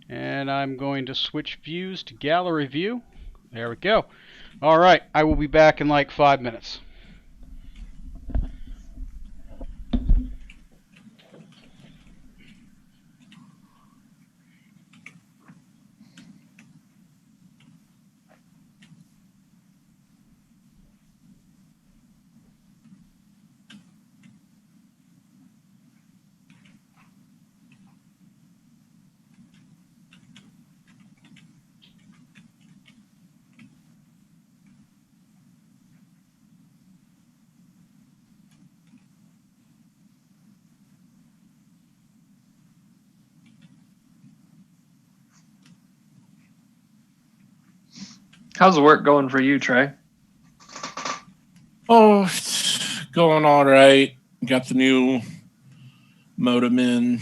And I'm going to switch views to gallery view. There we go. All right, I will be back in like 5 minutes. How's the work going for you, Trey? Oh, it's going all right. Got the new modem in.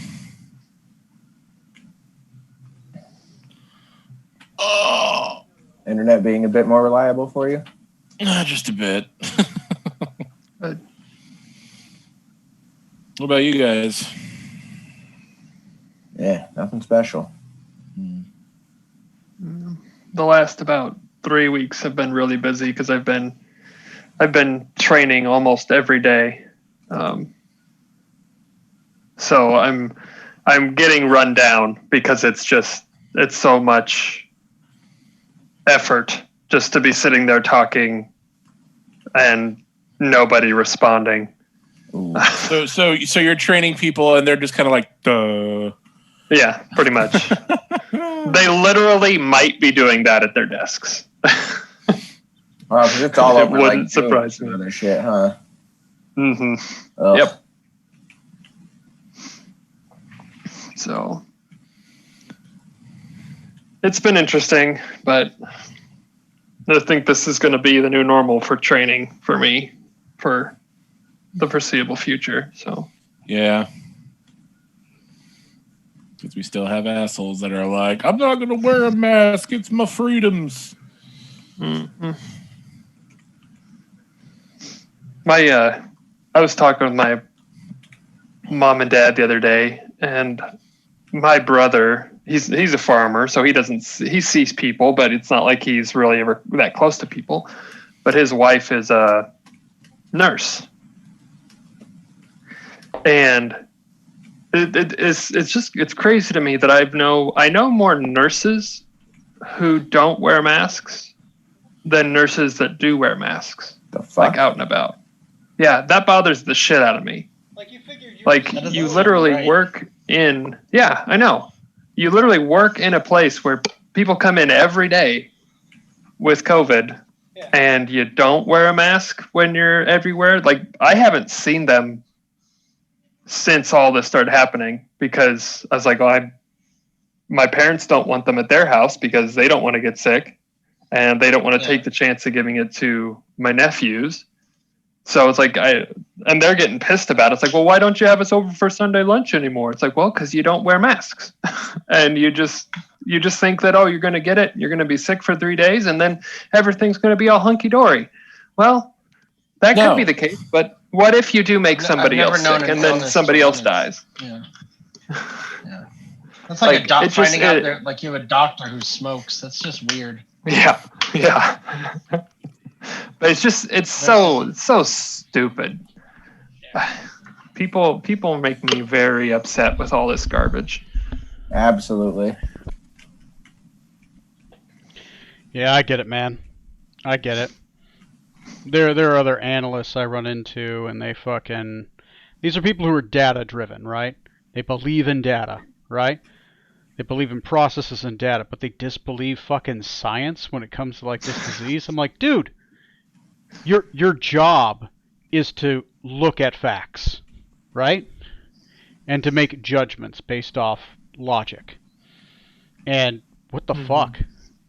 Oh, Internet being a bit more reliable for you? just a bit. Good. What about you guys? Yeah, nothing special. The last about 3 weeks have been really busy because I've been training almost every day. So I'm getting run down because it's so much effort just to be sitting there talking and nobody responding. So you're training people and they're just kind of like, duh. Yeah, pretty much. They literally might be doing that at their desks. Well, 'cause it's all It over. wouldn't like, surprise me. Other shit, huh? Mm-hmm. Ugh. Yep. So it's been interesting, but I think this is going to be the new normal for training for me for the foreseeable future. So Yeah. Because we still have assholes that are like, I'm not going to wear a mask. It's my freedoms. mm-hmm. I was talking with my mom and dad the other day, and my brother, he's a farmer, so he sees people, but it's not like he's really ever that close to people. But his wife is a nurse, and it's crazy to me that I know more nurses who don't wear masks than nurses that do wear masks, The fuck? like out and about. Yeah, that bothers the shit out of me. Like you figured Like That you doesn't literally sound right. work in, yeah, I know. You literally work in a place where people come in every day with COVID, Yeah. and you don't wear a mask when you're everywhere. Like I haven't seen them since all this started happening because I was like, my parents don't want them at their house because they don't want to get sick and they don't want to Yeah. take the chance of giving it to my nephews. So it's like and they're getting pissed about it. It's like, well, why don't you have us over for Sunday lunch anymore? It's like, well, because you don't wear masks, and you just think that, oh, you're going to get it, you're going to be sick for 3 days, and then everything's going to be all hunky dory. Well, that No. could be the case, but what if you do make I've somebody never else known sick, an and then illness somebody to else illness. dies? Yeah. Yeah. That's like, Like, it's just- finding out there, like you have a doctor who smokes. That's just weird. Yeah, yeah. But it's so stupid. People make me very upset with all this garbage. Absolutely. Yeah, I get it, man. I get it. There are other analysts I run into, and they fucking... These are people who are data-driven, right? They believe in data, right? They believe in processes and data, but they disbelieve fucking science when it comes to, like, this disease. I'm like, dude, your job is to look at facts, right? And to make judgments based off logic. And what the fuck?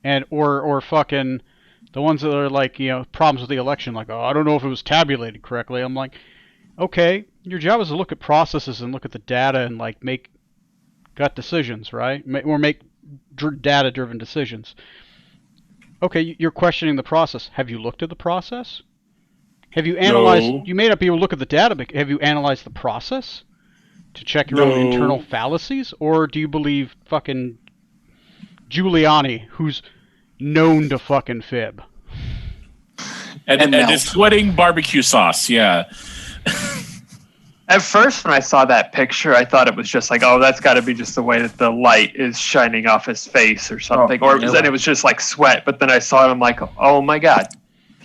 And or fucking the ones that are like, problems with the election, like, oh, I don't know if it was tabulated correctly. I'm like, okay, your job is to look at processes and look at the data and like make gut decisions, right? Or make data-driven decisions. Okay, you're questioning the process. Have you looked at the process? Have you analyzed? No. You may not be able to look at the data, but have you analyzed the process to check your own internal fallacies, or do you believe fucking Giuliani, who's known to fucking fib? And it's sweating barbecue sauce, yeah. At first, when I saw that picture, I thought it was just like, oh, that's got to be just the way that the light is shining off his face or something. Or it was just like sweat. But then I saw it, I'm like, oh my God.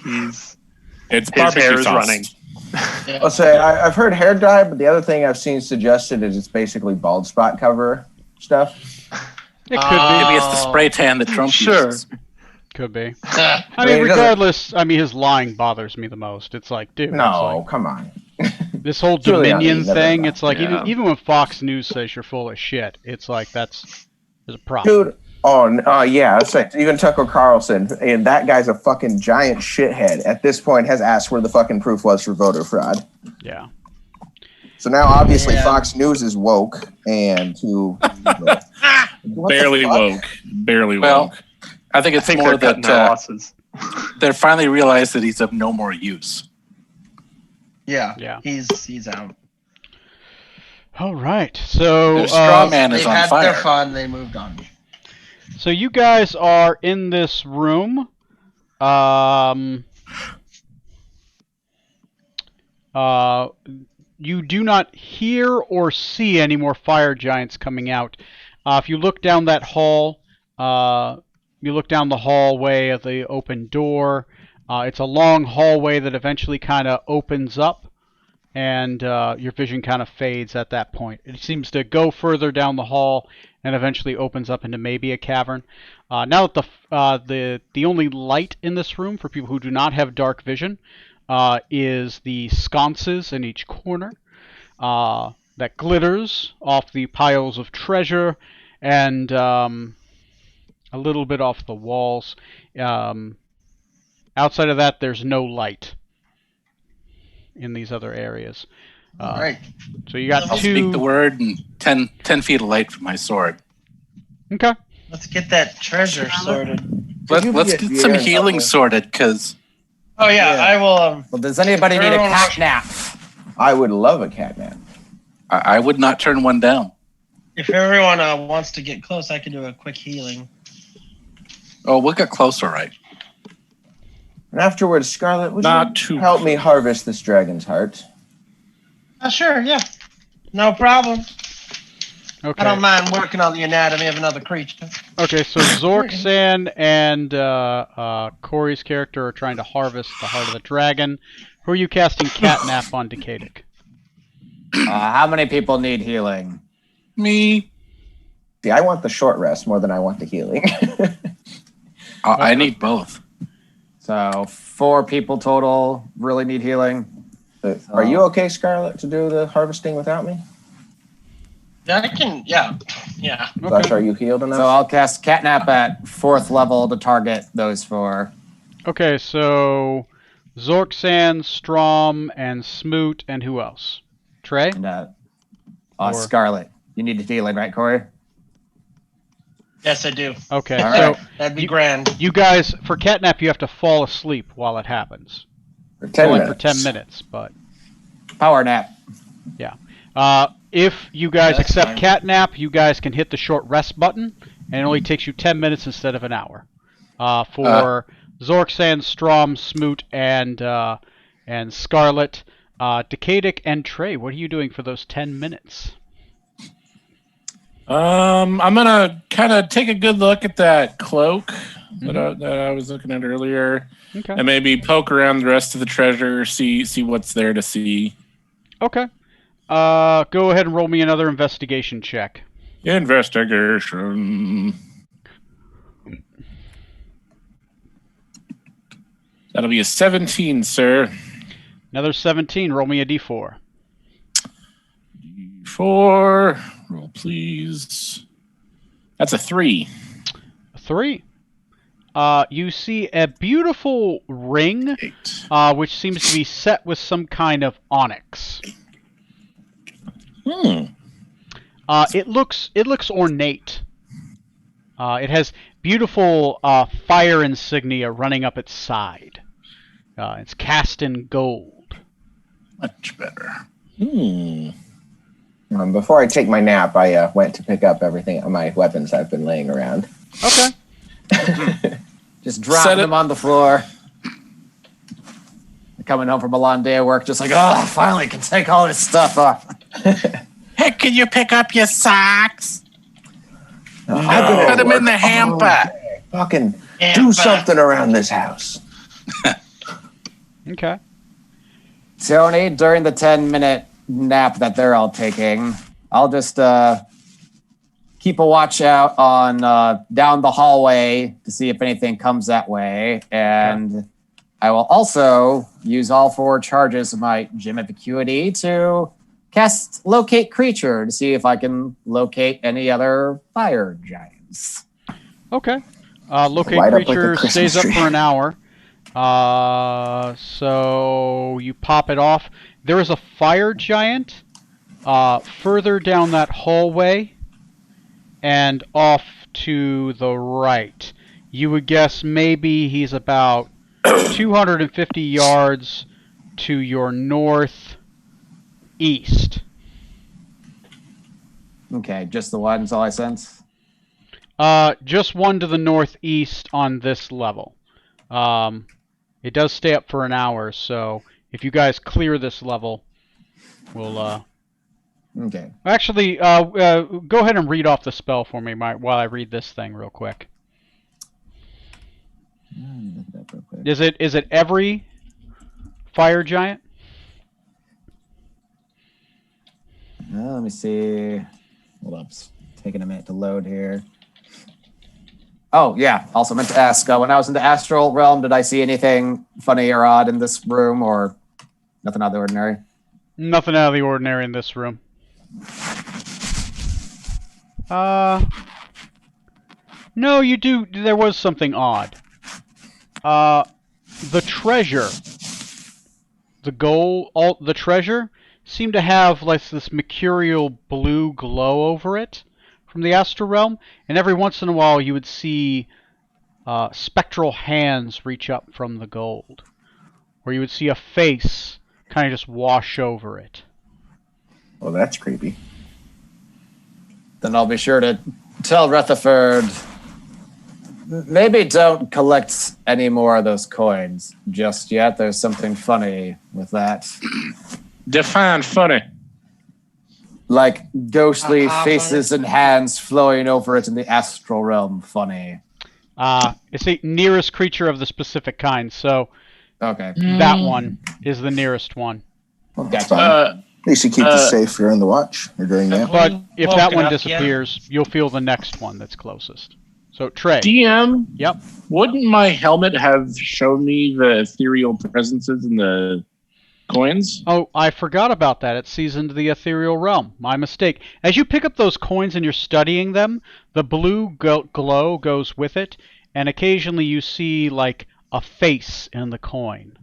His hair is running. I'll say, I've heard hair dye, but the other thing I've seen suggested is it's basically bald spot cover stuff. It could be. Maybe it's the spray tan that Trump uses. Could be. I mean, regardless, his lying bothers me the most. It's like, dude. No, come on. This whole Dominion thing, it's like, even when Fox News says you're full of shit, it's like, there's a problem. Dude, yeah, it's like, even Tucker Carlson, and that guy's a fucking giant shithead, at this point has asked where the fucking proof was for voter fraud. Yeah. So now, obviously, Fox News is woke, and Barely woke. Well, I think it's more that they finally realized that he's of no more use. Yeah. He's out. All right. So their straw man is on fire. They've had their fun. They moved on. So you guys are in this room. You do not hear or see any more fire giants coming out. If you look down that hall, you look down the hallway of the open door. It's a long hallway that eventually kind of opens up, and your vision kind of fades at that point. It seems to go further down the hall and eventually opens up into maybe a cavern. Now that the only light in this room for people who do not have dark vision is the sconces in each corner that glitters off the piles of treasure and a little bit off the walls. Outside of that, there's no light in these other areas. All right. So you got I'll two... speak the word and 10 feet of light from my sword. Okay. Let's get that treasure sorted. Let's get some healing sorted, because... Oh, yeah, I will... Well, does anybody need a cat nap? I would love a cat nap. I would not turn one down. If everyone wants to get close, I can do a quick healing. Oh, we'll get close, all right. And afterwards, Scarlet, would Not you help me harvest this dragon's heart? Sure, yeah. No problem. Okay. I don't mind working on the anatomy of another creature. Okay, so Zorksan and Corey's character are trying to harvest the heart of the dragon. Who are you casting Catnap on Decadic? How many people need healing? Me. See, I want the short rest more than I want the healing. I need both. So 4 people total really need healing. Are you okay, Scarlet, to do the harvesting without me? I can, yeah. Josh, are you healed enough? So I'll cast Catnap at 4th level to target those 4. Okay, so Zorksan, Strom, and Smoot, and who else? Trey? And Scarlet. You need healing, right, Corey? Yes, I do. Okay, All so right. That'd be grand. you guys, for Catnap, you have to fall asleep while it happens. For 10 Only minutes. for 10 minutes, but Power nap. yeah. If you guys accept Catnap, you guys can hit the short rest button, and it only takes you 10 minutes instead of an hour. For Zorksan, Strom, Smoot, and Scarlet, Decadic, and Trey, what are you doing for those 10 minutes? I'm gonna kind of take a good look at that cloak that I was looking at earlier, Okay. and maybe poke around the rest of the treasure, see what's there to see. Okay. Go ahead and roll me another investigation check. Investigation. That'll be a 17, sir. Another 17. Roll me a d4. 4. Roll, please. That's a 3. A 3. You see a beautiful ring, 8. which seems to be set with some kind of onyx. It looks ornate. It has beautiful fire insignia running up its side. It's cast in gold. Much better. Before I take my nap, I went to pick up everything, my weapons I've been laying around. Okay. Just dropping them on the floor. Coming home from a long day of work, just like, oh, finally can take all this stuff off. Hey, can you pick up your socks? Put them in the hamper. Fucking do something around this house. Okay. Tony, during the 10-minute nap that they're all taking, I'll just keep a watch out on down the hallway to see if anything comes that way. And I will also use all 4 charges of my gem of acuity to cast Locate Creature to see if I can locate any other fire giants. Okay. Locate Light up like a creature Christmas stays up tree. for an hour. So you pop it off. There is a fire giant further down that hallway and off to the right. You would guess maybe he's about 250 yards to your northeast. Okay, just the one's all I sense. Just one to the northeast on this level. It does stay up for an hour, so if you guys clear this level, we'll Okay. actually go ahead and read off the spell for me while I read this thing real quick. Is it every fire giant? Let me see. Hold up. It's taking a minute to load here. Oh, yeah. Also meant to ask, when I was in the astral realm, did I see anything funny or odd in this room, or nothing out of the ordinary? Nothing out of the ordinary in this room. No, you do. There was something odd. The treasure, the treasure seemed to have like this mercurial blue glow over it from the astral realm, and every once in a while you would see spectral hands reach up from the gold, or you would see a face kind of just wash over it. Well, that's creepy. Then I'll be sure to tell Rutherford, maybe don't collect any more of those coins just yet. There's something funny with that. Define funny. Like ghostly faces and hands flowing over it in the astral realm funny. It's the nearest creature of the specific kind, so Okay. that one is the nearest one. Well, that's fine. At least you keep us safe during the watch or during that. But if that one up, disappears, you'll feel the next one that's closest. So, Trey. DM, Yep. wouldn't my helmet have shown me the ethereal presences in the coins? Oh, I forgot about that. It sees into the ethereal realm. My mistake. As you pick up those coins and you're studying them, the blue glow goes with it, and occasionally you see like a face in the coin.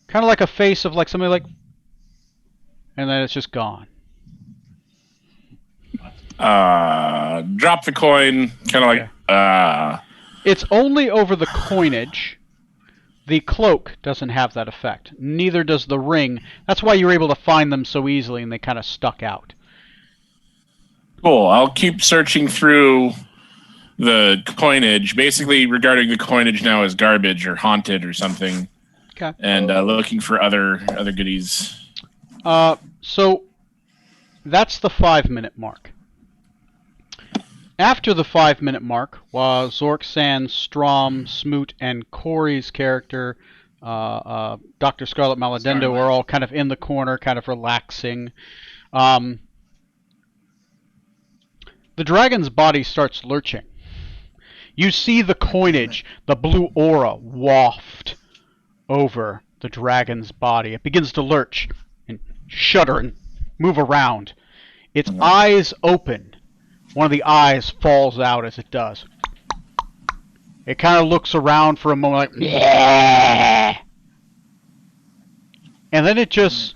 Kind of like a face of like somebody like, and then it's just gone. Drop the coin, kind of like, It's only over the coinage. The cloak doesn't have that effect. Neither does the ring. That's why you're able to find them so easily and they kind of stuck out. Cool. I'll keep searching through the coinage, basically regarding the coinage now as garbage or haunted or something. Okay. And looking for other goodies. So that's the 5-minute mark. After the 5-minute mark, while Zork, Sand, Strom, Smoot, and Corey's character, Dr. Scarlet Maladendo, are all kind of in the corner, kind of relaxing, the dragon's body starts lurching. You see the coinage, the blue aura, waft over the dragon's body. It begins to lurch and shudder and move around. Its eyes open. One of the eyes falls out as it does. It kind of looks around for a moment like, yeah. And then it just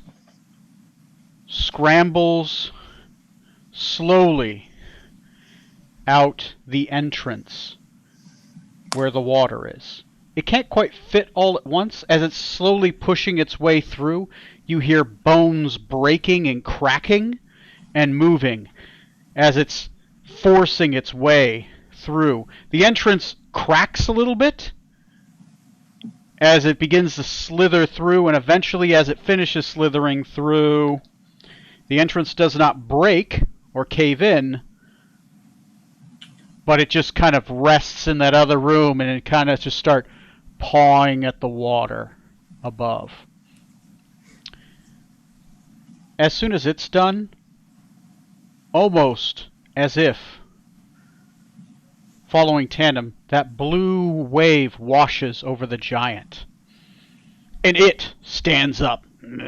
scrambles slowly out the entrance where the water is. It can't quite fit all at once. As it's slowly pushing its way through, you hear bones breaking and cracking and moving as it's forcing its way through. The entrance cracks a little bit as it begins to slither through, and eventually as it finishes slithering through, the entrance does not break or cave in, but it just kind of rests in that other room, and it kind of just start pawing at the water above. As soon as it's done, almost as if, following tandem, that blue wave washes over the giant. And it stands up. And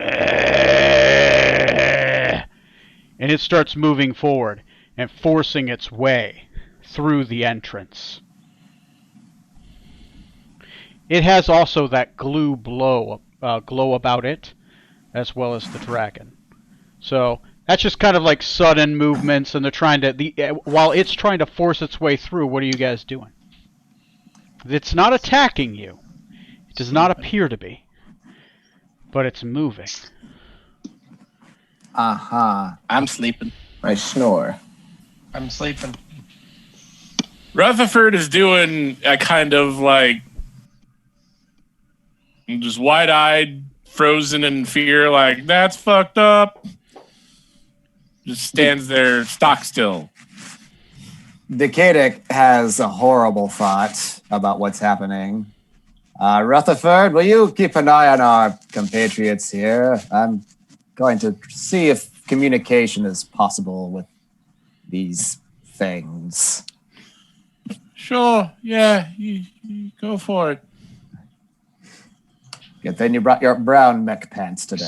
it starts moving forward and forcing its way through the entrance. It has also that glow about it, as well as the dragon. So that's just kind of like sudden movements, and they're trying to. While it's trying to force its way through, what are you guys doing? It's not attacking you. It does not appear to be, but it's moving. Aha. I'm sleeping. I snore. I'm sleeping. Rutherford is doing a kind of like just wide-eyed, frozen in fear, like, that's fucked up. Just stands there stock still. Decadic has a horrible thought about what's happening. Rutherford, will you keep an eye on our compatriots here? I'm going to see if communication is possible with these things. Sure, yeah, you go for it. Good thing you brought your brown mech pants today.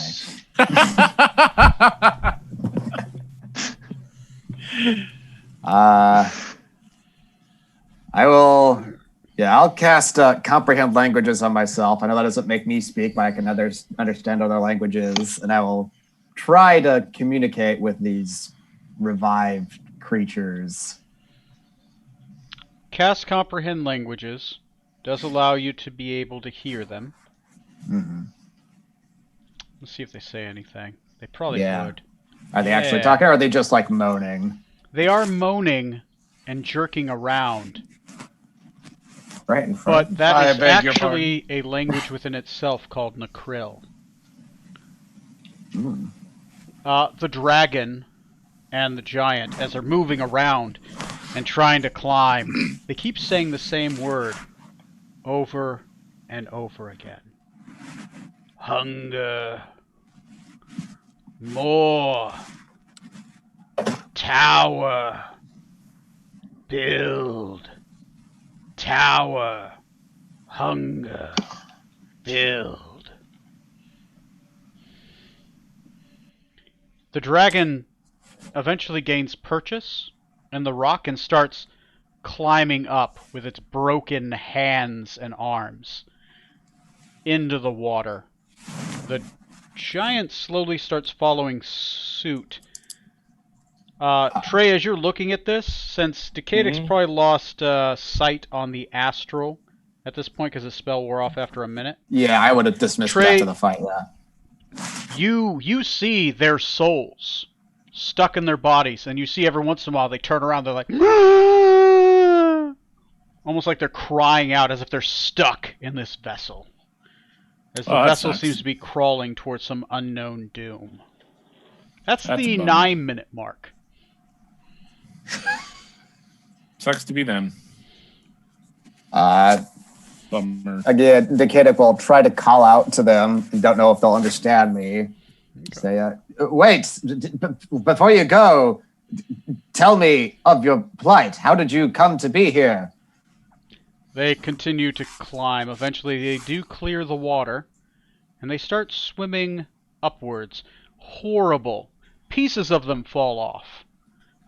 I'll cast comprehend languages on myself. I know that doesn't make me speak, but I can understand other languages, and I will try to communicate with these revived creatures. Cast comprehend languages does allow you to be able to hear them. Mm-hmm. Let's see if they say anything. They probably would. Are they actually talking, or are they just like moaning? They are moaning and jerking around. Right in front. But that is actually a language within itself called Nakrill. Mm. The dragon and the giant, as they're moving around and trying to climb, they keep saying the same word over and over again. Hunger. More. Tower. Build. Tower. Hunger. Build. The dragon eventually gains purchase in the rock and starts climbing up with its broken hands and arms into the water. The giant slowly starts following suit. Trey, as you're looking at this, since Decadic's probably lost sight on the astral at this point because his spell wore off after a minute. Yeah, I would have dismissed it after the fight, yeah. You see their souls stuck in their bodies, and you see every once in a while they turn around, they're like, almost like they're crying out as if they're stuck in this vessel. As the vessel seems to be crawling towards some unknown doom. That's the 9-minute mark. Sucks to be them. Bummer. Again, the kid will try to call out to them. Don't know if they'll understand me. Say, wait, before you go, tell me of your plight. How did you come to be here? They continue to climb. Eventually, they do clear the water, and they start swimming upwards. Horrible. Pieces of them fall off.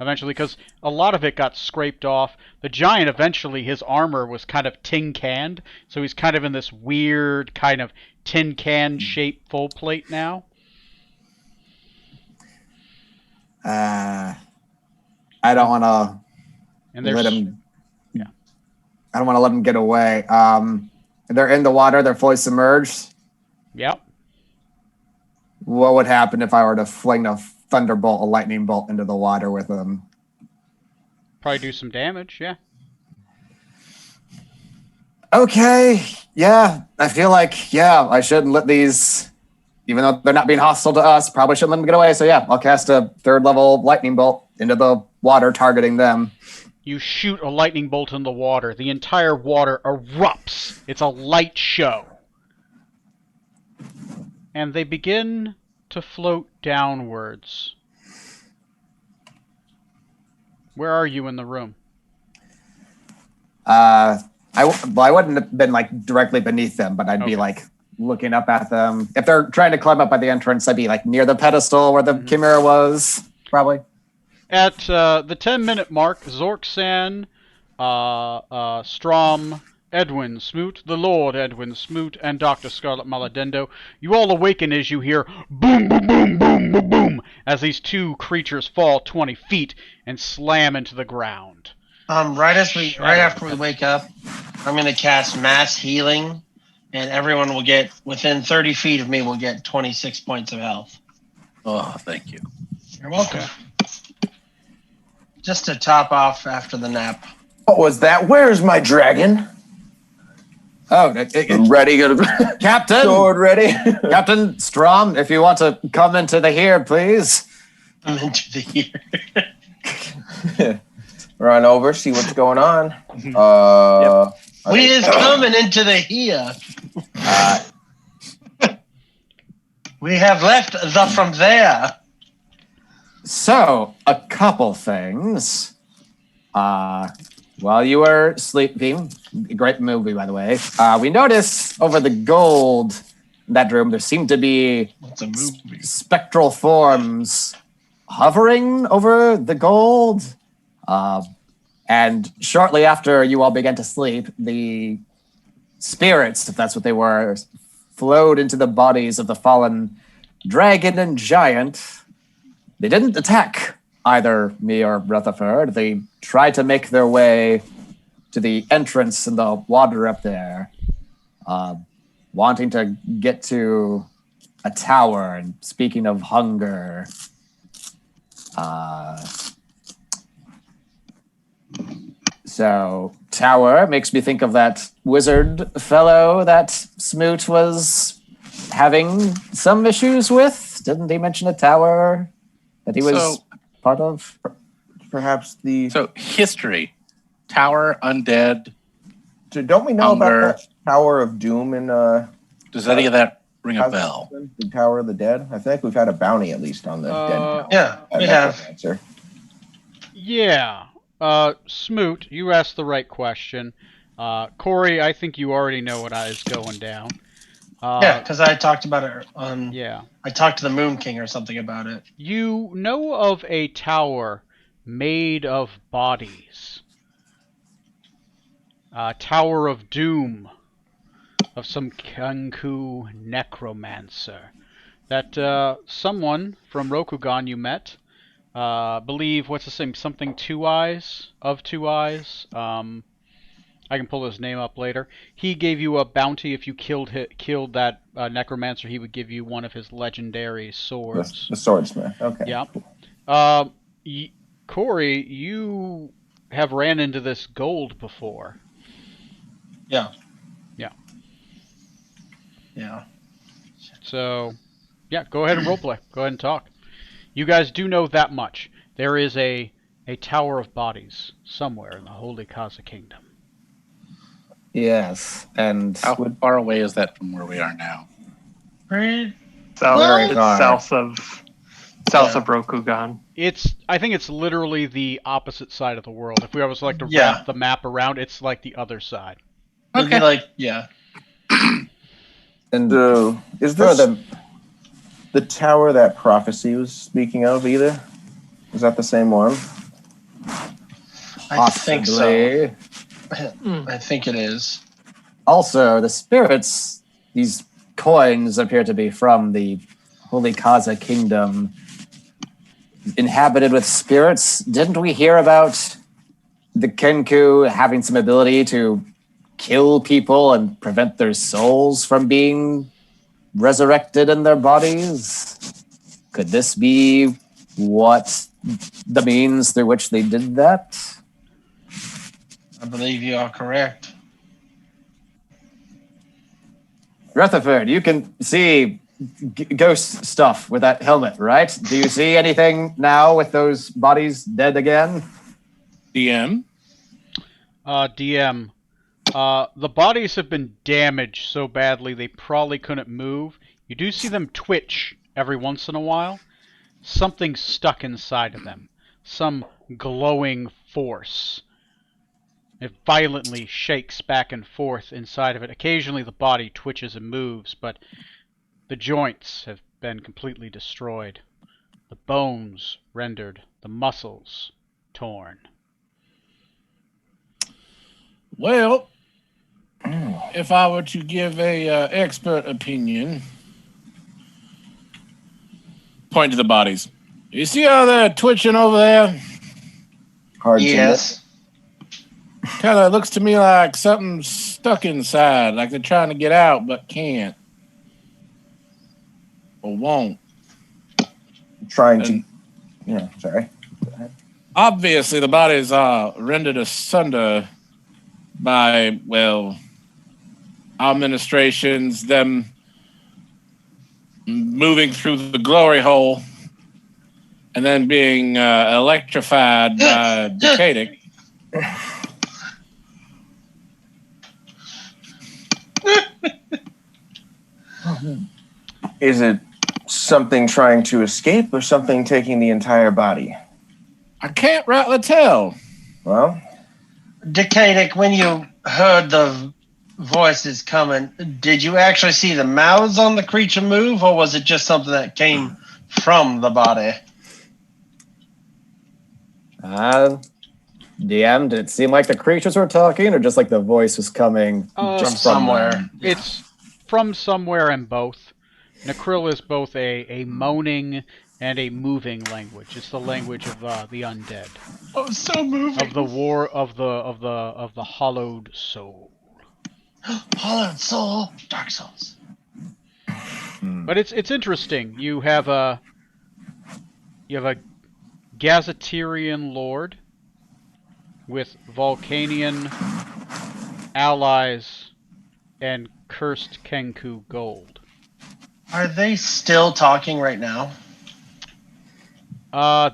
Eventually, because a lot of it got scraped off. The giant, eventually, his armor was kind of tin-canned, so he's kind of in this weird kind of tin-can-shaped full plate now. I don't want to let him. Yeah. I don't want to let him get away. They're in the water. They're fully submerged. Yep. What would happen if I were to fling a thunderbolt, a lightning bolt into the water with them? Probably do some damage, yeah. Okay, yeah. I feel like, I shouldn't let these, even though they're not being hostile to us, probably shouldn't let them get away. So yeah, I'll cast a 3rd level lightning bolt into the water, targeting them. You shoot a lightning bolt in the water. The entire water erupts. It's a light show. And they begin to float downwards. Where are you in the room? I wouldn't have been like directly beneath them, but I'd be like looking up at them. If they're trying to climb up by the entrance, I'd be like near the pedestal where the chimera was, probably. At the 10-minute mark, Zorksan, Strom, Edwin Smoot, the Lord Edwin Smoot, and Dr. Scarlet Maladendo, you all awaken as you hear boom, boom, boom, boom, boom, boom, as these two creatures fall 20 feet and slam into the ground. Right after we wake up, I'm going to cast mass healing, and everyone will get within 30 feet of me will get 26 points of health. Oh, thank you. You're welcome. Just to top off after the nap. What was that? Where's my dragon? Oh, Ready? Captain! Sword ready? Captain Strom, if you want to come into the here, please. I'm into the here. Run over, see what's going on. We is coming into the here. We have left the from there. So, a couple things. While you were sleeping, great movie, by the way, we noticed over the gold in that room, there seemed to be spectral forms hovering over the gold. And shortly after you all began to sleep, the spirits, if that's what they were, flowed into the bodies of the fallen dragon and giant. They didn't attack either me or Rutherford. They tried to make their way to the entrance in the water up there, wanting to get to a tower. And speaking of hunger, so tower makes me think of that wizard fellow that Smoot was having some issues with. Didn't he mention a tower that he was part of? Perhaps the... So, history. Tower, undead. So don't we know hunger. about that Tower of Doom in... Does any of that ring a bell? The Tower of the Dead? I feel like we've had a bounty at least on the dead tower. Yeah, we have. Answer. Yeah. Smoot, you asked the right question. Corey, I think you already know what is going down. Yeah, because I talked about it on... Yeah. I talked to the Moon King or something about it. You know of a tower made of bodies. Tower of Doom. Of some Kenku necromancer. That someone from Rokugan you met. Believe, what's his name? Something Two Eyes? Of Two Eyes? I can pull his name up later. He gave you a bounty if you killed that necromancer. He would give you one of his legendary swords. The swordsmith. Okay. Yeah. Corey, you have ran into this gold before. Yeah. Yeah. Yeah. So, yeah, go ahead and roleplay. Go ahead and talk. You guys do know that much. There is a a tower of bodies somewhere in the Holy Kaza Kingdom. Yes, and How far away is that from where we are now? Right. South, Very it's far. south of Rokugan. I think it's literally the opposite side of the world. If we always like to Yeah. wrap the map around, it's like the other side. It'd be like, yeah. and So, is this further, the tower that prophecy was speaking of either? Is that the same one? I think so. possibly. I think it is. Also, the spirits, these coins appear to be from the Holy Kaza Kingdom, inhabited with spirits. Didn't we hear about the Kenku having some ability to kill people and prevent their souls from being resurrected in their bodies? Could this be what the means through which they did that? I believe you are correct. Rutherford, you can see ghost stuff with that helmet, right? Do you see anything now with those bodies dead again? DM. DM, the bodies have been damaged so badly they probably couldn't move. You do see them twitch every once in a while. Something's stuck inside of them. Some glowing force. It violently shakes back and forth inside of it. Occasionally the body twitches and moves, but the joints have been completely destroyed. The bones rendered. The muscles torn. Well, if I were to give a expert opinion, point to the bodies. You see how they're twitching over there? Hard to Yes. Kind of looks to me like something's stuck inside, like they're trying to get out but can't. Or won't. trying to. And Yeah, sorry. obviously, the bodies are rendered asunder by, well, administrations, them moving through the glory hole and then being electrified by Decadic. Is it something trying to escape or something taking the entire body? I can't rightly tell. Well, Decadic, when you heard the voices coming, did you actually see the mouths on the creature move, or was it just something that came from the body? DM, did it seem like the creatures were talking, or just like the voice was coming From just somewhere. them? It's from somewhere in both. Nekrill is both a moaning and a moving language. It's the language of the undead, Oh, so moving. of the war of the hollowed soul. Hollowed Soul, Dark Souls. But it's interesting. You have a Gazetirian lord with Vulcanian allies and cursed Kenku gold. Are they still talking right now?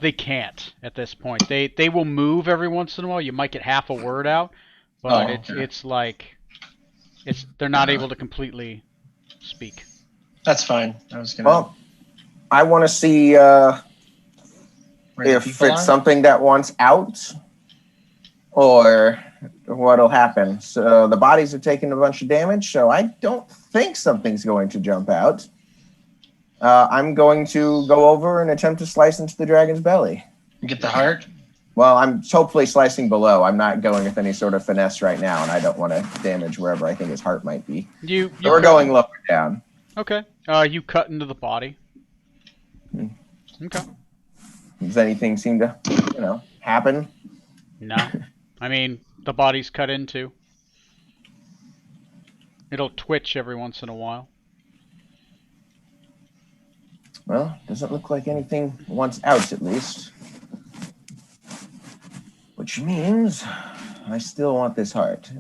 They can't at this point. They will move every once in a while. You might get half a word out, but Oh, okay. it's like they're not able to completely speak. That's fine. I was gonna. well, I want to see where the if people it's are? something that wants out or what'll happen. So the bodies have taken a bunch of damage, so I don't think something's going to jump out. I'm going to go over and attempt to slice into the dragon's belly. You get the heart. Well, I'm hopefully slicing below. I'm not going with any sort of finesse right now, and I don't want to damage wherever I think his heart might be. You So we're cut- going lower down. Okay. You cut into the body. Okay. Does anything seem to, happen? No. I mean, the body's cut into. It'll twitch every once in a while. Well, doesn't look like anything wants out, at least. Which means I still want this heart.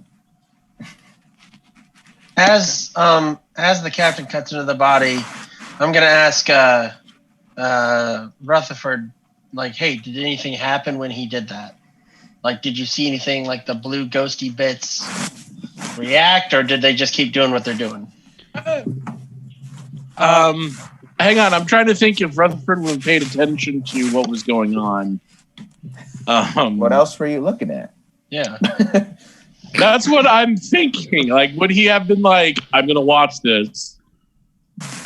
As the captain cuts into the body, I'm gonna ask Rutherford, like, hey, did anything happen when he did that? Like, did you see anything like the blue ghosty bits react, or did they just keep doing what they're doing? Hang on, I'm trying to think if Rutherford would have paid attention to what was going on. What else were you looking at? Yeah. That's what I'm thinking. Like, would he have been like, I'm going to watch this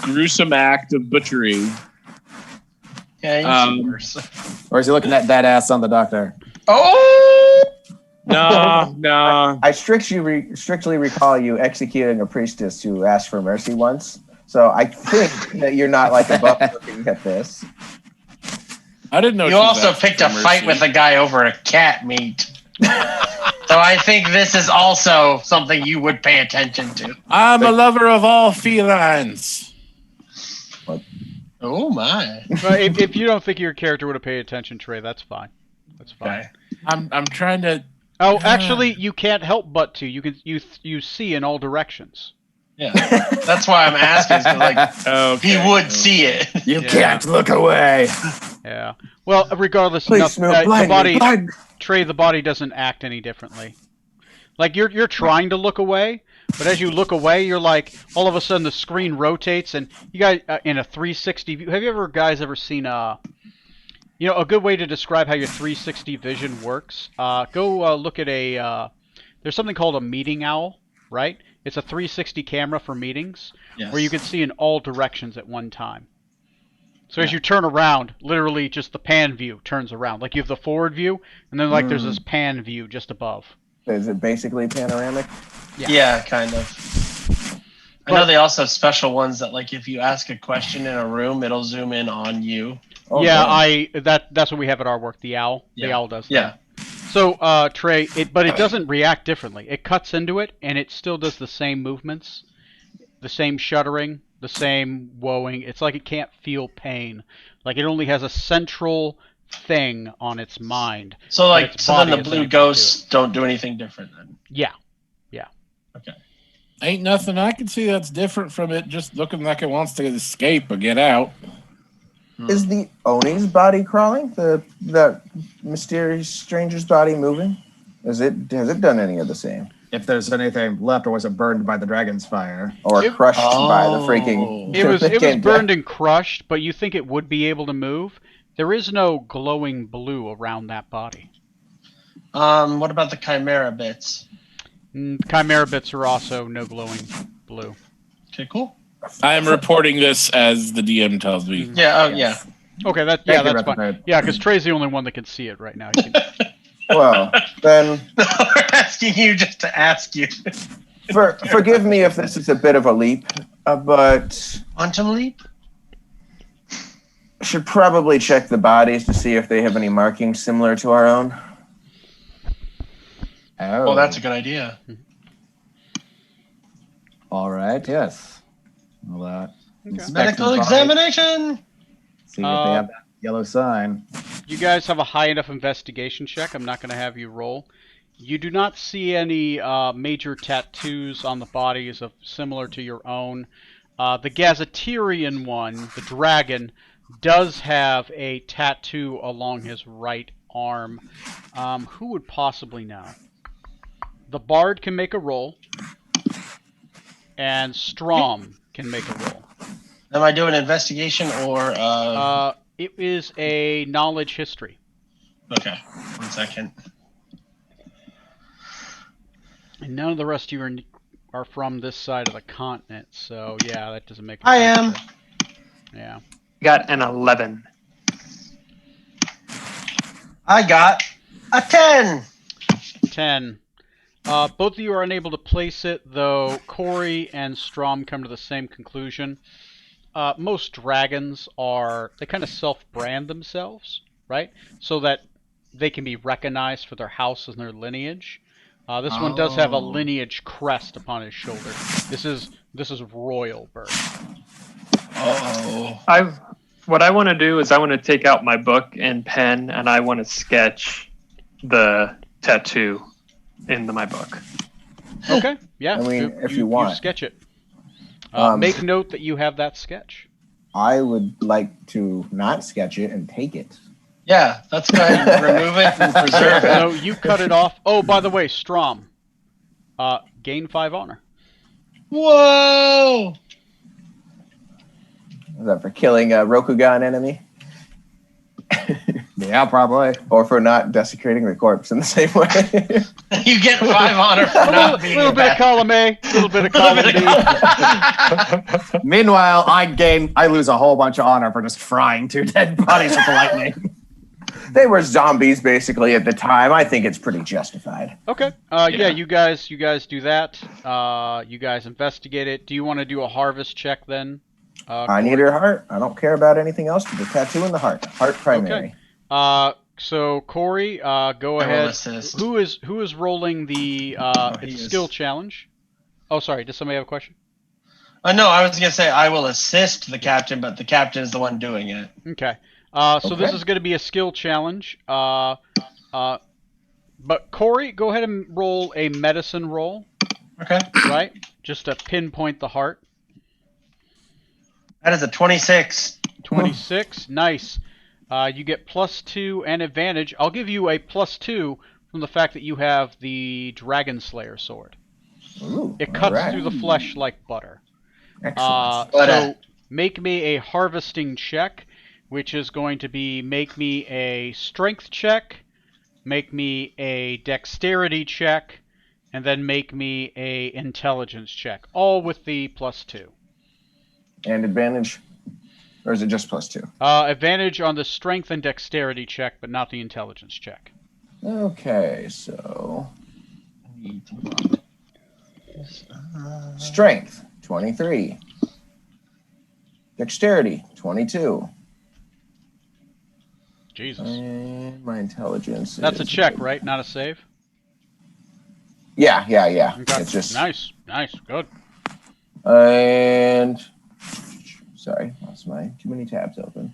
gruesome act of butchery? Yeah, you see worse. Or is he looking at that ass on the doctor? Oh! No. I strictly recall you executing a priestess who asked for mercy once. So I think that you're not like above looking at this. I didn't know. You also picked a fight with a guy over a cat meat. So I think this is also something you would pay attention to. I'm a lover of all felines. Oh my! Well, if you don't think your character would have paid attention, Trey, that's fine. That's fine. Okay. I'm trying to. Oh, actually, you can't help but to. You see in all directions. Yeah, that's why I'm asking. 'Cause, like, he would see it. You can't look away. Yeah. Well, regardless, Please, no, smell the body, blind. Trey, the body doesn't act any differently. Like you're trying to look away, but as you look away, you're like all of a sudden the screen rotates, and you guys in a 360 view. Have you guys ever seen a good way to describe how your 360 vision works? Go look at there's something called a meeting owl, right? It's a 360 camera for meetings where you can see in all directions at one time. So as you turn around, literally just the pan view turns around. Like you have the forward view, and then like there's this pan view just above. Is it basically panoramic? Yeah, kind of. I know they also have special ones that, like, if you ask a question in a room, it'll zoom in on you. Oh, Yeah, damn. that's what we have at our work. The owl. Yeah. The owl does that. Yeah. So Trey, but it doesn't react differently. It cuts into it, and it still does the same movements, the same shuddering, the same woeing. It's like it can't feel pain. Like it only has a central thing on its mind. So, like, its so then body the isn't blue able to ghosts don't do anything different then. Yeah. Okay. Ain't nothing I can see that's different from it just looking like it wants to escape or get out. Is the Oni's body crawling? The mysterious stranger's body moving? Has it done any of the same? If there's anything left, or was it burned by the dragon's fire? Or crushed by the freaking... It was burned and crushed, but you think it would be able to move. There is no glowing blue around that body. What about the chimera bits? Chimera bits are also no glowing blue. Okay, cool. I am reporting this as the DM tells me. Yeah. Oh, yeah. Okay, that's fine. Yeah, because Trey's the only one that can see it right now. Well, then... We're asking you just to ask you. Forgive me if this is a bit of a leap, but... Quantum leap? Should probably check the bodies to see if they have any markings similar to our own. Oh, Well, that's a good idea. all right. Yes. Well, inspect Medical the body, examination. See if they have that yellow sign. You guys have a high enough investigation check. I'm not going to have you roll. You do not see any major tattoos on the bodies similar to your own. The Gazetarian one, the dragon, does have a tattoo along his right arm. Who would possibly know? The Bard can make a roll, and Strom can make a roll. Am I doing investigation or? It is a knowledge history. Okay, 1 second. And none of the rest of you are from this side of the continent, so yeah, that doesn't make. I am. Yeah. Got an 11. I got a 10. 10. Both of you are unable to place it, though Corey and Strom come to the same conclusion. Most dragons they kind of self-brand themselves, right? So that they can be recognized for their house and their lineage. This one does have a lineage crest upon his shoulder. This is royal birth. What I want to do is I want to take out my book and pen and I want to sketch the tattoo in my book. Okay, yeah. I mean, if you want. You sketch it. Make note that you have that sketch. I would like to not sketch it and take it. Yeah, let's go ahead and remove it and preserve it. So you cut it off. Oh, by the way, Strom. Gain 5 honor. Whoa! Is that for killing a Rokugan enemy? Yeah, probably. Or for not desecrating the corpse in the same way? You get 5 honor for A not being little a bit of bad. column A, a little bit of column B. Meanwhile, I lose a whole bunch of honor for just frying 2 dead bodies with lightning. They were zombies basically at the time. I think it's pretty justified. Okay. Yeah, you guys do that. You guys investigate it. Do you want to do a harvest check then? I need her heart. I don't care about anything else but the tattoo in the heart. Heart primary. Okay. So Corey, go I will ahead. assist. Who is rolling the he it's is. skill challenge? Oh, sorry. Does somebody have a question? No, I was gonna say I will assist the captain, but the captain is the one doing it. Okay. So this Okay. is going to be a skill challenge. But Corey, go ahead and roll a medicine roll. Okay. Right? Just to pinpoint the heart. That is a 26. 26. Nice. You get +2 and advantage. I'll give you a +2 from the fact that you have the Dragon Slayer sword. Ooh, It cuts alright. through the flesh like butter. Excellent. So make me a harvesting check, which is going to be make me a strength check, make me a dexterity check, and then make me a intelligence check, all with the +2. And advantage? Or is it just +2? Advantage on the strength and dexterity check, but not the intelligence check. Okay, so strength 23. Dexterity 22. Jesus. And my intelligence That's a is- check, right? Not a save? Yeah. Okay. It's just Nice, good. and sorry, lost my too many tabs open.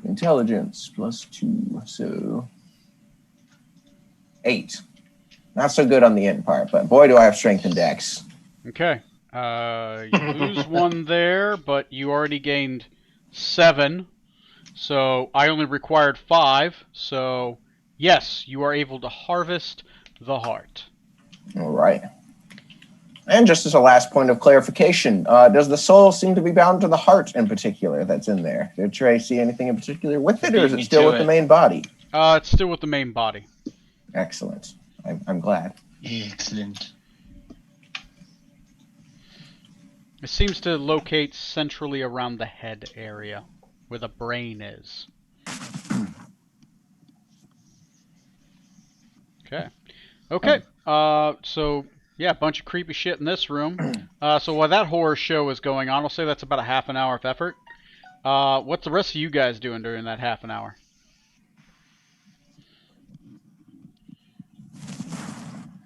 Intelligence +2, so 8. Not so good on the int part, but boy, do I have strength and dex. Okay. You lose 1 there, but you already gained 7. So I only required 5. So yes, you are able to harvest the heart. All right. And just as a last point of clarification, does the soul seem to be bound to the heart in particular that's in there? Did Trey see anything in particular with it, or is Beat me it still to with it. the main body? It's still with the main body. Excellent. I'm glad. Excellent. It seems to locate centrally around the head area, where the brain is. Okay. So yeah, a bunch of creepy shit in this room. So while that horror show is going on, I'll say that's about a half an hour of effort. What's the rest of you guys doing during that half an hour?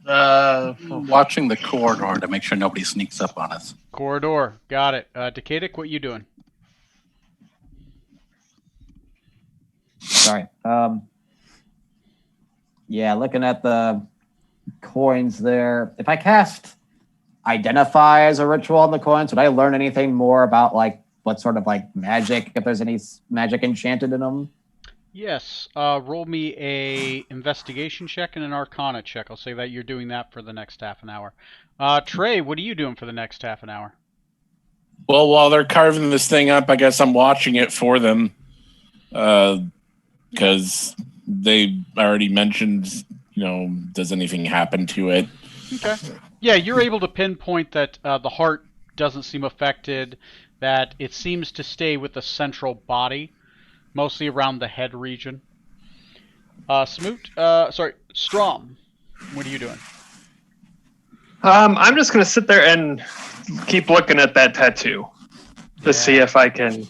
Watching the corridor to make sure nobody sneaks up on us. Corridor, got it. Decadic, what you doing? Sorry. Yeah, looking at the coins there. If I cast Identify as a ritual on the coins, would I learn anything more about like what sort of like magic, if there's any magic enchanted in them? Yes. Roll me a investigation check and an arcana check. I'll say that you're doing that for the next half an hour. Trey, what are you doing for the next half an hour? Well, while they're carving this thing up, I guess I'm watching it for them. Because they already mentioned, does anything happen to it? Okay. Yeah, you're able to pinpoint that the heart doesn't seem affected, that it seems to stay with the central body, mostly around the head region. Strom, what are you doing? I'm just gonna sit there and keep looking at that tattoo to see if I can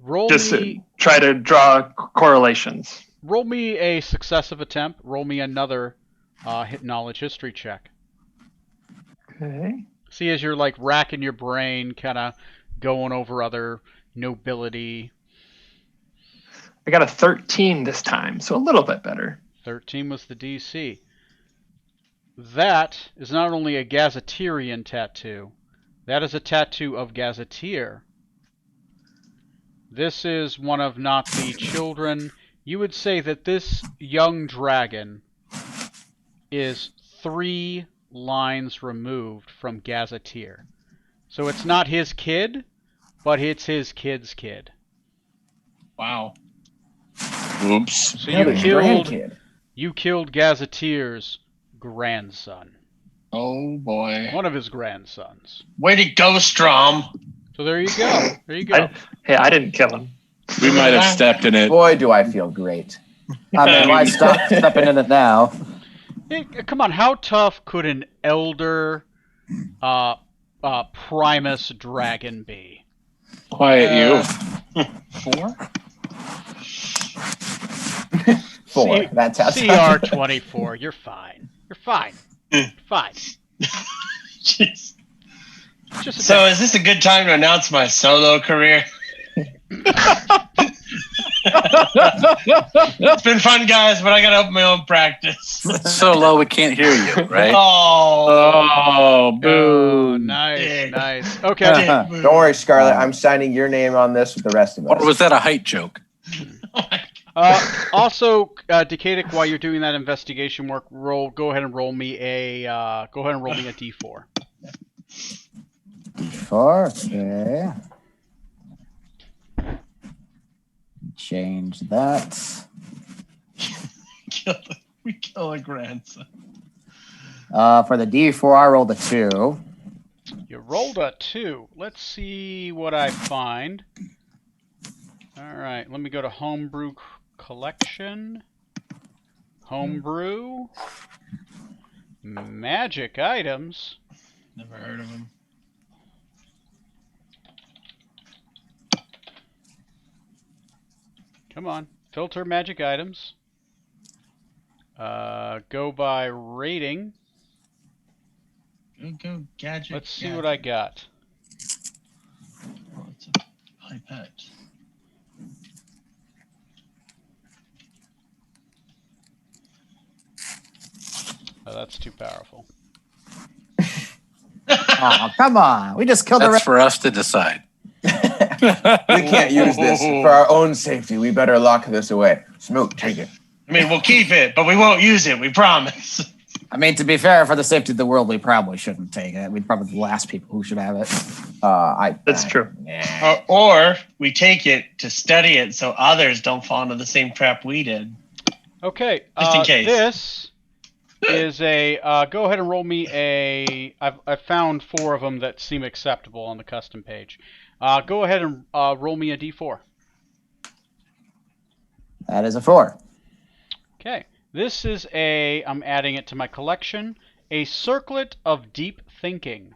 Roll just me, try to draw correlations. roll me a successive attempt. Roll me another knowledge history check. Okay. See, as you're like racking your brain, kind of going over other nobility. I got a 13 this time, so a little bit better. 13 was the DC. That is not only a Gazetteerian tattoo, that is a tattoo of Gazetteer. This is one of not the children. You would say that this young dragon is 3 lines removed from Gazetteer. So it's not his kid, but it's his kid's kid. Wow. Oops. So Another grandkid. you killed Gazetteer's grandson. Oh boy. One of his grandsons. Way to go, Strom. So there you go. There you go. I didn't kill him. We might have stepped in it. Boy, do I feel great. I mean, why stop stepping in it now? Hey, come on, how tough could an elder Primus dragon be? Quiet you. 4? 4. That's how CR24. You're fine. You're fine. Fine. Jeez. Just a So is this a good time to announce my solo career? It's been fun, guys, but I gotta open my own practice. It's so low we can't hear you, right? Oh, Oh, boo. Oh, nice, Dick. nice. Okay. Don't worry, Scarlett. I'm signing your name on this with the rest of Or us. was that a height joke? Also, Decadic, while you're doing that investigation work, go ahead and roll me a D4. 4. Okay. Change that. We kill a grandson. For the D4, I rolled a 2. You rolled a 2. Let's see what I find. All right, let me go to Homebrew Collection. Homebrew. Magic items. Never heard of him. Come on. Filter magic items. Go by rating. Go gadget. Let's see what I got. Oh, it's a pipette. Oh, that's too powerful. Oh, come on. We just killed the That's rest. for us to decide. We can't use this for our own safety. We better lock this away. Smoot, take it. I mean, we'll keep it, but we won't use it. We promise. I mean, to be fair, for the safety of the world, we probably shouldn't take it. We'd probably be the last people who should have it. That's true. Or we take it to study it so others don't fall into the same trap we did. Okay. Just in case. This is a. Go ahead and roll me a. I've found 4 of them that seem acceptable on the custom page. Go ahead and roll me a D4. That is a 4. Okay. This is a. I'm adding it to my collection. A circlet of deep thinking.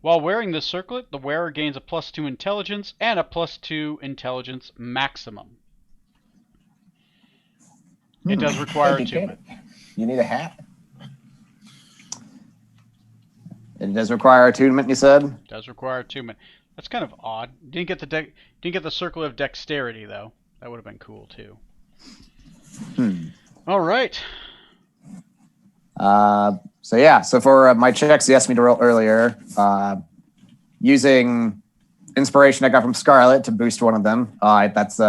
While wearing this circlet, the wearer gains a +2 intelligence and a +2 intelligence maximum. It does require attunement. You need a hat? It does require attunement, you said? It does require attunement. That's kind of odd. Didn't get the circle of dexterity though. That would have been cool too. All right. So for my checks you asked me to roll earlier, using inspiration I got from Scarlet to boost one of them. That's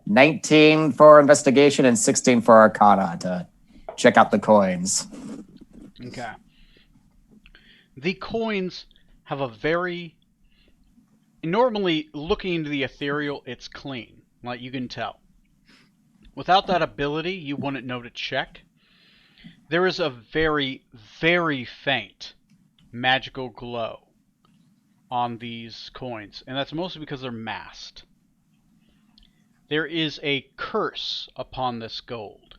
19 for investigation and 16 for Arcana to check out the coins. Okay. The coins have a very... Normally, looking into the ethereal, it's clean. Like, you can tell. Without that ability, you wouldn't know to check. There is a very, very faint magical glow on these coins, and that's mostly because they're masked. There is a curse upon this gold.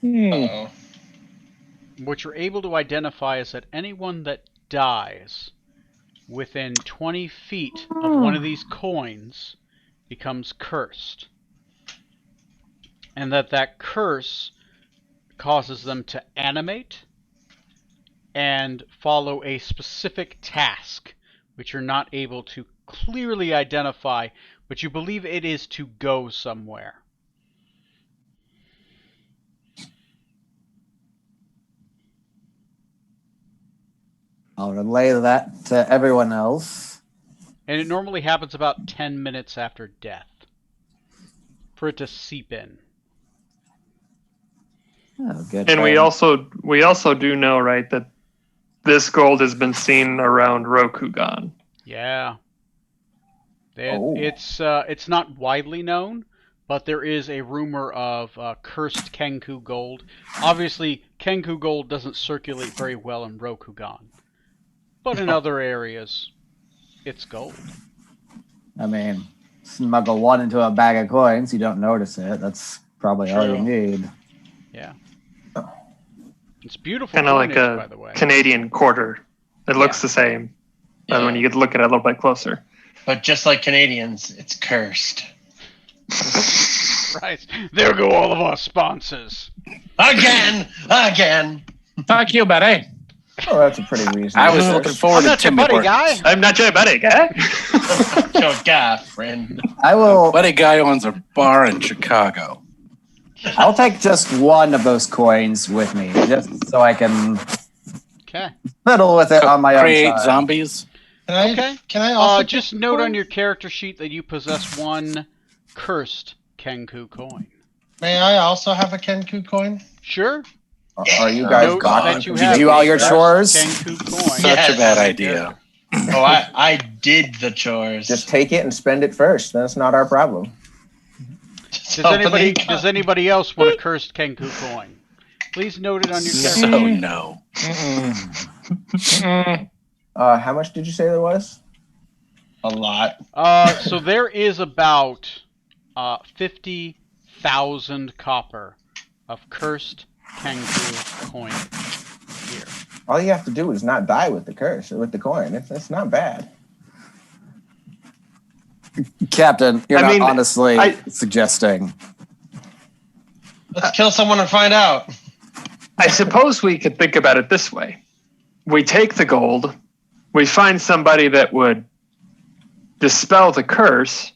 Uh-oh. What you're able to identify is that anyone that dies within 20 feet of one of these coins becomes cursed. And that curse causes them to animate and follow a specific task, which you're not able to clearly identify, but you believe it is to go somewhere. I'll relay that to everyone else. And it normally happens about 10 minutes after death for it to seep in. Oh, good. And we thing. also do know, right, that this gold has been seen around Rokugan. Yeah. Oh. It's not widely known, but there is a rumor of cursed Kenku gold. Obviously, Kenku gold doesn't circulate very well in Rokugan, but in other areas, it's gold. I mean, smuggle one into a bag of coins, you don't notice it. That's probably all you True. need. Yeah. It's beautiful Kind of like coinage, by a the way. Canadian quarter. It looks the same, but when you get to look at it a little bit closer. But just like Canadians, it's cursed. Right. There go all of our sponsors. Again! Fuck you, buddy. Oh, that's a pretty reasonable. I was curse. looking forward I'm to not your Timmy buddy, Hortons. guy. I'm not your buddy, guy. Your guy, friend. I will. Buddy guy owns a bar in Chicago. I'll take just one of those coins with me, just so I can Okay. fiddle with it on my own Create side. zombies. Can I also Just note on your character sheet that you possess one cursed Kenku coin. May I also have a Kenku coin? Sure. Are you guys Note gone? that you Did you have do all a your cursed chores? Kenku coin. Such Yes. a bad idea. Oh, I did the chores. Just take it and spend it first. That's not our problem. Does anybody else want a cursed Kenku coin? Please note it on your character So sheet. no. How much did you say there was? A lot. So there is about 50,000 copper of cursed Kenku coin here. All you have to do is not die with the curse or with the coin. It's not bad. Captain, you're I not mean, honestly suggesting. Let's kill someone and find out. I suppose we could think about it this way. We take the gold, we find somebody that would dispel the curse,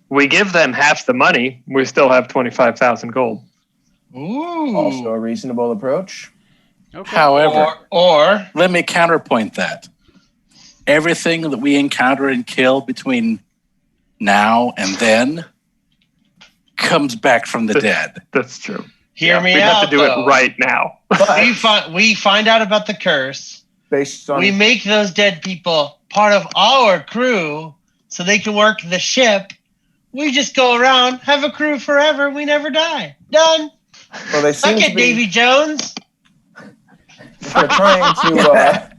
we give them half the money, we still have 25,000 gold. Ooh. Also a reasonable approach. Okay. However, Or let me counterpoint that. Everything that we encounter and kill between now and then comes back from the dead. That's true. hear me We'd out. have to do though. it right now. We find out about the curse. Based on We make those dead people part of our crew so they can work the ship. We just go around, have a crew forever. We never die. Done. well, they seem Suck to it, be. Davy Jones. We're trying to.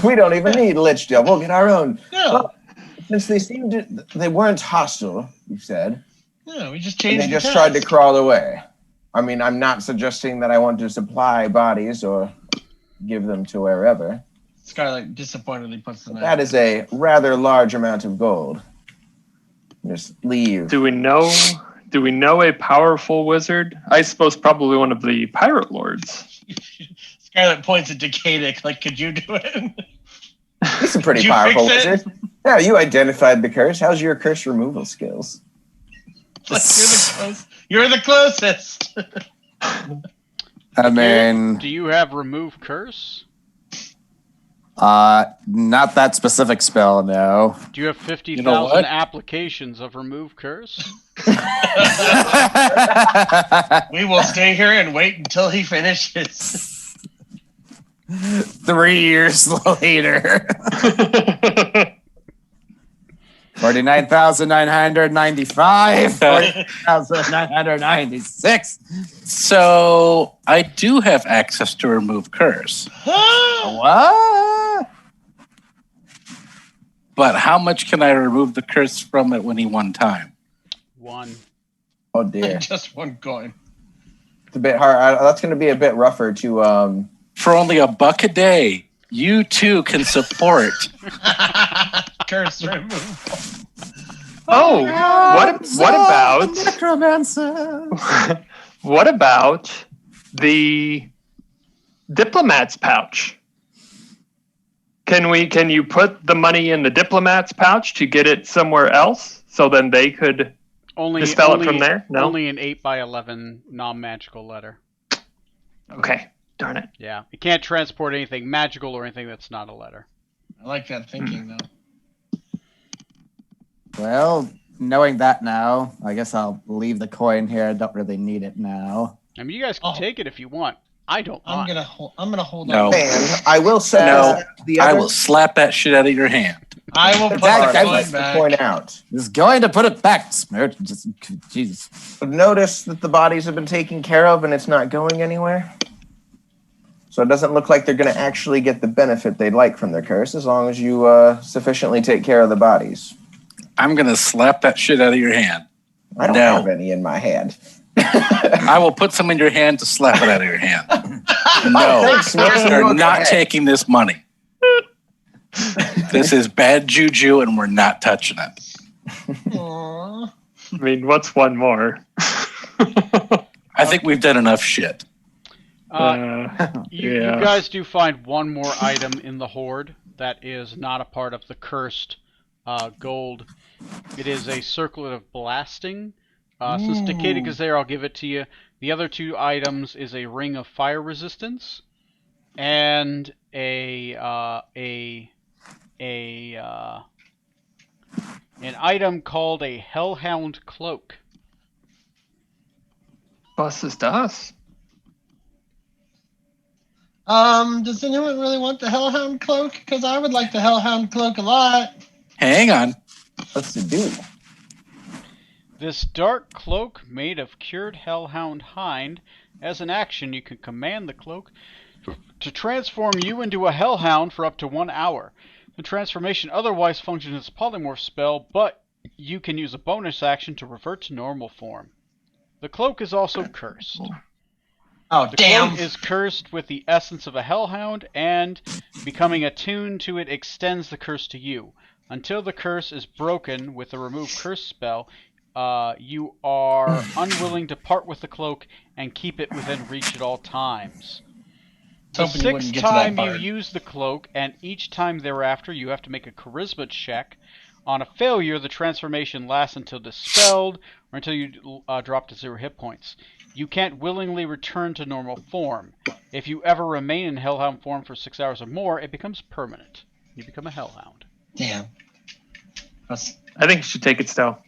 We don't even need Lich Jail. We'll get our own. No. Well, since they weren't hostile, you said, No, we just and changed they the just task. tried to crawl away. I mean, I'm not suggesting that I want to supply bodies or give them to wherever. Scarlet disappointedly puts the knife. That is a rather large amount of gold. Just leave. Do we know a powerful wizard? I suppose probably one of the pirate lords. Scarlet points at Decadic, like, could you do it? He's a pretty Did you powerful fix it? wizard. Yeah, you identified the curse. How's your curse removal skills? Like, you're the closest. I mean, Do you have remove curse? not that specific spell, no. Do you have 50,000 You know what? applications of remove curse? We will stay here and wait until he finishes. 3 years later. 49,995. 49,996. So I do have access to remove curse. What? But how much can I remove the curse from at any one time? One. Oh dear, Just one coin. it's a bit hard. That's going to be a bit rougher to. For only $1 a day, you too can support. Curse removal. Oh, what about necromancer? what about the diplomat's pouch? Can you put the money in the diplomat's pouch to get it somewhere else so then they could dispel it from there? No. Only an 8x11 non-magical letter. Okay. Darn it. Yeah, you can't transport anything magical or anything that's not a letter. I like that thinking, though. Well, knowing that now, I guess I'll leave the coin here. I don't really need it now. I mean, you guys can take it if you want. I don't I'm mind. gonna hold No. on. And I will set No, this to the I other. will slap that shit out of your hand. I will put Back, the I'd coin like to back. point out. Just going to put it back, Smirt. Just, Jesus. Notice that the bodies have been taken care of and it's not going anywhere. So it doesn't look like they're going to actually get the benefit they'd like from their curse as long as you sufficiently take care of the bodies. I'm going to slap that shit out of your hand. I don't No. have any in my hand. I will put some in your hand to slap it out of your hand. No, Thanks, Smirt. you're Go not ahead. taking this money. This is bad juju and we're not touching it. Aw. I mean, what's one more? I think we've done enough shit. You guys do find one more item in the hoard that is not a part of the cursed gold. It is a circlet of blasting. Since Decadic is there, I'll give it to you. The other two items is a ring of fire resistance and an item called a Hellhound Cloak. Buses to us. Does anyone really want the Hellhound Cloak? Because I would like the Hellhound Cloak a lot. Hang on. What's to do? This dark cloak made of cured hellhound hide. As an action, you can command the cloak to transform you into a hellhound for up to 1 hour. The transformation otherwise functions as a polymorph spell, but you can use a bonus action to revert to normal form. The cloak is also cursed. Oh, The damn. cloak is cursed with the essence of a hellhound, and becoming attuned to it extends the curse to you. Until the curse is broken with a remove curse spell, you are unwilling to part with the cloak and keep it within reach at all times. The Hoping you wouldn't sixth get to that time you part. use the cloak, and each time thereafter, you have to make a charisma check. On a failure, the transformation lasts until dispelled, or until you drop to 0 hit points. You can't willingly return to normal form. If you ever remain in hellhound form for 6 hours or more, it becomes permanent. You become a hellhound. Damn. That's, I think you should take it still.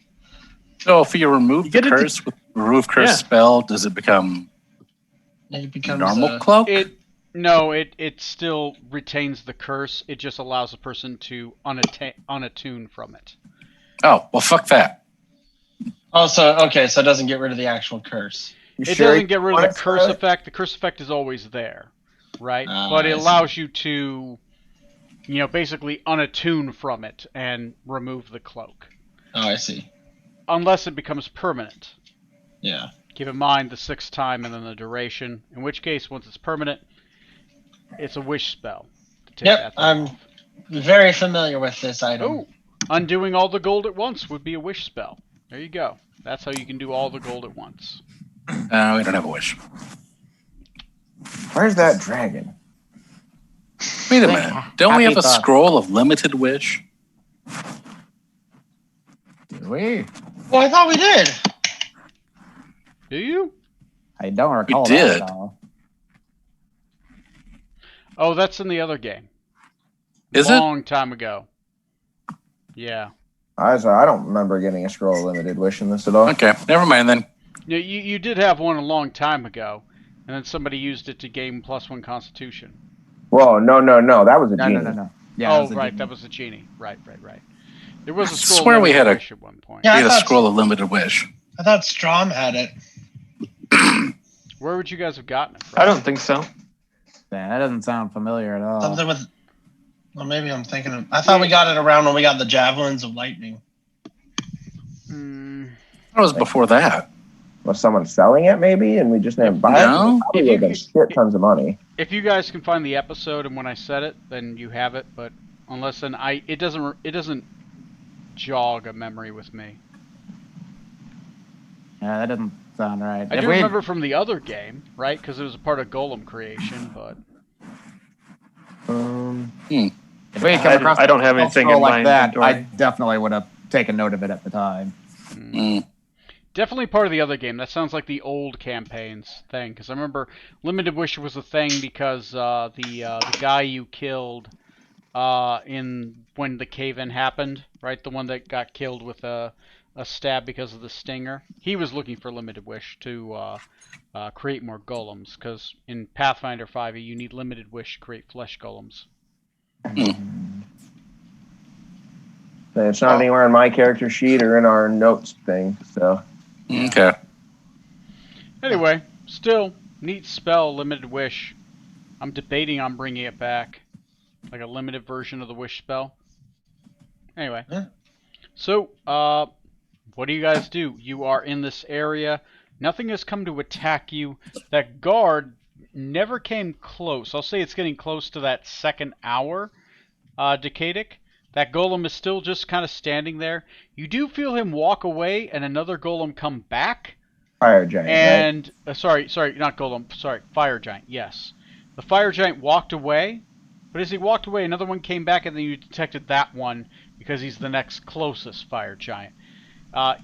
So if you remove the get it to- curse with remove curse Yeah. spell, does it become it becomes normal cloak? No, it still retains the curse. It just allows a person to unattune from it. Oh, well, fuck that. Oh, so okay, so it doesn't get rid of the actual curse. You It sure doesn't you get rid want of the it, curse Smirt? effect. The curse effect is always there, right? Ah, But it I see. allows you to, basically unattune from it and remove the cloak. Oh, I see. Unless it becomes permanent. Yeah. Keep in mind the 6th time and then the duration. In which case, once it's permanent, it's a wish spell. To take Yep, that thing I'm off. very familiar with this item. Oh, undoing all the gold at once would be a wish spell. There you go. That's how you can do all the gold at once. We don't have a wish. Where's that dragon? Wait a minute. Don't we Happy have a thoughts. scroll of limited wish? Do we? Well, I thought we did. Do you? I don't recall did. that at all. Oh, that's in the other game. Is it? Long time ago. Yeah. I don't remember getting a scroll of limited wish in this at all. Okay, never mind then. You did have one a long time ago, and then somebody used it to gain +1 Constitution. Whoa, no. That was a No, genie. no. Yeah, Oh, was a right, genie. that was the genie. Right. There was a I scroll. swear we limited had a- wish at one point. Yeah, We I had a thought- scroll of limited wish. I thought Strom had it. Where would you guys have gotten it from? I don't think so. Man, that doesn't sound familiar at all. Something with. Well, maybe I'm thinking of. I thought we got it around when we got the javelins of lightning. Hmm. That was before that. Was someone selling it maybe and we just didn't buy it? No. It probably would have been shit tons of money. If you guys can find the episode and when I said it, then you have it. But unless then it doesn't jog a memory with me. Yeah, that doesn't sound right. I If do we- remember from the other game, right? Because it was a part of Golem creation, but If we had come across I don't have a anything scroll in like my that, I inventory. definitely would have taken note of it at the time. Mm. definitely part of the other game. That sounds like the old campaigns thing. Because I remember Limited Wish was a thing because the guy you killed in when the cave-in happened, right? The one that got killed with a stab because of the stinger. He was looking for limited wish to create more golems, because in Pathfinder 5 you need limited wish to create flesh golems. It's not anywhere in my character sheet or in our notes thing. So Okay. Anyway, still neat spell, limited wish. I'm debating on bringing it back, like a limited version of the wish spell. Anyway, Yeah. so what do you guys do? You are in this area. Nothing has come to attack you. That guard never came close. I'll say it's getting close to that second hour, Decadic. That golem is still just kind of standing there. You do feel him walk away and another golem come back. fire giant, And sorry, not golem. Sorry, fire giant. Yes, the fire giant walked away, but as he walked away, another one came back, and then you detected that one because he's the next closest fire giant.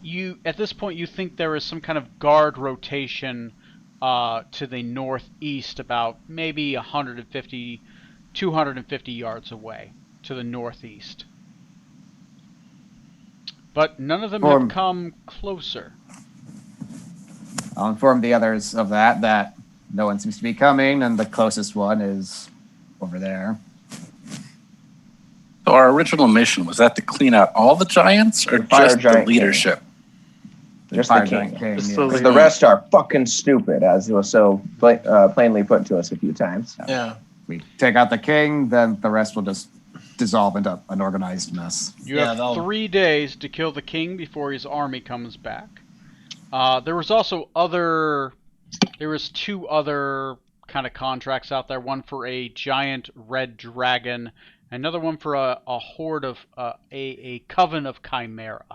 You at this point you think there is some kind of guard rotation to the northeast, about maybe 150, 250 yards away to the northeast. But none of them have come closer. I'll inform the others of that no one seems to be coming, and the closest one is over there. So our original mission, was that to clean out all the giants or The fire just the giant leadership? Just Fire the giant king. king, Just yeah. the Because the rest are fucking stupid, as it was so plainly put to us a few times. Yeah. We take out the king, then the rest will just dissolve into an organized mess. You Yeah, have they'll- 3 days to kill the king before his army comes back. There was also there was 2 other kind of contracts out there. One for a giant red dragon, another one for a horde of a coven of chimera.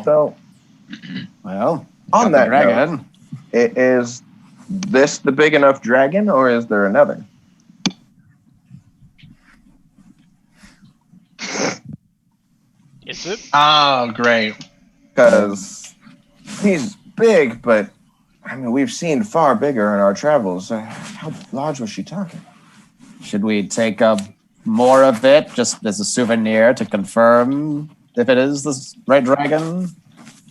So Well, on got that the note, dragon. is this the big enough dragon, or is there another? Is it? Oh, great. Because he's big, but I mean, we've seen far bigger in our travels. How large was she talking? Should we take more of it just as a souvenir to confirm if it is the red dragon?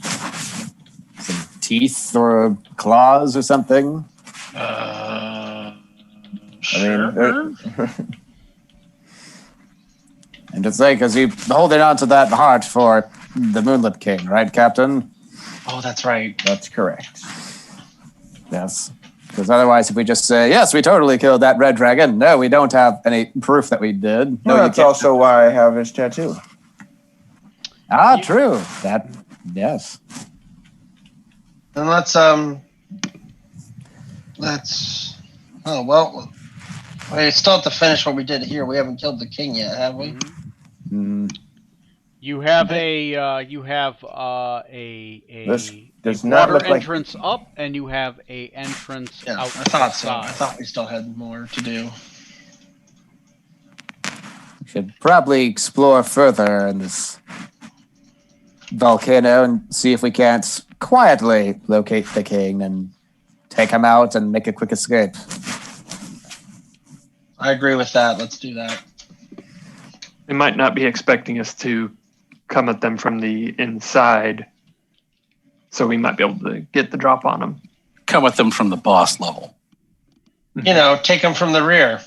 Some teeth or claws or something? I Sure. mean, And to say, because you holding on to that heart for the Moonlit King, right, Captain? Oh, that's right. that's correct. Yes. Because otherwise, if we just say, yes, we totally killed that red dragon, no, we don't have any proof that we did. No, Well, you that's can't. also why I have his tattoo. Ah, true. That, yes. Then let's oh well, we still have to finish what we did here. We haven't killed the king yet, have we? Mm, You have a This does not water look like. entrance up, and you have a entrance Yeah, I out thought so. I outside. thought we still had more to do. we should probably explore further in this volcano and see if we can't quietly locate the king and take him out and make a quick escape. I agree with that. Let's do that. They might not be expecting us to come at them from the inside, so we might be able to get the drop on them. Come with them from the boss level. You know, take them from the rear.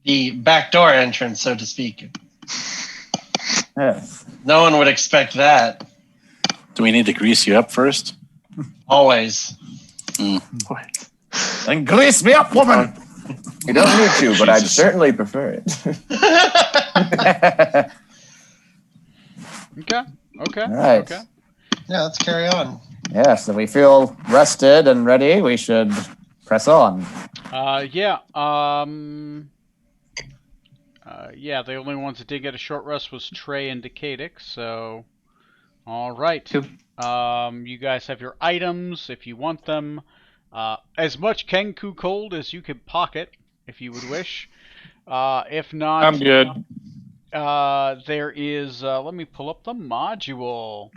The backdoor entrance, so to speak. Yes. No one would expect that. Do we need to grease you up first? Always. What? Then grease me up, woman! You don't need to, but I'd Jesus. certainly prefer it. Okay. Okay. All right. Okay. Yeah, let's carry on. Yes, if we feel rested and ready, we should press on. Yeah. Yeah. The only ones that did get a short rest was Trey and Decadic. So, all right. Cool. You guys have your items if you want them. As much Kenku cold as you could pocket, if you would wish. If not, I'm good. there is. Let me pull up the module.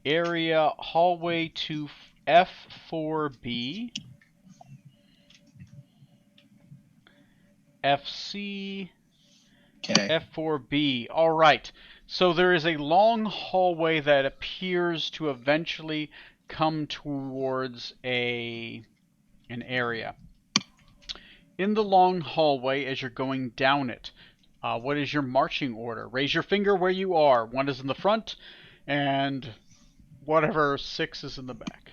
Area hallway to F4B. FC, Okay. F4B. All right. So there is a long hallway that appears to eventually come towards an area. In the long hallway, as you're going down it, what is your marching order? Raise your finger where you are. 1 is in the front, and whatever 6 is in the back.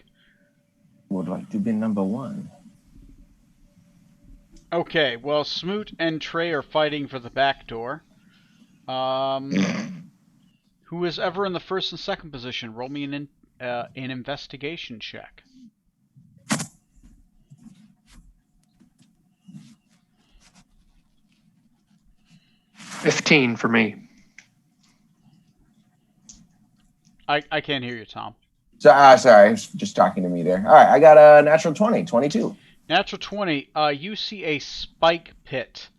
Would like to be number 1. Okay, well, Smoot and Trey are fighting for the back door. Who is ever in the first and second position? Roll me an investigation check. 15 for me. I can't hear you, Tom. So, sorry, I was just talking to me there. All right, I got a natural 20, 22. Natural 20, you see a spike pit.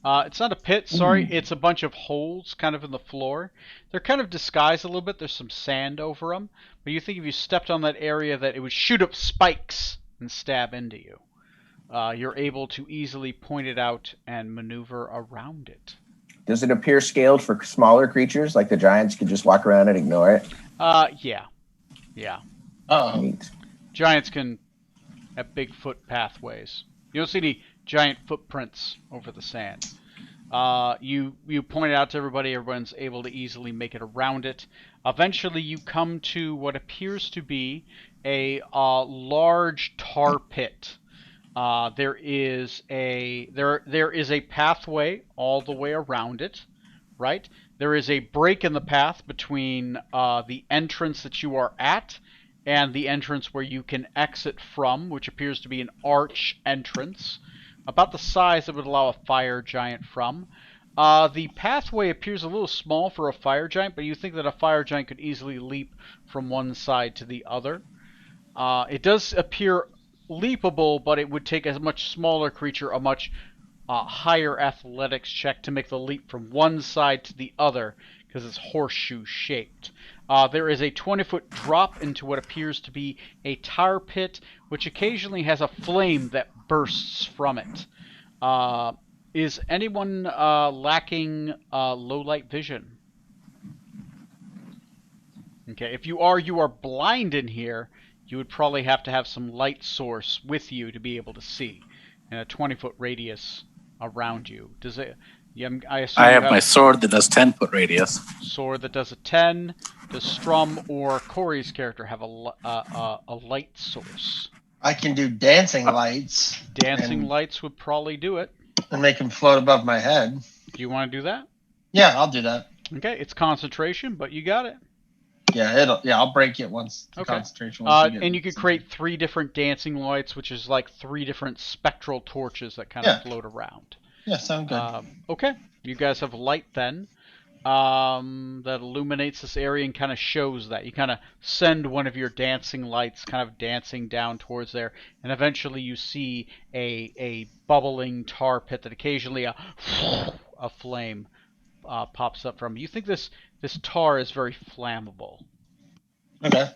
It's not a pit, sorry, it's a bunch of holes kind of in the floor. They're kind of disguised a little bit, there's some sand over them, but you think if you stepped on that area that it would shoot up spikes and stab into you. You're able to easily point it out and maneuver around it. Does it appear scaled for smaller creatures, like the giants could just walk around and ignore it? Yeah. Uh-oh. Neat. Giants can have big foot pathways. You don't see any giant footprints over the sand. You point it out to everybody. Everyone's able to easily make it around it. Eventually, you come to what appears to be a large tar pit. There is a pathway all the way around it, right? There is a break in the path between the entrance that you are at and the entrance where you can exit from, which appears to be an arch entrance, about the size that would allow a fire giant from. The pathway appears a little small for a fire giant, but you think that a fire giant could easily leap from one side to the other. It does appear leapable, but it would take a much smaller creature a much higher athletics check to make the leap from one side to the other because it's horseshoe shaped. There is a 20-foot drop into what appears to be a tar pit, which occasionally has a flame that bursts from it. Is anyone lacking low light vision? Okay, if you are blind in here. You would probably have to have some light source with you to be able to see in a 20-foot radius around you. Does it? I assume I you have my sword that does 10-foot radius. sword that does a 10. Does Strum or Corey's character have a light source? I can do dancing lights. Dancing And- lights would probably do it. And make them float above my head. Do you want to do that? Yeah, I'll do that. Okay, it's concentration, but you got it. Yeah, I'll break it once. The Okay. concentration. Once we get And you could create 3 different dancing lights, which is like 3 different spectral torches that kind of float around. Yeah, sound good. Okay, you guys have light then that illuminates this area and kind of shows that. You kind of send one of your dancing lights kind of dancing down towards there, and eventually you see a bubbling tar pit that occasionally a flame pops up from. You think this tar is very flammable. Okay.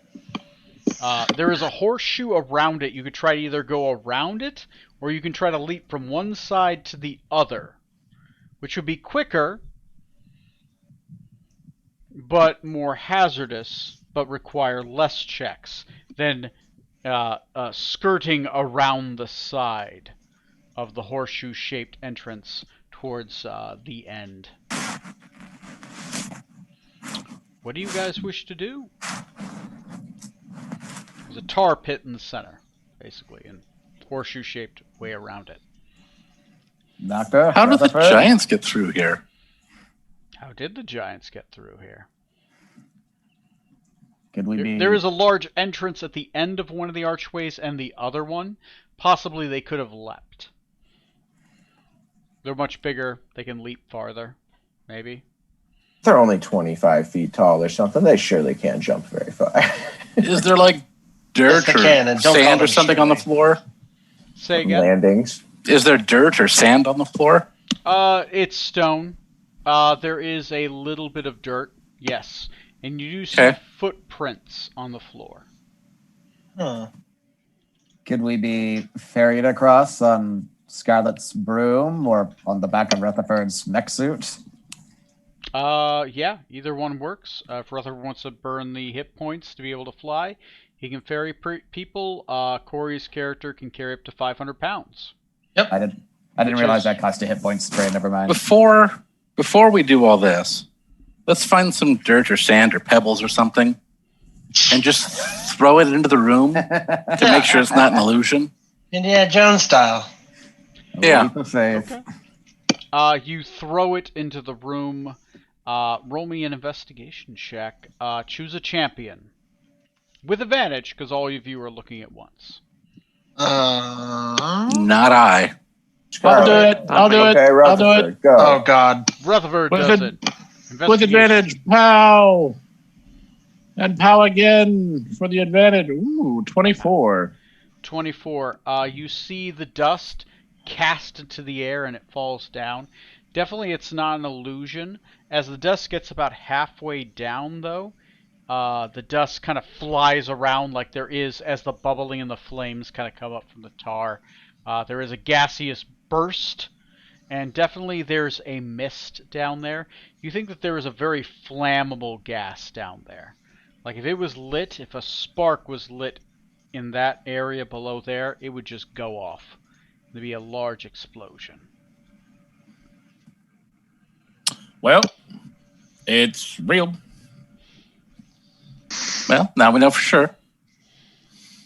There is a horseshoe around it. You could try to either go around it, or you can try to leap from one side to the other, which would be quicker, but more hazardous, but require less checks than skirting around the side of the horseshoe-shaped entrance towards the end. What do you guys wish to do? There's a tar pit in the center, basically, and horseshoe-shaped way around it. Doctor, How did the Rutherford? giants get through here? How did the giants get through here? Could we be? There is a large entrance at the end of one of the archways and the other one. Possibly they could have leapt. They're much bigger. They can leap farther, maybe. They're only 25 feet tall or something. They surely can't jump very far. Is there like dirt Yes, they or can, and don't call sand or them something on the shooting. floor? Say again. Landings. Is there dirt or sand on the floor? It's stone. There is a little bit of dirt, yes. And you do see Okay. footprints on the floor. Huh. Could we be ferried across on Scarlet's broom or on the back of Rutherford's mech suit? Yeah, either one works. If Rutherford wants to burn the hit points to be able to fly, he can ferry people. Corey's character can carry up to 500 pounds. I didn't Which realize is- that cost a hit point spray. Never mind. Before we do all this, let's find some dirt or sand or pebbles or something, and just throw it into the room to make sure it's not an illusion. Indiana Jones style. Yeah. Leap of faith. Okay. You throw it into the room. Roll me an investigation check. Choose a champion. With advantage, because all of you are looking at once. Not I. I'll do it. I'll do it. Okay, I'll do it. Rutherford, go. Oh God. Rutherford With does ad- it. With Investigation. advantage. Pow. And pow again for the advantage. Ooh, 24. 24. You see the dust cast into the air and it falls down. Definitely it's not an illusion. As the dust gets about halfway down, though, the dust kind of flies around like there is as the bubbling and the flames kind of come up from the tar. There is a gaseous burst, and definitely there's a mist down there. You think that there is a very flammable gas down there. Like if it was lit, if a spark was lit in that area below there, it would just go off. There'd be a large explosion. Well, it's real. Well, now we know for sure.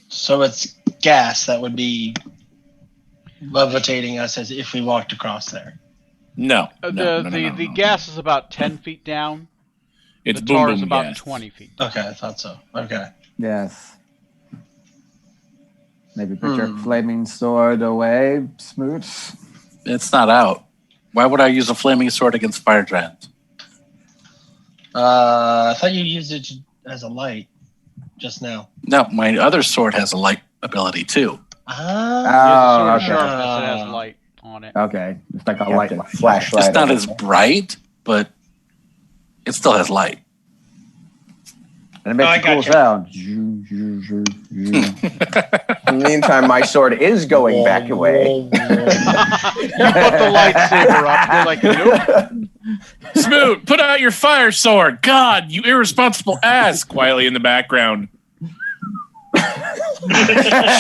So it's gas that would be levitating us as if we walked across there. No. The gas is about 10 feet down. It's The boom tar boom is about gas. 20 feet down. Okay, I thought so. Okay. Yes. Maybe put your flaming sword away, Smoot. It's not out. Why would I use a flaming sword against fire giants? I thought you used it as a light just now. No, my other sword has a light ability too. Ah. He has a sword of okay. sharpness that has light on it. Okay. It's like a Yeah, light the one. flashlight. It's not or as something. bright, but it still has light. And it Oh, I makes a cool gotcha. sound. In the meantime, my sword is going back away. You put the lightsaber up. They're like, nope. Smoot, put out your fire sword. God, you irresponsible ass. Quietly in the background.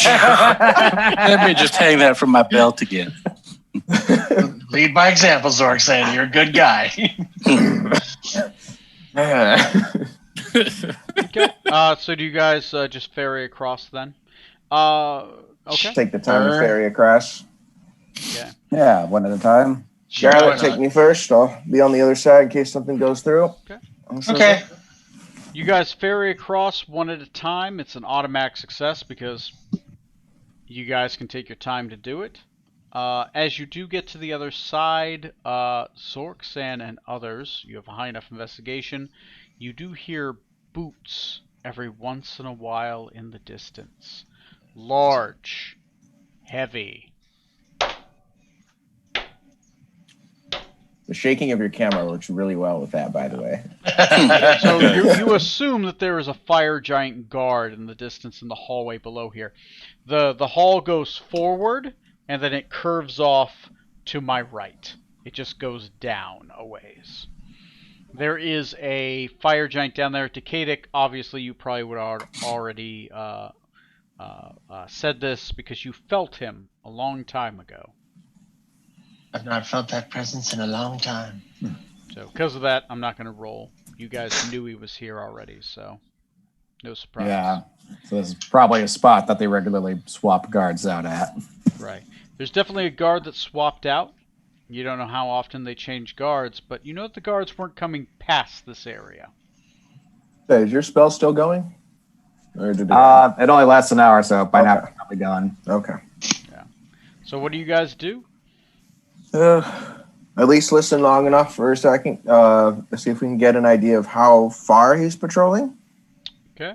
Let me just hang that from my belt again. Lead by example, Zorksan. You're a good guy. Okay. So do you guys just ferry across then? Okay. Take the time to ferry across. Okay. Yeah, one at a time. Sure, why Charlotte, not? take me first. I'll be on the other side in case something goes through. Okay. You guys ferry across one at a time. It's an automatic success because you guys can take your time to do it. As you do get to the other side, Zorksan and others, you have a high enough investigation. You do hear boots every once in a while in the distance. Large, heavy. The shaking of your camera works really well with that, by the way. So you assume that there is a fire giant guard in the distance in the hallway below here. The hall goes forward and then it curves off to my right. It just goes down a ways. There is a fire giant down there. Decadic, obviously you probably would already said this because you felt him a long time ago. I've not felt that presence in a long time. So because of that, I'm not going to roll. You guys knew he was here already, so no surprise. Yeah. So this is probably a spot that they regularly swap guards out at. Right. There's definitely a guard that swapped out. You don't know how often they change guards, but you know that the guards weren't coming past this area. Hey, is your spell still going? Or did it It only lasts an hour, so by now Okay. it's probably gone. Okay. So what do you guys do? At least listen long enough for a second. See if we can get an idea of how far he's patrolling. Okay.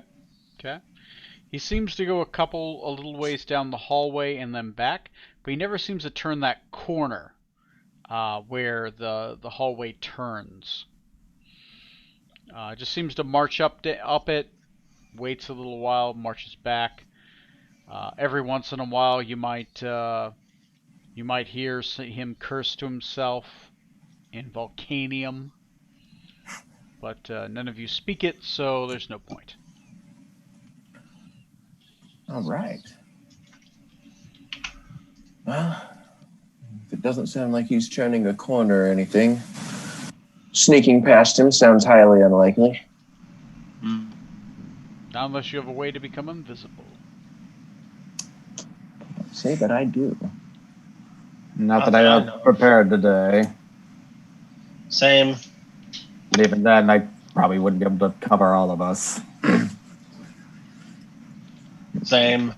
He seems to go a little ways down the hallway and then back, but he never seems to turn that corner where the hallway turns. Just seems to march up it, waits a little while, marches back. Every once in a while, you might You might hear him curse to himself in Volcanium, but none of you speak it, so there's no point. All right. Well, if it doesn't sound like he's turning a corner or anything, sneaking past him sounds highly unlikely. Not unless you have a way to become invisible. Say that I do. Not that I have prepared today. Same. But even then, I probably wouldn't be able to cover all of us. Same.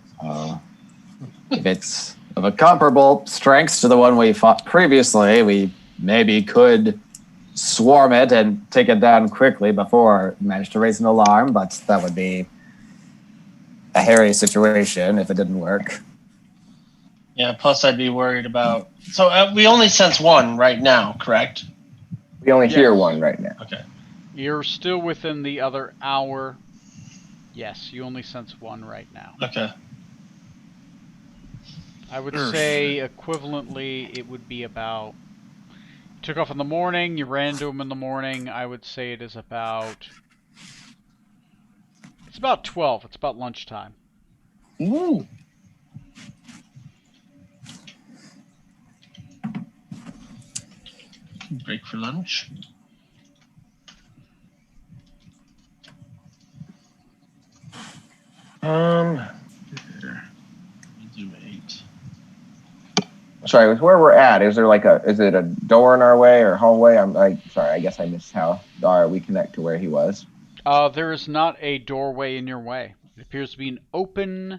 If it's of a comparable strength to the one we fought previously, we maybe could swarm it and take it down quickly before it managed to raise an alarm, but that would be a hairy situation if it didn't work. Yeah, plus I'd be worried about... So we only sense one right now, correct? We only hear one right now. Okay. You're still within the other hour. Yes, you only sense one right now. Okay. I would say equivalently it would be about... You took off in the morning, you ran into him in the morning. I would say it is about... It's about 12. It's about lunchtime. Ooh. Break for lunch. Um, Do 8. sorry, with where we're at, is it a door in our way or hallway? Sorry, I guess I missed how we connect to where he was. There is not a doorway in your way. It appears to be an open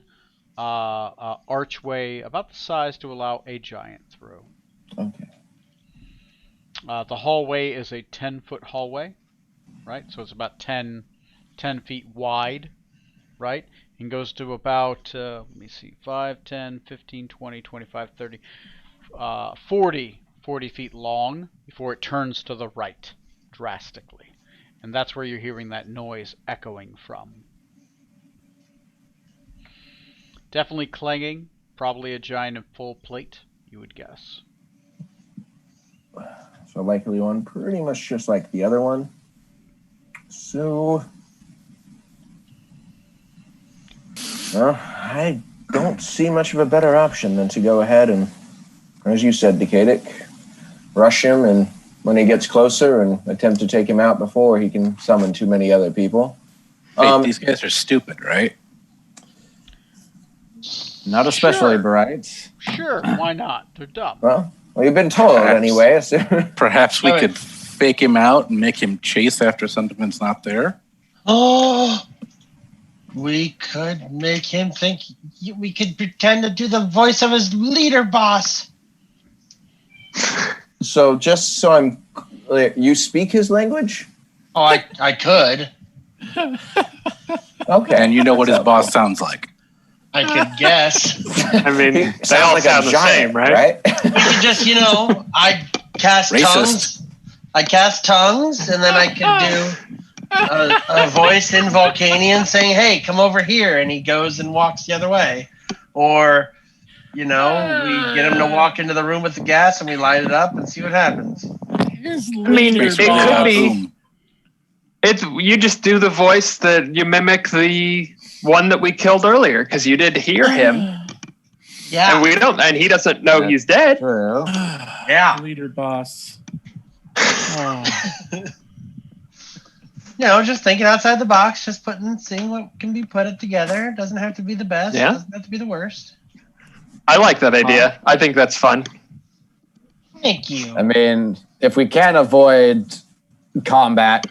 archway about the size to allow a giant through. Okay. The hallway is a 10-foot hallway, right? So it's about 10 feet wide, right? And goes to about, let me see, 5, 10, 15, 20, 25, 30, 40 feet long before it turns to the right drastically. And that's where you're hearing that noise echoing from. Definitely clanging, probably a giant in full plate, you would guess. So likely one, pretty much just like the other one. So, well, I don't see much of a better option than to go ahead and, as you said, Decadic, rush him, and when he gets closer and attempt to take him out before he can summon too many other people. Wait, these guys are stupid, right? Not especially Sure. bright. Sure, why not? They're dumb. Well, you've been told Perhaps. anyway. So. Perhaps we could fake him out and make him chase after something's not there. Oh, we could make him think. We could pretend to do the voice of his leader boss. So just so I'm clear, you speak his language? Oh, I could. Okay. And you know what his boss sounds like. I could guess. I mean, He they all like sound a the giant, same, right? We could just, I cast Racist. tongues. I cast tongues, and then I could do a voice in Volcanian saying, "Hey, come over here," and he goes and walks the other way. Or, we get him to walk into the room with the gas, and we light it up and see what happens. I mean, it could be. Boom. It's you just do the voice that you mimic the one that we killed earlier because you did hear him, Yeah. and we don't, and he doesn't know he's dead. True. Yeah. Leader boss. Just thinking outside the box, just seeing what can be put it together. It doesn't have to be the best. Yeah. It doesn't have to be the worst. I like that idea. I think that's fun. Thank you. I mean, if we can avoid combat,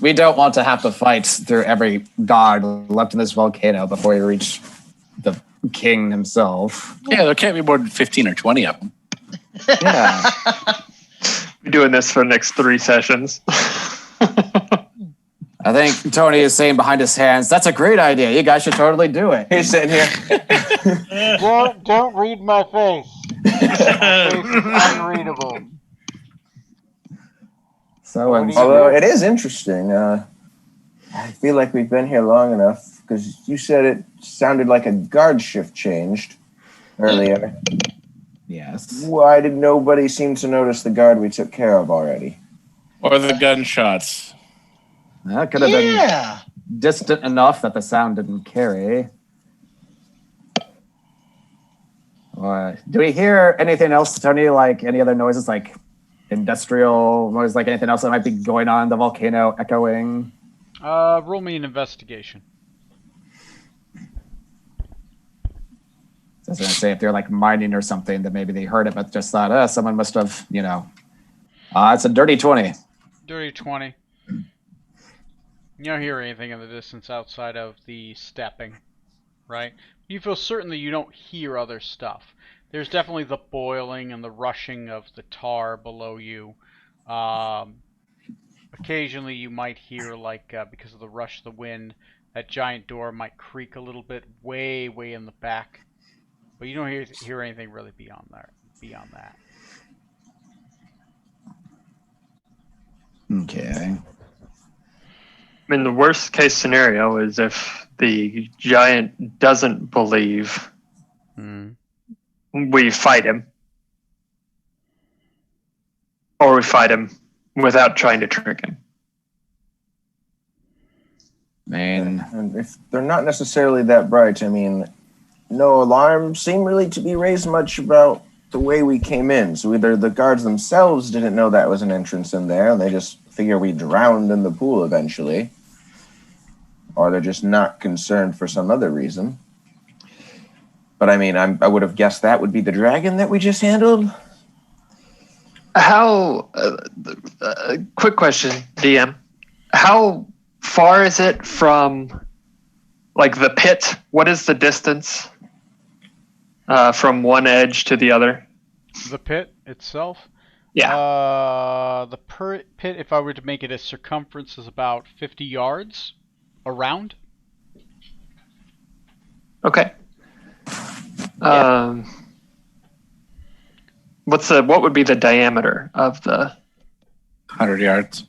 we don't want to have to fight through every guard left in this volcano before we reach the king himself. Yeah, there can't be more than 15 or 20 of them. Yeah. We're doing this for the next 3 sessions. I think Tony is saying behind his hands, that's a great idea. You guys should totally do it. He's sitting here. Don't read my face. My face is unreadable. So, Although it is interesting, I feel like we've been here long enough because you said it sounded like a guard shift changed earlier. Yes. Why did nobody seem to notice the guard we took care of already? Or the gunshots. That could have been distant enough that the sound didn't carry. Do we hear anything else, Tony? Like any other noises, like industrial noise, like anything else that might be going on? The volcano echoing. Roll me an investigation. I was gonna say if they're like mining or something, that maybe they heard it, but just thought, someone must have, it's a dirty 20. Dirty 20. You don't hear anything in the distance outside of the stepping, right? You feel certain that you don't hear other stuff. There's definitely the boiling and the rushing of the tar below you. Occasionally you might hear, like, because of the rush of the wind, that giant door might creak a little bit way, way in the back. But you don't hear anything really beyond that. Okay. I mean, the worst case scenario is if the giant doesn't believe, we fight him. Or we fight him without trying to trick him. Man. And if they're not necessarily that bright, I mean, no alarms seem really to be raised much about the way we came in. So either the guards themselves didn't know that was an entrance in there, and they just figure we drowned in the pool eventually, or they're just not concerned for some other reason. But I mean, I would have guessed that would be the dragon that we just handled. How, quick question, DM. How far is it from, like, the pit? What is the distance from one edge to the other? The pit itself? Yeah. The pit, if I were to make it a circumference, is about 50 yards around. Okay. What would be the diameter of the 100 yards.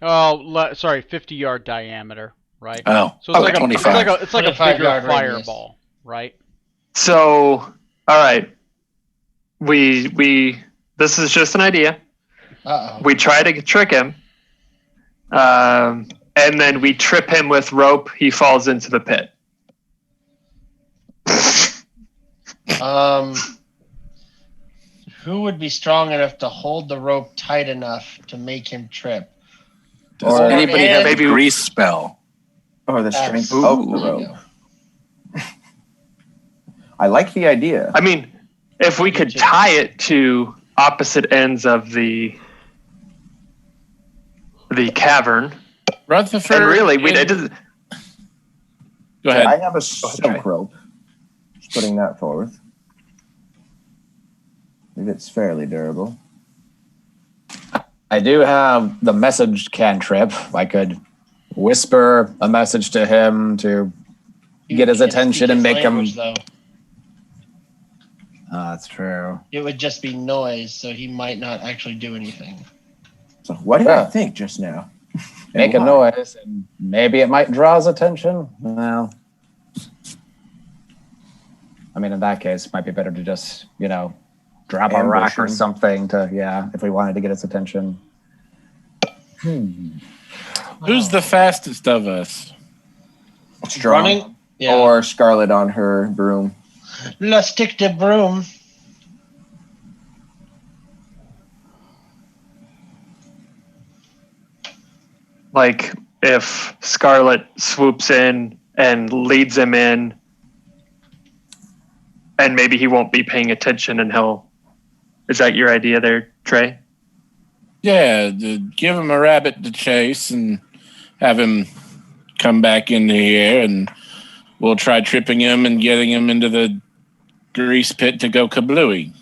Oh, sorry, 50-yard diameter, right? Oh, so it's like 25. It's like a bigger 25-yard fireball, radius. Right? So, all right. This is just an idea. Uh-oh. We try to trick him. And then we trip him with rope. He falls into the pit. Who would be strong enough to hold the rope tight enough to make him trip? Does Or anybody have a maybe- grease spell? Or the strength Ooh. of the rope. I like the idea. I mean, if we could tie it to opposite ends of the cavern, Rutherford. and really, Go ahead. I have a silk rope. Just putting that forth. I think it's fairly durable. I do have the message cantrip. I could whisper a message to him to get his can't attention speak and his make him. language, though. That's true. It would just be noise, so he might not actually do anything. So what did I think just now? Make a why? noise, and maybe it might draw his attention. Well, I mean, in that case, it might be better to just, drop a rock or Ambush him. something to, if we wanted to get his attention. Who's the fastest of us? Strong. Running? Yeah. Or Scarlet on her broom. Let's stick to broom. like, if Scarlet swoops in and leads him in, and maybe he won't be paying attention and he'll... Is that your idea there, Trey? Yeah, give him a rabbit to chase and have him come back into here, and we'll try tripping him and getting him into the grease pit to go kablooey.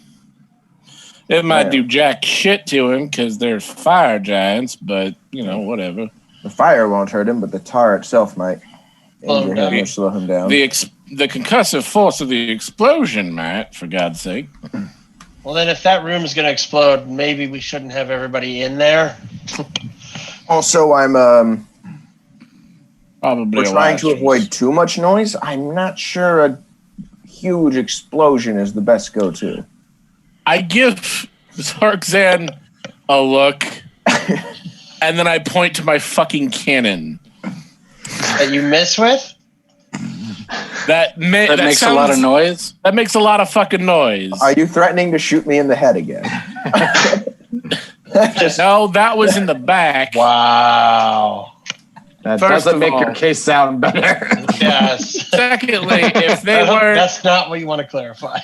It might do jack shit to him because they're fire giants, but, whatever. The fire won't hurt him, but the tar itself might injure him or slow him down. The concussive force of the explosion might, for God's sake. Well, then if that room is going to explode, maybe we shouldn't have everybody in there. Also, I'm Probably we're trying to avoid too much noise. I'm not sure a huge explosion is the best go-to. I give Zarkzan a look, and then I point to my fucking cannon. That you miss with? That makes a lot of noise. That makes a lot of fucking noise. Are you threatening to shoot me in the head again? No, that was in the back. Wow. That First doesn't of make all- your case sound better. Yes. Secondly, if they weren't That's not what you want to clarify.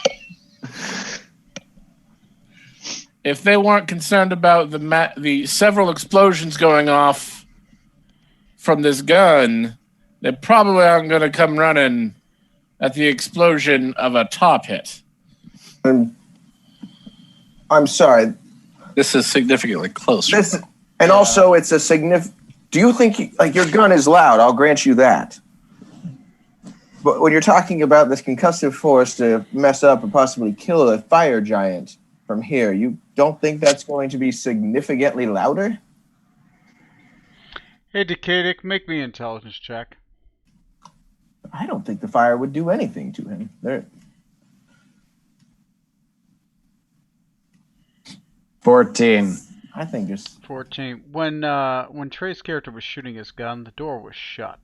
if they weren't concerned about the several explosions going off from this gun, they probably aren't going to come running at the explosion of a top hit. I'm sorry. This is significantly closer. Also, it's a significant. Do you think your gun is loud? I'll grant you that. But when you're talking about this concussive force to mess up and possibly kill a fire giant from here, you don't think that's going to be significantly louder? Hey, Decadic, make me an intelligence check. I don't think the fire would do anything to him. 14. I think just 14. When Trey's character was shooting his gun, the door was shut.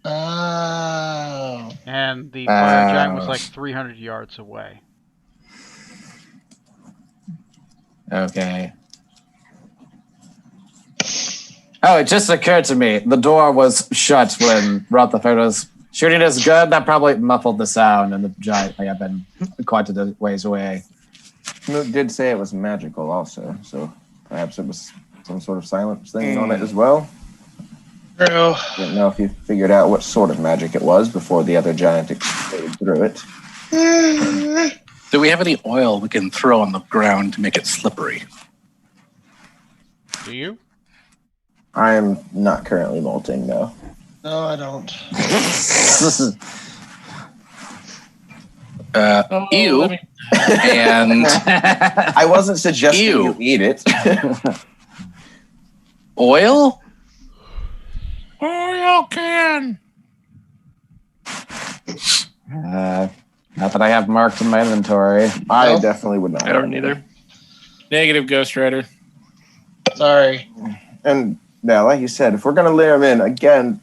Oh. And the fire giant was like 300 yards away. Okay. Oh, it just occurred to me. The door was shut when Rutherford was shooting his gun. That probably muffled the sound, and the giant may have been quite a ways away. Smoot did say it was magical also, so perhaps it was some sort of silence thing on it as well. True. Didn't know if you figured out what sort of magic it was before the other giant exploded through it. Do we have any oil we can throw on the ground to make it slippery? Do you? I am not currently molting, though. No, I don't. Ew. And I wasn't suggesting you eat it. oil? Oil can. Not that I have marked in my inventory. I definitely would not. I don't either. Negative, Ghost Rider. Sorry. And now, like you said, if we're going to lure him in, again,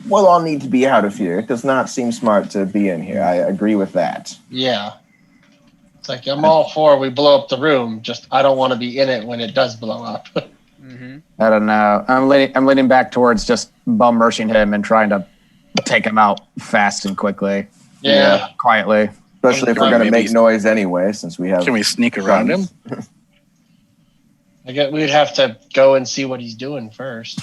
we'll all need to be out of here. It does not seem smart to be in here. I agree with that. Yeah. It's like I'm all for we blow up the room. Just I don't want to be in it when it does blow up. Mm-hmm. I don't know. I'm leaning back towards just bum rushing him and trying to take him out fast and quickly. Yeah. Quietly. Especially if we're going to Maybe- make noise anyway, since we have... Can we sneak around him? I guess we'd have to go and see what he's doing first.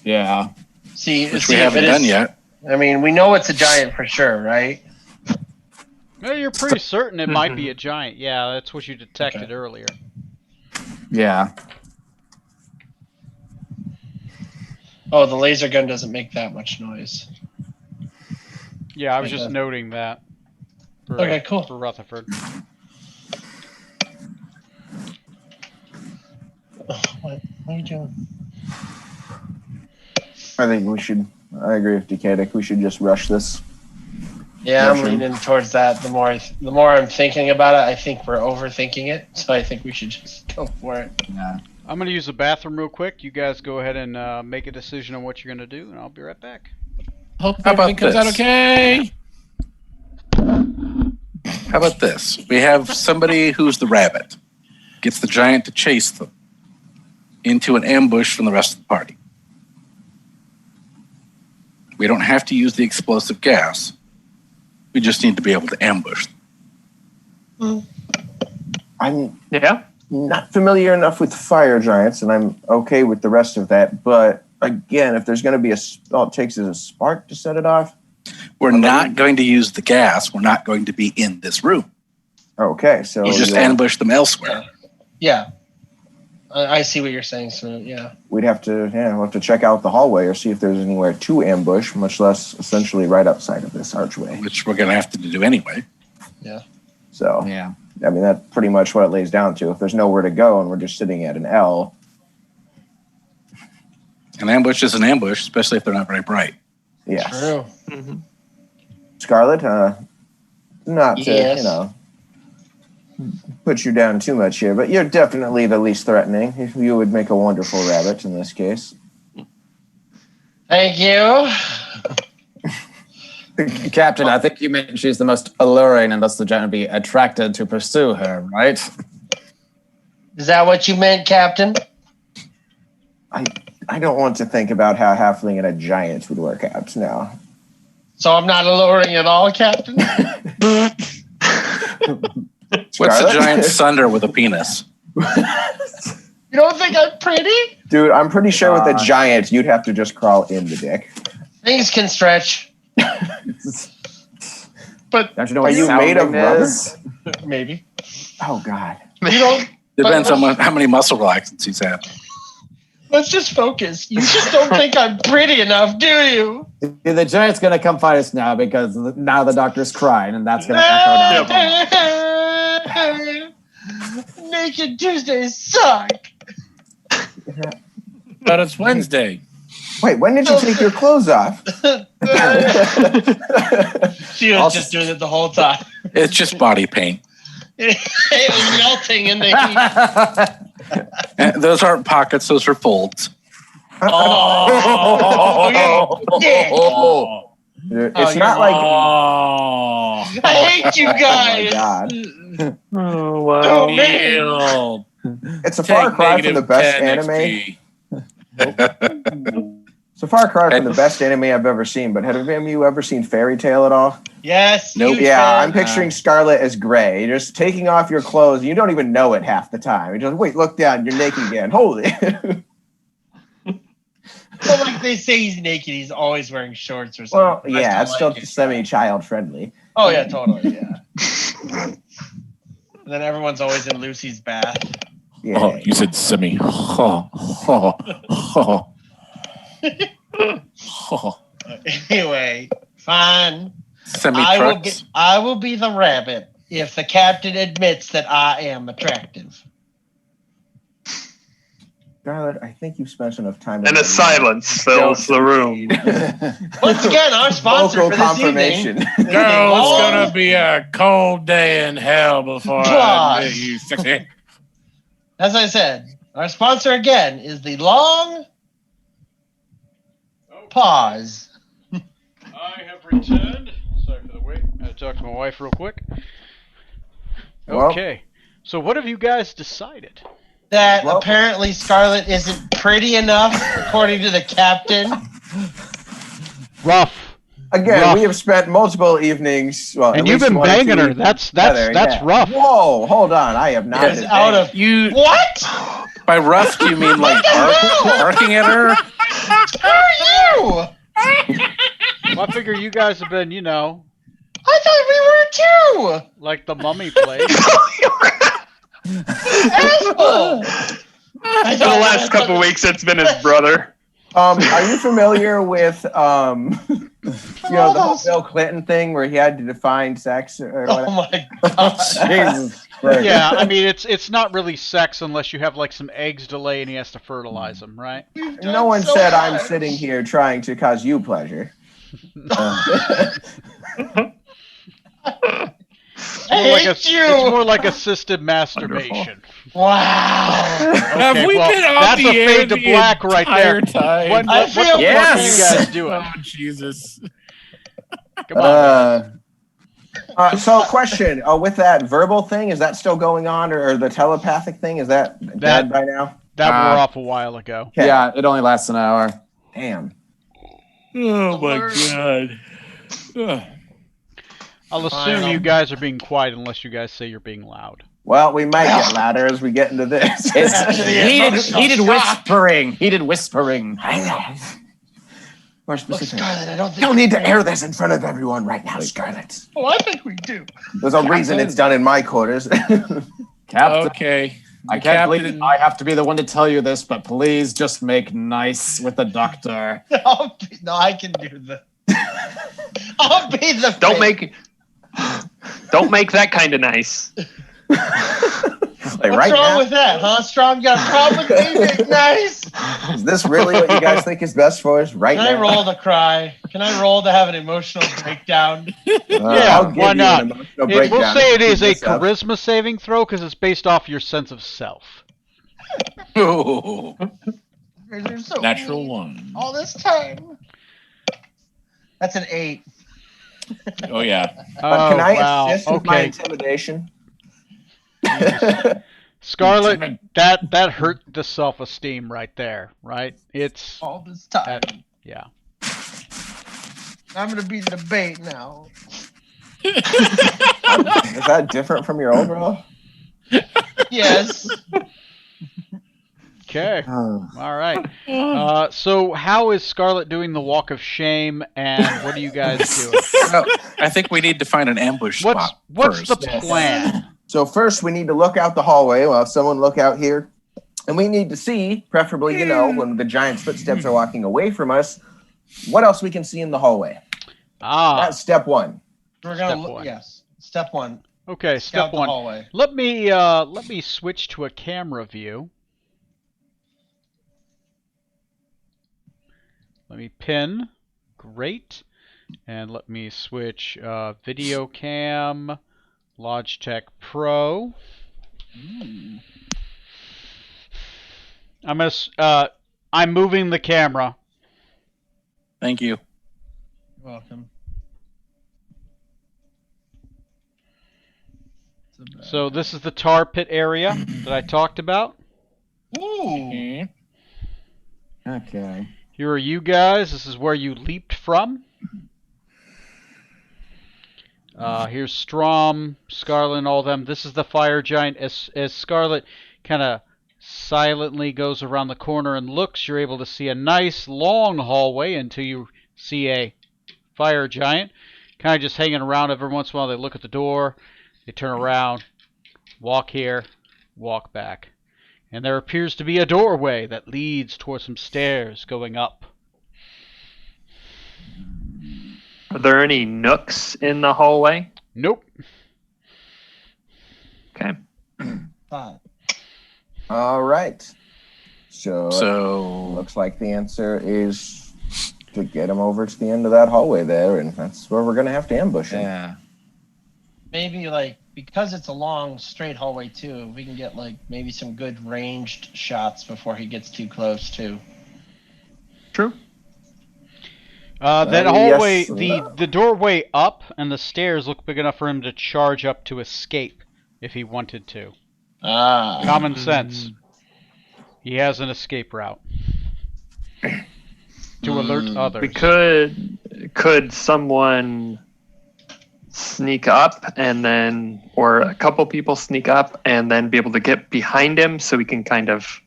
Yeah. See, Which see we if haven't it done is- yet. I mean, we know it's a giant for sure, right? Well, you're pretty certain it might be a giant. Yeah, that's what you detected earlier. Yeah. Oh, the laser gun doesn't make that much noise. Yeah, I was just noting that. For, Okay, cool. For Rutherford. What are you doing? I think we should... I agree with Decadic. We should just rush this. Yeah, I'm Russian. leaning towards that. The more I'm thinking about it, I think we're overthinking it. So I think we should just go for it. Yeah. I'm going to use the bathroom real quick. You guys go ahead and make a decision on what you're going to do, and I'll be right back. Hope How about everything comes out this? okay. How about this? We have somebody who's the rabbit, gets the giant to chase them into an ambush from the rest of the party. We don't have to use the explosive gas. We just need to be able to ambush them. I'm Yeah. not familiar enough with fire giants, and I'm okay with the rest of that. But again, if there's going to be all it takes is a spark to set it off. We're not going to use the gas. We're not going to be in this room. Okay, so We'll just ambush them elsewhere. Yeah. I see what you're saying, so yeah. we'd have to we'll have to check out the hallway or see if there's anywhere to ambush, much less essentially right outside of this archway. Which we're going to have to do anyway. So Yeah. I mean that's pretty much what it lays down to. If there's nowhere to go and we're just sitting at an L, An ambush is an ambush, especially if they're not very bright. yes. True. Mm-hmm. Scarlet, not to, Yes. put you down too much here, but you're definitely the least threatening. You would make a wonderful rabbit in this case. Thank you. Captain, I think you meant she's the most alluring and thus the giant would be attracted to pursue her, right? Is that what you meant, Captain? I don't want to think about how halfling and a giant would work out now. So I'm not alluring at all, Captain? What's a giant sunder with a penis? You don't think I'm pretty? Dude, I'm pretty sure with a giant, you'd have to just crawl in the dick. Things can stretch. But Don't you know Are what you made of rubber? is? maybe. Oh, God. You don't. Depends on how many muscle relaxants he's had. Let's just focus. You just don't think I'm pretty enough, do you? The giant's going to come fight us now because now the doctor's crying and that's going to echo down. Naked Tuesdays suck. But it's Wednesday. Wait, when did you take your clothes off? She was just doing it the whole time. It's just body paint. It was melting in the heat. And those aren't pockets; those are folds. It's not like... I hate you guys. Oh, my God. Oh, wow. Oh, man. Yield. It's a far Take cry from the best -10 anime. XP. It's a far cry from the best anime I've ever seen, but have any of you ever seen Fairy Tail at all? Yes. Nope. you Yeah, said- I'm picturing Scarlet as gray. You're just taking off your clothes. You don't even know it half the time. You just, wait, look down. You're naked again. Holy. Well, like they say he's naked, he's always wearing shorts or something. Well, I yeah, it's still like it. semi-child friendly. Oh, yeah, totally, yeah. And then everyone's always in Lucy's bath. Yeah. Oh, you said semi. Oh, oh, oh. Oh. Anyway, fine. Semi trucks. I will be the rabbit if the captain admits that I am attractive. Scarlet, I think you've spent enough time... And a silence fills the room. Once again, our sponsor Vocal for this confirmation. evening. Girl, it's Long- gonna be a cold day in hell before I admit you sexy. As I said, our sponsor again is the long pause. I have returned. Sorry for the wait. I had to talk to my wife real quick. Well- Okay. So what have you guys decided? That Well- apparently Scarlet isn't pretty enough, according to the captain. Rough. Again, Rough. we have spent multiple evenings... Well, And at you've least been 1 or 2 banging her. evenings That's together, yeah. rough. Whoa, hold on. I have not It's been out banging. of You what? by rough? Do you mean like barking at her? Who are you? Well, I figure you guys have been, I thought we were too. like the mummy place. Asshole. For the last couple weeks, it's been his brother. Are you familiar with the whole Bill Clinton thing where he had to define sex or Oh whatever? my god. Jesus Christ. Yeah, I mean it's not really sex unless you have like some eggs delay and he has to fertilize them, right? No one so said I'm much. sitting here trying to cause you pleasure. It's more like assisted masturbation. Wow. Have Okay, we well, been on that's the a air fade to the black right there. entire time? What I the feel fuck are you yes. guys doing? Oh, Jesus. Come on. So, question: with that verbal thing, is that still going on, or the telepathic thing? Is that dead by now? That wore off a while ago. Okay. Yeah, it only lasts an hour. Damn. Oh, my God. Ugh. I'll assume you guys are being quiet unless you guys say you're being loud. Well, we might get louder as we get into this. Heated whispering. Heated whispering. More Look, specific. Scarlet, I don't think You don't need to air this in front of everyone right now, Scarlet. Oh, I think we do. There's a reason it's done in my quarters. Captain, Okay. I can't believe I have to be the one to tell you this, but please just make nice with the doctor. No, I can do the. I'll be the. Don't make that kind of nice. Like, What's right wrong now? with that, huh, Strom? You got a problem with me? Nice. Is this really what you guys think is best for us right Can now? I roll to cry? Can I roll to have an emotional breakdown? Yeah, I'll give why you not? an emotional We'll breakdown say if it you is keep a this up. charisma saving throw because it's based off your sense of self. Oh, You're so natural mean. one. All this time. That's an 8. Oh yeah. Can I wow. assist with my Okay. intimidation? Scarlet, that hurt the self-esteem right there, right? It's All this time. yeah. I'm gonna be the debate now. Is that different from your overall? Yes. Okay. Oh. All right. So how is Scarlet doing the walk of shame, and what are you guys doing? Well, I think we need to find an ambush What's spot the first. plan? So first, we need to look out the hallway. We'll have someone look out here, and we need to see, preferably, when the giant's footsteps are walking away from us, what else we can see in the hallway. That's step one. We're gonna Step look. one. Yes. Step 1. Okay, Scout step the one. hallway. Let me switch to a camera view. Let me pin. Great. And let me switch video cam, Logitech Pro. I'm moving the camera. Thank you. You're welcome. So this is the tar pit area that I talked about. Ooh. Okay. Here are you guys. This is where you leaped from. Here's Strom, Scarlet, and all of them. This is the fire giant. As Scarlet kind of silently goes around the corner and looks, you're able to see a nice long hallway until you see a fire giant. Kind of just hanging around. Every once in a while they look at the door, they turn around, walk here, walk back. And there appears to be a doorway that leads towards some stairs going up. Are there any nooks in the hallway? Nope. Okay. Fine. All right. So So looks like the answer is to get him over to the end of that hallway there, and that's where we're going to have to ambush him. yeah. Maybe because it's a long straight hallway too, we can get maybe some good ranged shots before he gets too close too. True. That Yes, hallway, sir. the doorway up and the stairs look big enough for him to charge up to escape if he wanted to. Ah. Common sense. He has an escape route to alert others. We could someone sneak up or a couple people sneak up and then be able to get behind him so we can kind of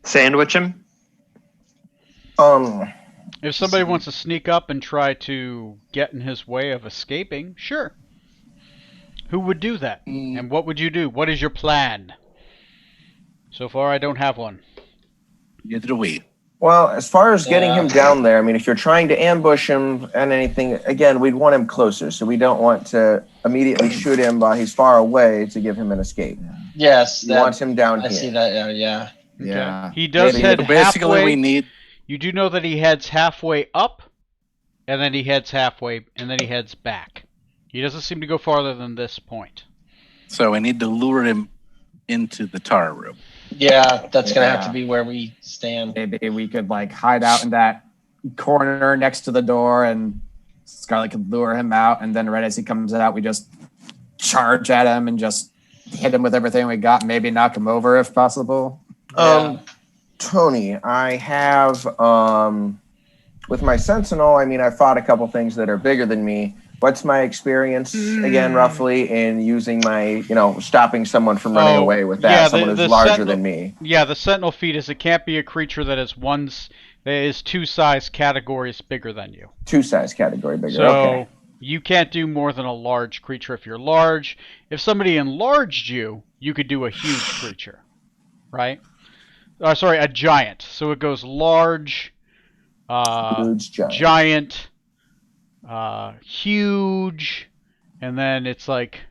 sandwich him. If somebody wants to sneak up and try to get in his way of escaping, sure. Who would do that? And what would you do? What is your plan? So far, I don't have one. Neither do we. Well, as far as getting Yeah. him down there, I mean, if you're trying to ambush him and anything, again, we'd want him closer. So we don't want to immediately shoot him while he's far away to give him an escape. Yes. We want him down I here. see that. Yeah. Yeah. He does Maybe- head So basically, halfway. we need. You do know that he heads halfway up, and then he heads halfway, and then he heads back. He doesn't seem to go farther than this point. So we need to lure him into the tar room. Yeah. That's gonna have Yeah. to be where we stand. Maybe we could hide out in that corner next to the door, and Scarlet could lure him out, and then right as he comes out, we just charge at him and just hit him with everything we got. Maybe knock him over if possible. Tony, I have with my Sentinel, I mean, I fought a couple things that are bigger than me. What's my experience again, roughly, in using my, stopping someone from running away with that? yeah, Someone who's larger than me. Yeah, the Sentinel feat is it can't be a creature that is two size categories bigger than you. 2 size category bigger. So Okay. you can't do more than a large creature if you're large. If somebody enlarged you, you could do a huge creature, right? Sorry, a giant. So it goes large, Huge giant. giant, huge, and then it's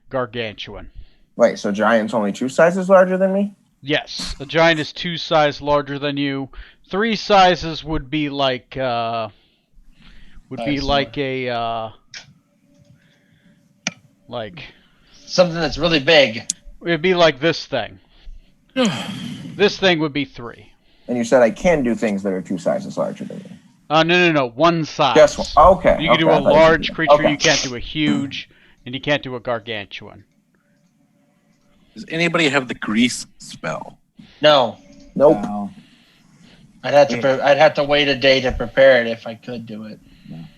gargantuan. Wait, so giant's only 2 sizes larger than me? Yes, a giant is 2 sizes larger than you. 3 sizes would be like like something that's really big. it'd be like this thing. This thing would be 3. And you said I can do things that are 2 sizes larger than me. No. 1 size. Just one. Okay. You can do okay, a I thought you large could do creature. that. You can't do a huge, and you can't do a gargantuan. Does anybody have the grease spell? No, Nope. No. I'd have to wait a day to prepare it if I could do it.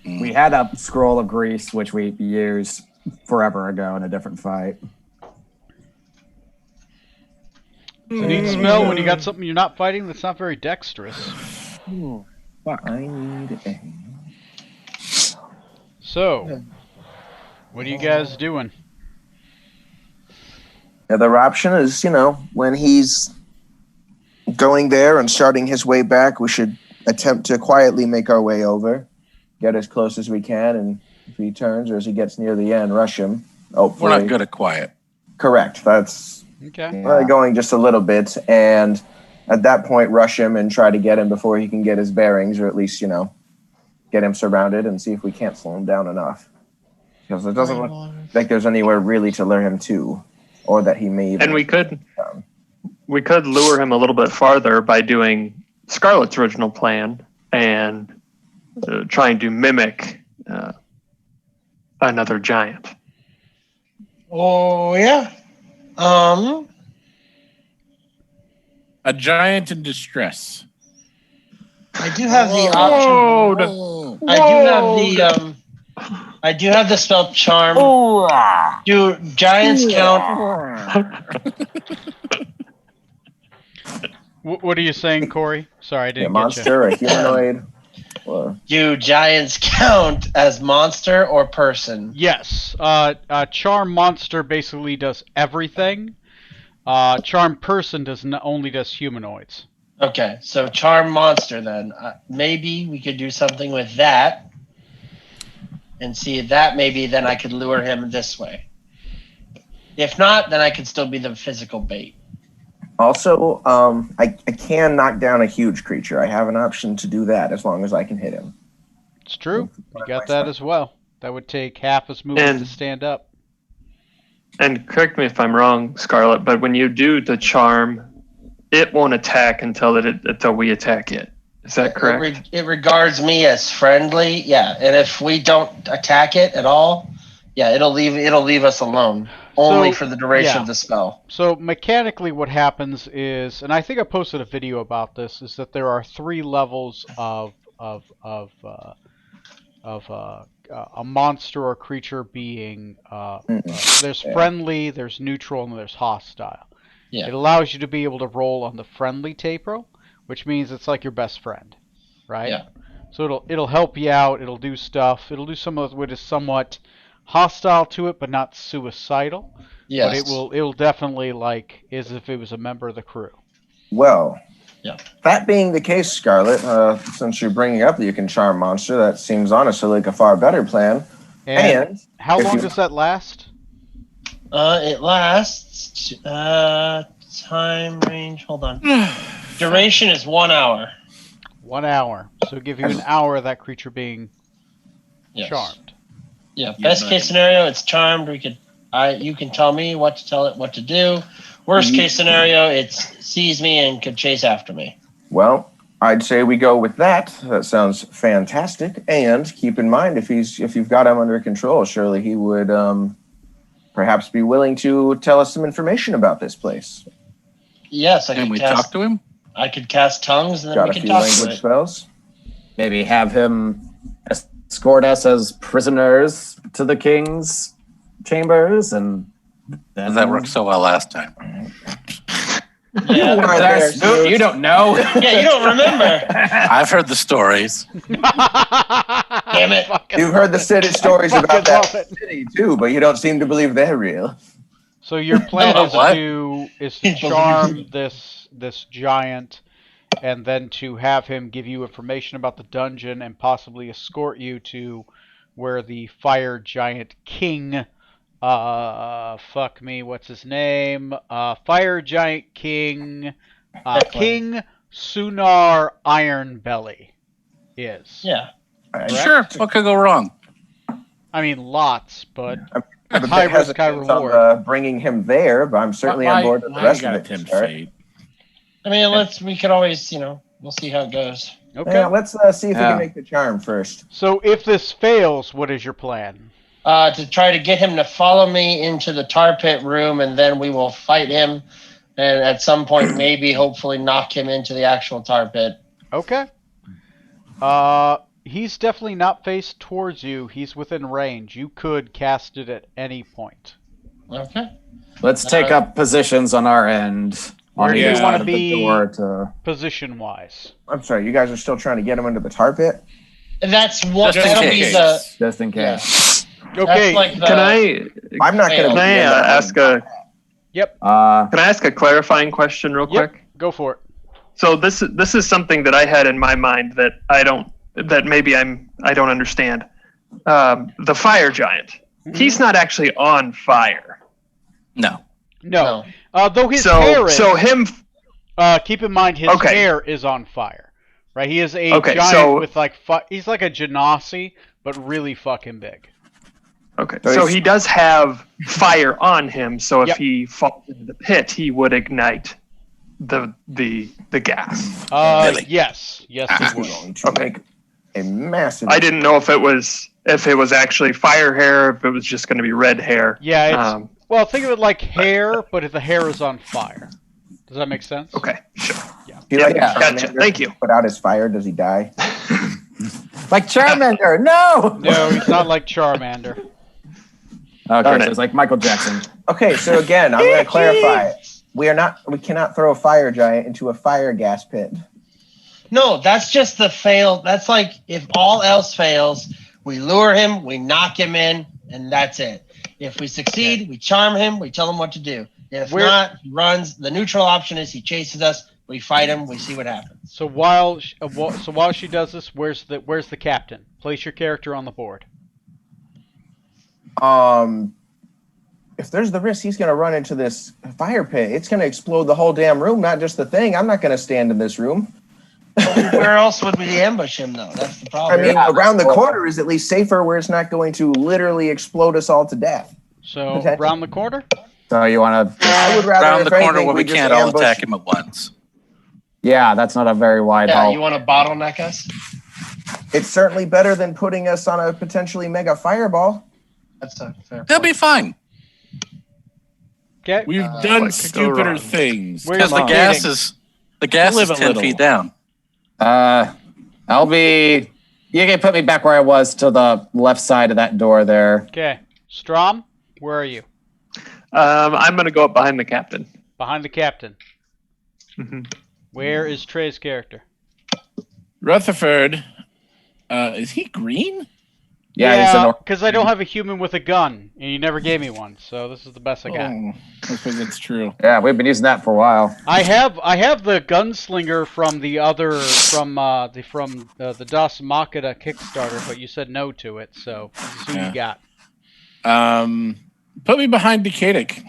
We had a scroll of grease, which we used forever ago in a different fight. It's a neat spell when you got something you're not fighting that's not very dexterous. I need a. So, what are you guys doing? The other option is, when he's going there and starting his way back, we should attempt to quietly make our way over, get as close as we can, and if he turns or as he gets near the end, rush him. Hopefully. We're not good at quiet. Correct. That's Okay. going just a little bit, and at that point, rush him and try to get him before he can get his bearings, or at least, get him surrounded and see if we can't slow him down enough. Because it doesn't look like there's anywhere really to lure him to, or that he may even... And we could lure him a little bit farther by doing Scarlet's original plan and trying to mimic another giant. Oh yeah. A giant in distress. I do have the option. I do have the spell charm. Do giants count? What are you saying, Corey? Sorry, I A didn't get monster, a humanoid. Or... Do giants count as monster or person? Yes. Charm monster basically does everything. Charm person only does humanoids. Okay, so charm monster then. Maybe we could do something with that, and see if that maybe then I could lure him this way. If not, then I could still be the physical bait. Also, I can knock down a huge creature. I have an option to do that as long as I can hit him. It's true. You got that as well. That would take half his movement to stand up. And correct me if I'm wrong, Scarlet, but when you do the charm, it won't attack until we attack it. Is that correct? It regards me as friendly, yeah. And if we don't attack it at all, yeah, it'll leave us alone. Only for the duration of the spell. So mechanically what happens is, and I think I posted a video about this, is that there are 3 levels of a monster or creature being there's friendly, there's neutral, and there's hostile. Yeah. It allows you to be able to roll on the friendly tape roll, which means it's like your best friend, right? Yeah. So it'll help you out, it'll do stuff, it'll do some of what is somewhat hostile to it, but not suicidal. Yes. But it'll definitely like as if it was a member of the crew. Well, yeah. That being the case, Scarlet, since you're bringing up that you can charm monster, that seems honestly like a far better plan. And how long does that last? It lasts time range. Hold on. Duration is 1 hour. 1 hour. So give you an hour of that creature being charmed. Yeah. Best case scenario, it's charmed. You can tell me what to tell it what to do. Worst case scenario, it sees me and could chase after me. Well, I'd say we go with that. That sounds fantastic. And keep in mind, if you've got him under control, surely he would perhaps be willing to tell us some information about this place. Yes, Can we talk to him? I could cast tongues, and then Got we a can few talk language to it. spells. Maybe have him escort us as prisoners to the king's chambers, and then That worked so well last time. Yeah, you don't know. yeah, you don't remember. I've heard the stories. Damn it. You've heard the city stories about that city too, but you don't seem to believe they're real. So your plan What? is to charm this giant, and then to have him give you information about the dungeon and possibly escort you to where the fire giant king fuck me, what's his name? Fire Giant King, King Sunar Ironbelly is. Yeah. Sure. What could go wrong? I mean, lots, but I'm a high bit risk, high hesitant on reward. bringing him there, but I'm certainly on board with the rest of it. to start. I mean, we could always, we'll see how it goes. Okay. Yeah, let's see if we can make the charm first. So if this fails, what is your plan? To try to get him to follow me into the tar pit room, and then we will fight him, and at some point, maybe, hopefully, knock him into the actual tar pit. Okay. He's definitely not faced towards you. He's within range. You could cast it at any point. Okay. Let's take up positions on our end. Where do you want to the be door to... position-wise? I'm sorry, you guys are still trying to get him into the tar pit? And that's what Just in that'll be case. the. Just in case. Okay. That's like the, Can I I'm not going to. can I ask a Yep. can I ask a clarifying question real Yep. quick? Go for it. So this is something that I had in my mind that maybe I don't understand. The fire giant. He's not actually on fire. No. No. Though his So hair is. so him. Keep in mind his Okay. hair is on fire, right? He is a Okay, giant so- with like he's like a genasi, but really fucking big. Okay, So so he's- he does have fire on him. So if Yep. he falls into the pit, he would ignite the gas. Really? Yes, he would. Going to make a massive. I didn't know if it was actually fire hair, if it was just going to be red hair. Yeah, it's well. Think of it like hair, but if the hair is on fire. Does that make sense? Okay, sure. He like Yeah. Gotcha. Charmander Thank you. Put out his fire. Does he die? Like Charmander, no! No, he's not like Charmander. Okay, Darn so it. it's like Michael Jackson. Okay, so again, I'm going to clarify. We cannot throw a fire giant into a fire gas pit. No, that's just the fail. That's like if all else fails, we lure him, we knock him in, and that's it. If we succeed, we charm him, we tell him what to do. If not, he runs. The neutral option is he chases us. We fight him. We see what happens. So while she does this, where's the captain? Place your character on the board. If there's the risk he's going to run into this fire pit, it's going to explode the whole damn room, not just the thing. I'm not going to stand in this room. Where else would we ambush him, though? That's the I problem. mean, around the corner is at least safer where it's not going to literally explode us all to death. So Potential. around the corner. So you want to... I would rather, Around if the corner anything, where we just can't all ambush- attack him at once. Yeah, that's not a very wide Yeah, hall. you want to bottleneck us? It's certainly better than putting us on a potentially mega fireball. That's a fair They'll point. be fine. Okay. We've what done could go stupider wrong? things. Where's Because the the gas kidding? is Live a 10 little. feet down. I'll be... You can put me back where I was to the left side of that door there. Okay. Strom, where are you? I'm going to go up behind the captain. Behind the captain. Mhm. Where is Trey's character? Rutherford, is he green? Yeah, he's an because I don't have a human with a gun, and you never gave me one, so this is the best I got. Oh, I suppose that's true. Yeah, we've been using that for a while. I have the gunslinger from the other from the Das Machina Kickstarter, but you said no to it, so this is who Yeah. you got. Put me behind Decatic.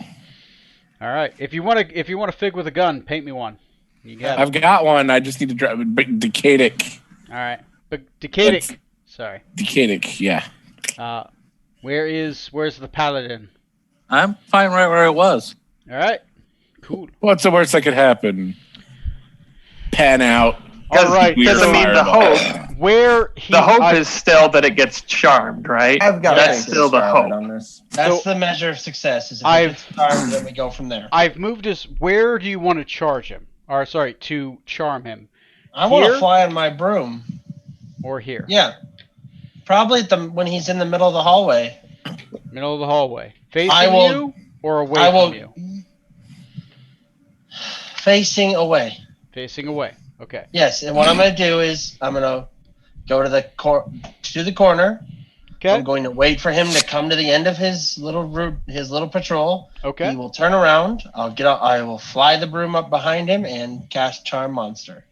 All right, if you want to fig with a gun, paint me one. You got it. I've got one. I just need to drive Decatic. All right, but Decatic. Sorry. Decatic, yeah. Where's the paladin? I'm fine right where it was. All right, cool. What's the worst that could happen? Pan out. All right, Because I mean, the hope is still that it gets charmed, right? I've got That's faith in still the Scarlet hope. on this. That's So- the measure of success. Is if I've- it gets charmed, then we go from there. I've moved us. Where do you want to charge him? Or sorry, to charm him, I want Here? to fly on my broom. or here? Yeah, probably when he's in the middle of the hallway. Middle of the hallway, facing I will- you or away I will from you? facing away. Facing away. Okay. Yes, and what I'm going to do is I'm going to go to the corner. Okay. I'm going to wait for him to come to the end of his little patrol. Okay. He will turn around. I will fly the broom up behind him and cast Charm Monster.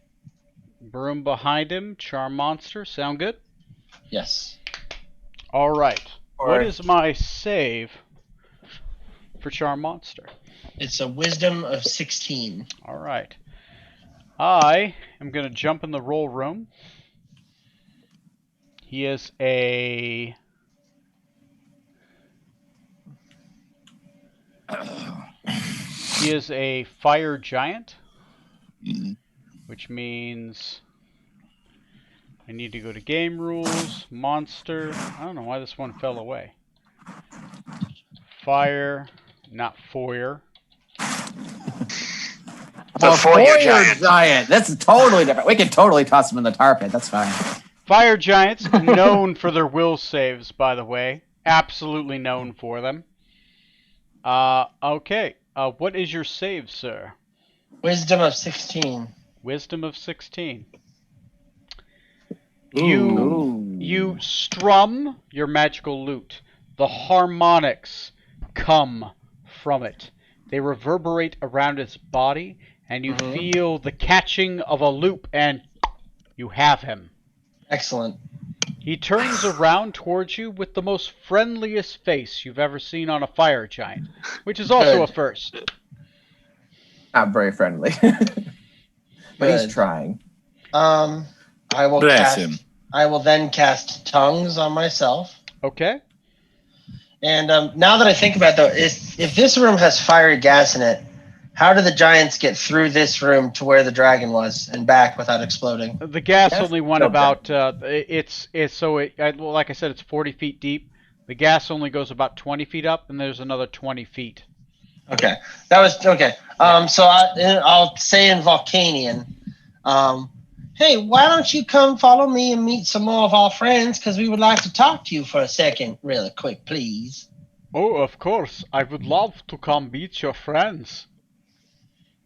Broom behind him. Charm monster. Sound good? Yes. All right. All What right. is my save for Charm Monster? It's a wisdom of 16. All right. I am going to jump in the roll room. He is a... He is a fire giant, which means I need to go to game rules, monster. I don't know why this one fell away. Fire, not foyer. Well, foyer giant. That's totally different. We can totally toss him in the tar pit. That's fine. Fire giants, known for their will saves, by the way. Absolutely known for them. Okay. What is your save, sir? Wisdom of 16. Wisdom of 16. Ooh. You strum your magical lute. The harmonics come from it. They reverberate around its body, and you feel the catching of a loop, and you have him. Excellent. He turns around towards you with the most friendliest face you've ever seen on a fire giant, which is also a first. Not very friendly. But he's trying. I will Bless cast him. I will then cast tongues on myself. Okay. And now that I think about it, though, if this room has fiery gas in it, how do the giants get through this room to where the dragon was and back without exploding? The gas only went no about, like I said, it's 40 feet deep. The gas only goes about 20 feet up, and there's another 20 feet. Okay, that was okay. So I'll say in Volcanian, hey, why don't you come follow me and meet some more of our friends? Because we would like to talk to you for a second, really quick, please. Oh, of course. I would love to come meet your friends.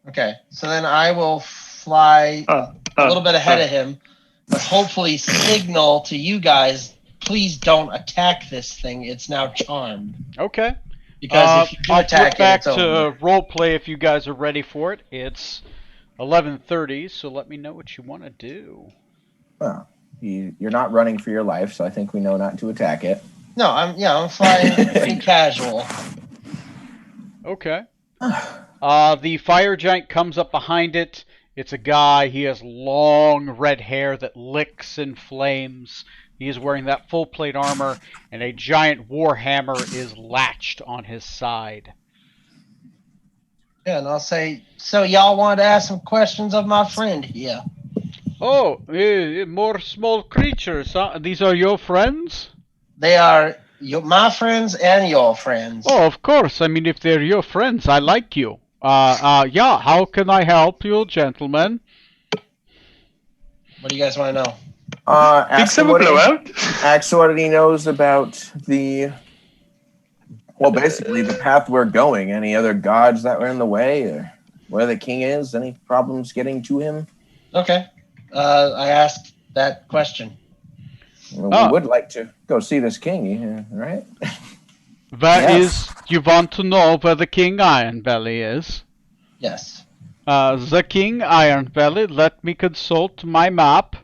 Okay, so then I will fly a little bit ahead of him, but hopefully signal to you guys, please don't attack this thing. It's now charmed. Okay. Because if you do I'll attack flip back it, it's to over. role play if you guys are ready for it. It's 11:30, so let me know what you want to do. Well, you're not running for your life, so I think we know not to attack it. No, I'm flying pretty casual. Okay. The fire giant comes up behind it. It's a guy. He has long red hair that licks in flames. He is wearing that full plate armor, and a giant war hammer is latched on his side. Yeah, and I'll say, so y'all wanted to ask some questions of my friend here. Oh, more small creatures, huh? These are your friends? They are my friends and your friends. Oh, of course. I mean, if they're your friends, I like you. Yeah, how can I help you, gentlemen? What do you guys want to know? Big summer blowout. Ask what he knows about basically the path we're going. Any other gods that were in the way, or where the king is? Any problems getting to him? Okay. I asked that question. Well, we would like to go see this king, right? You want to know where the King Ironbelly is? Yes. The King Ironbelly, let me consult my map.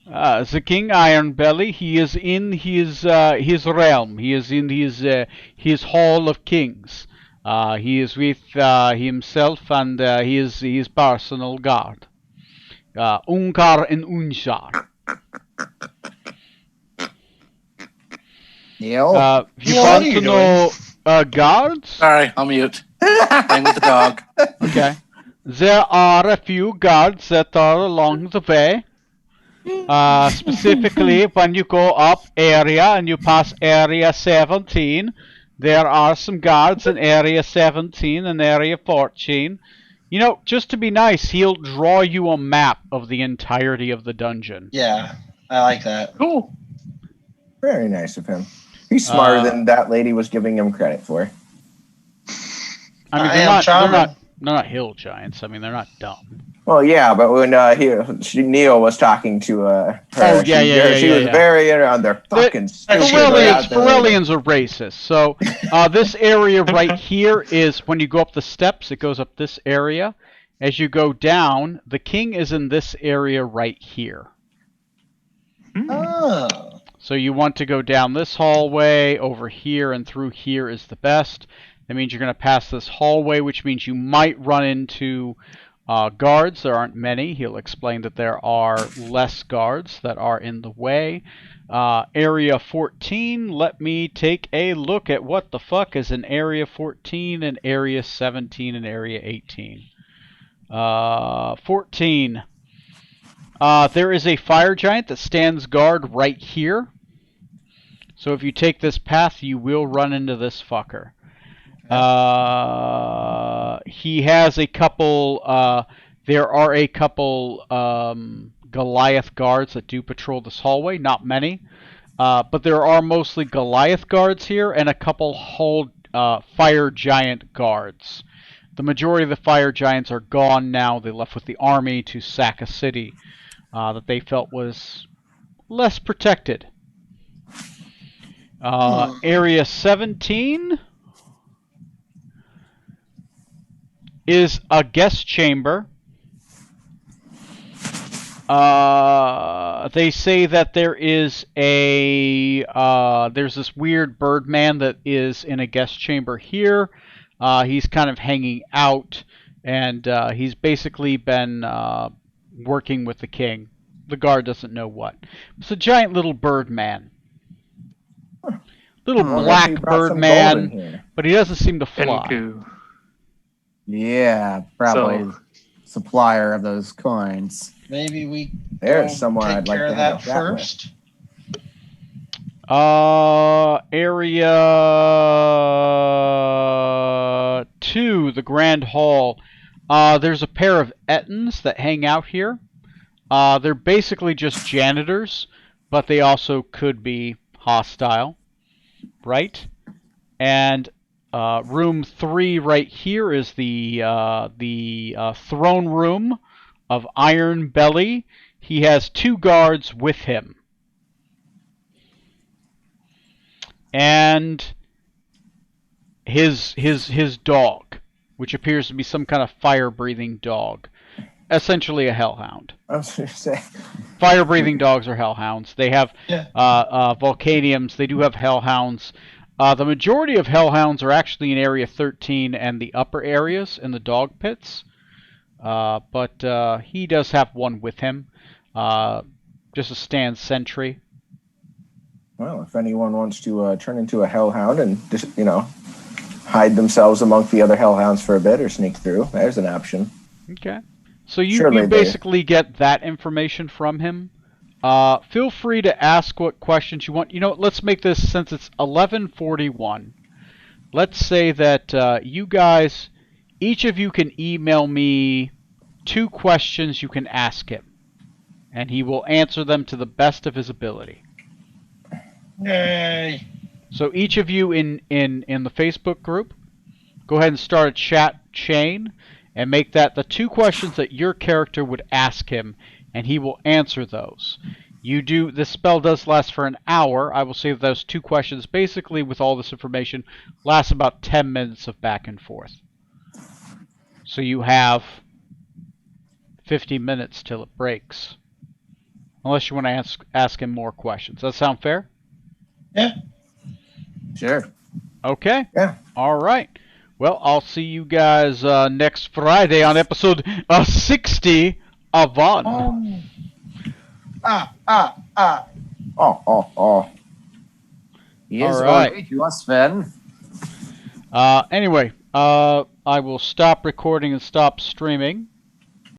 The King Ironbelly, he is in his realm. He is in his Hall of Kings. He is with himself and his personal guard. Unkar and Unshar. Neil? You want to know guards? Sorry, I'll mute. Playing with the dog. Okay. There are a few guards that are along the way. Specifically, when you go up area and you pass area 17, there are some guards in area 17 and area 14. You know, just to be nice, he'll draw you a map of the entirety of the dungeon. Yeah, I like that. Cool. Very nice of him. He's smarter than that lady was giving him credit for. I mean, they're not hill giants. I mean, they're not dumb. Well, yeah, but when Neil was talking to her, she was very on their fucking stupid. Corellians are racist. So this area right here is when you go up the steps, it goes up this area. As you go down, the king is in this area right here. Oh. So you want to go down this hallway, over here, and through here is the best. That means you're going to pass this hallway, which means you might run into guards. There aren't many. He'll explain that there are less guards that are in the way. Area 14, let me take a look at what the fuck is in Area 14 and Area 17 and Area 18. 14. There is a fire giant that stands guard right here. So if you take this path, you will run into this fucker. He has a couple, there are a couple Goliath guards that do patrol this hallway, not many. But there are mostly Goliath guards here and a couple fire giant guards. The majority of the fire giants are gone now. They left with the army to sack a city that they felt was less protected. Area 17 is a guest chamber. They say that there is there's this weird Birdman that is in a guest chamber here. He's kind of hanging out, and he's basically been working with the king. The guard doesn't know what. It's a giant little Birdman. Little black Birdman, but he doesn't seem to fly. Enku. Yeah, probably supplier of those coins. Maybe we There's someone take I'd like care to of that have a chat with. first. Area 2, the Grand Hall. There's a pair of Ettins that hang out here. They're basically just janitors, but they also could be hostile, right? And room 3 right here is the throne room of Iron Belly. He has 2 guards with him. And his dog, which appears to be some kind of fire-breathing dog. Essentially a hellhound. I was going to say. Fire-breathing dogs are hellhounds. They have volcaniums. They do have hellhounds. The majority of hellhounds are actually in Area 13 and the upper areas in the dog pits. But he does have one with him. Just a stand sentry. Well, if anyone wants to turn into a hellhound and just, hide themselves among the other hellhounds for a bit or sneak through, there's an option. Okay. So you basically get that information from him. Feel free to ask what questions you want. Let's make this, since it's 11:41. Let's say that you guys, each of you can email me 2 questions you can ask him, and he will answer them to the best of his ability. Yay! So each of you in the Facebook group, go ahead and start a chat chain and make that the 2 questions that your character would ask him, and he will answer those. This spell does last for an hour. I will say that those 2 questions, basically with all this information, last about 10 minutes of back and forth. So you have 50 minutes till it breaks. Unless you want to ask him more questions. Does that sound fair? Yeah. Sure. Okay. Yeah. All right. Well, I'll see you guys next Friday on episode 60 of On. Oh. He is All right. going to us, Sven. Anyway, I will stop recording and stop streaming.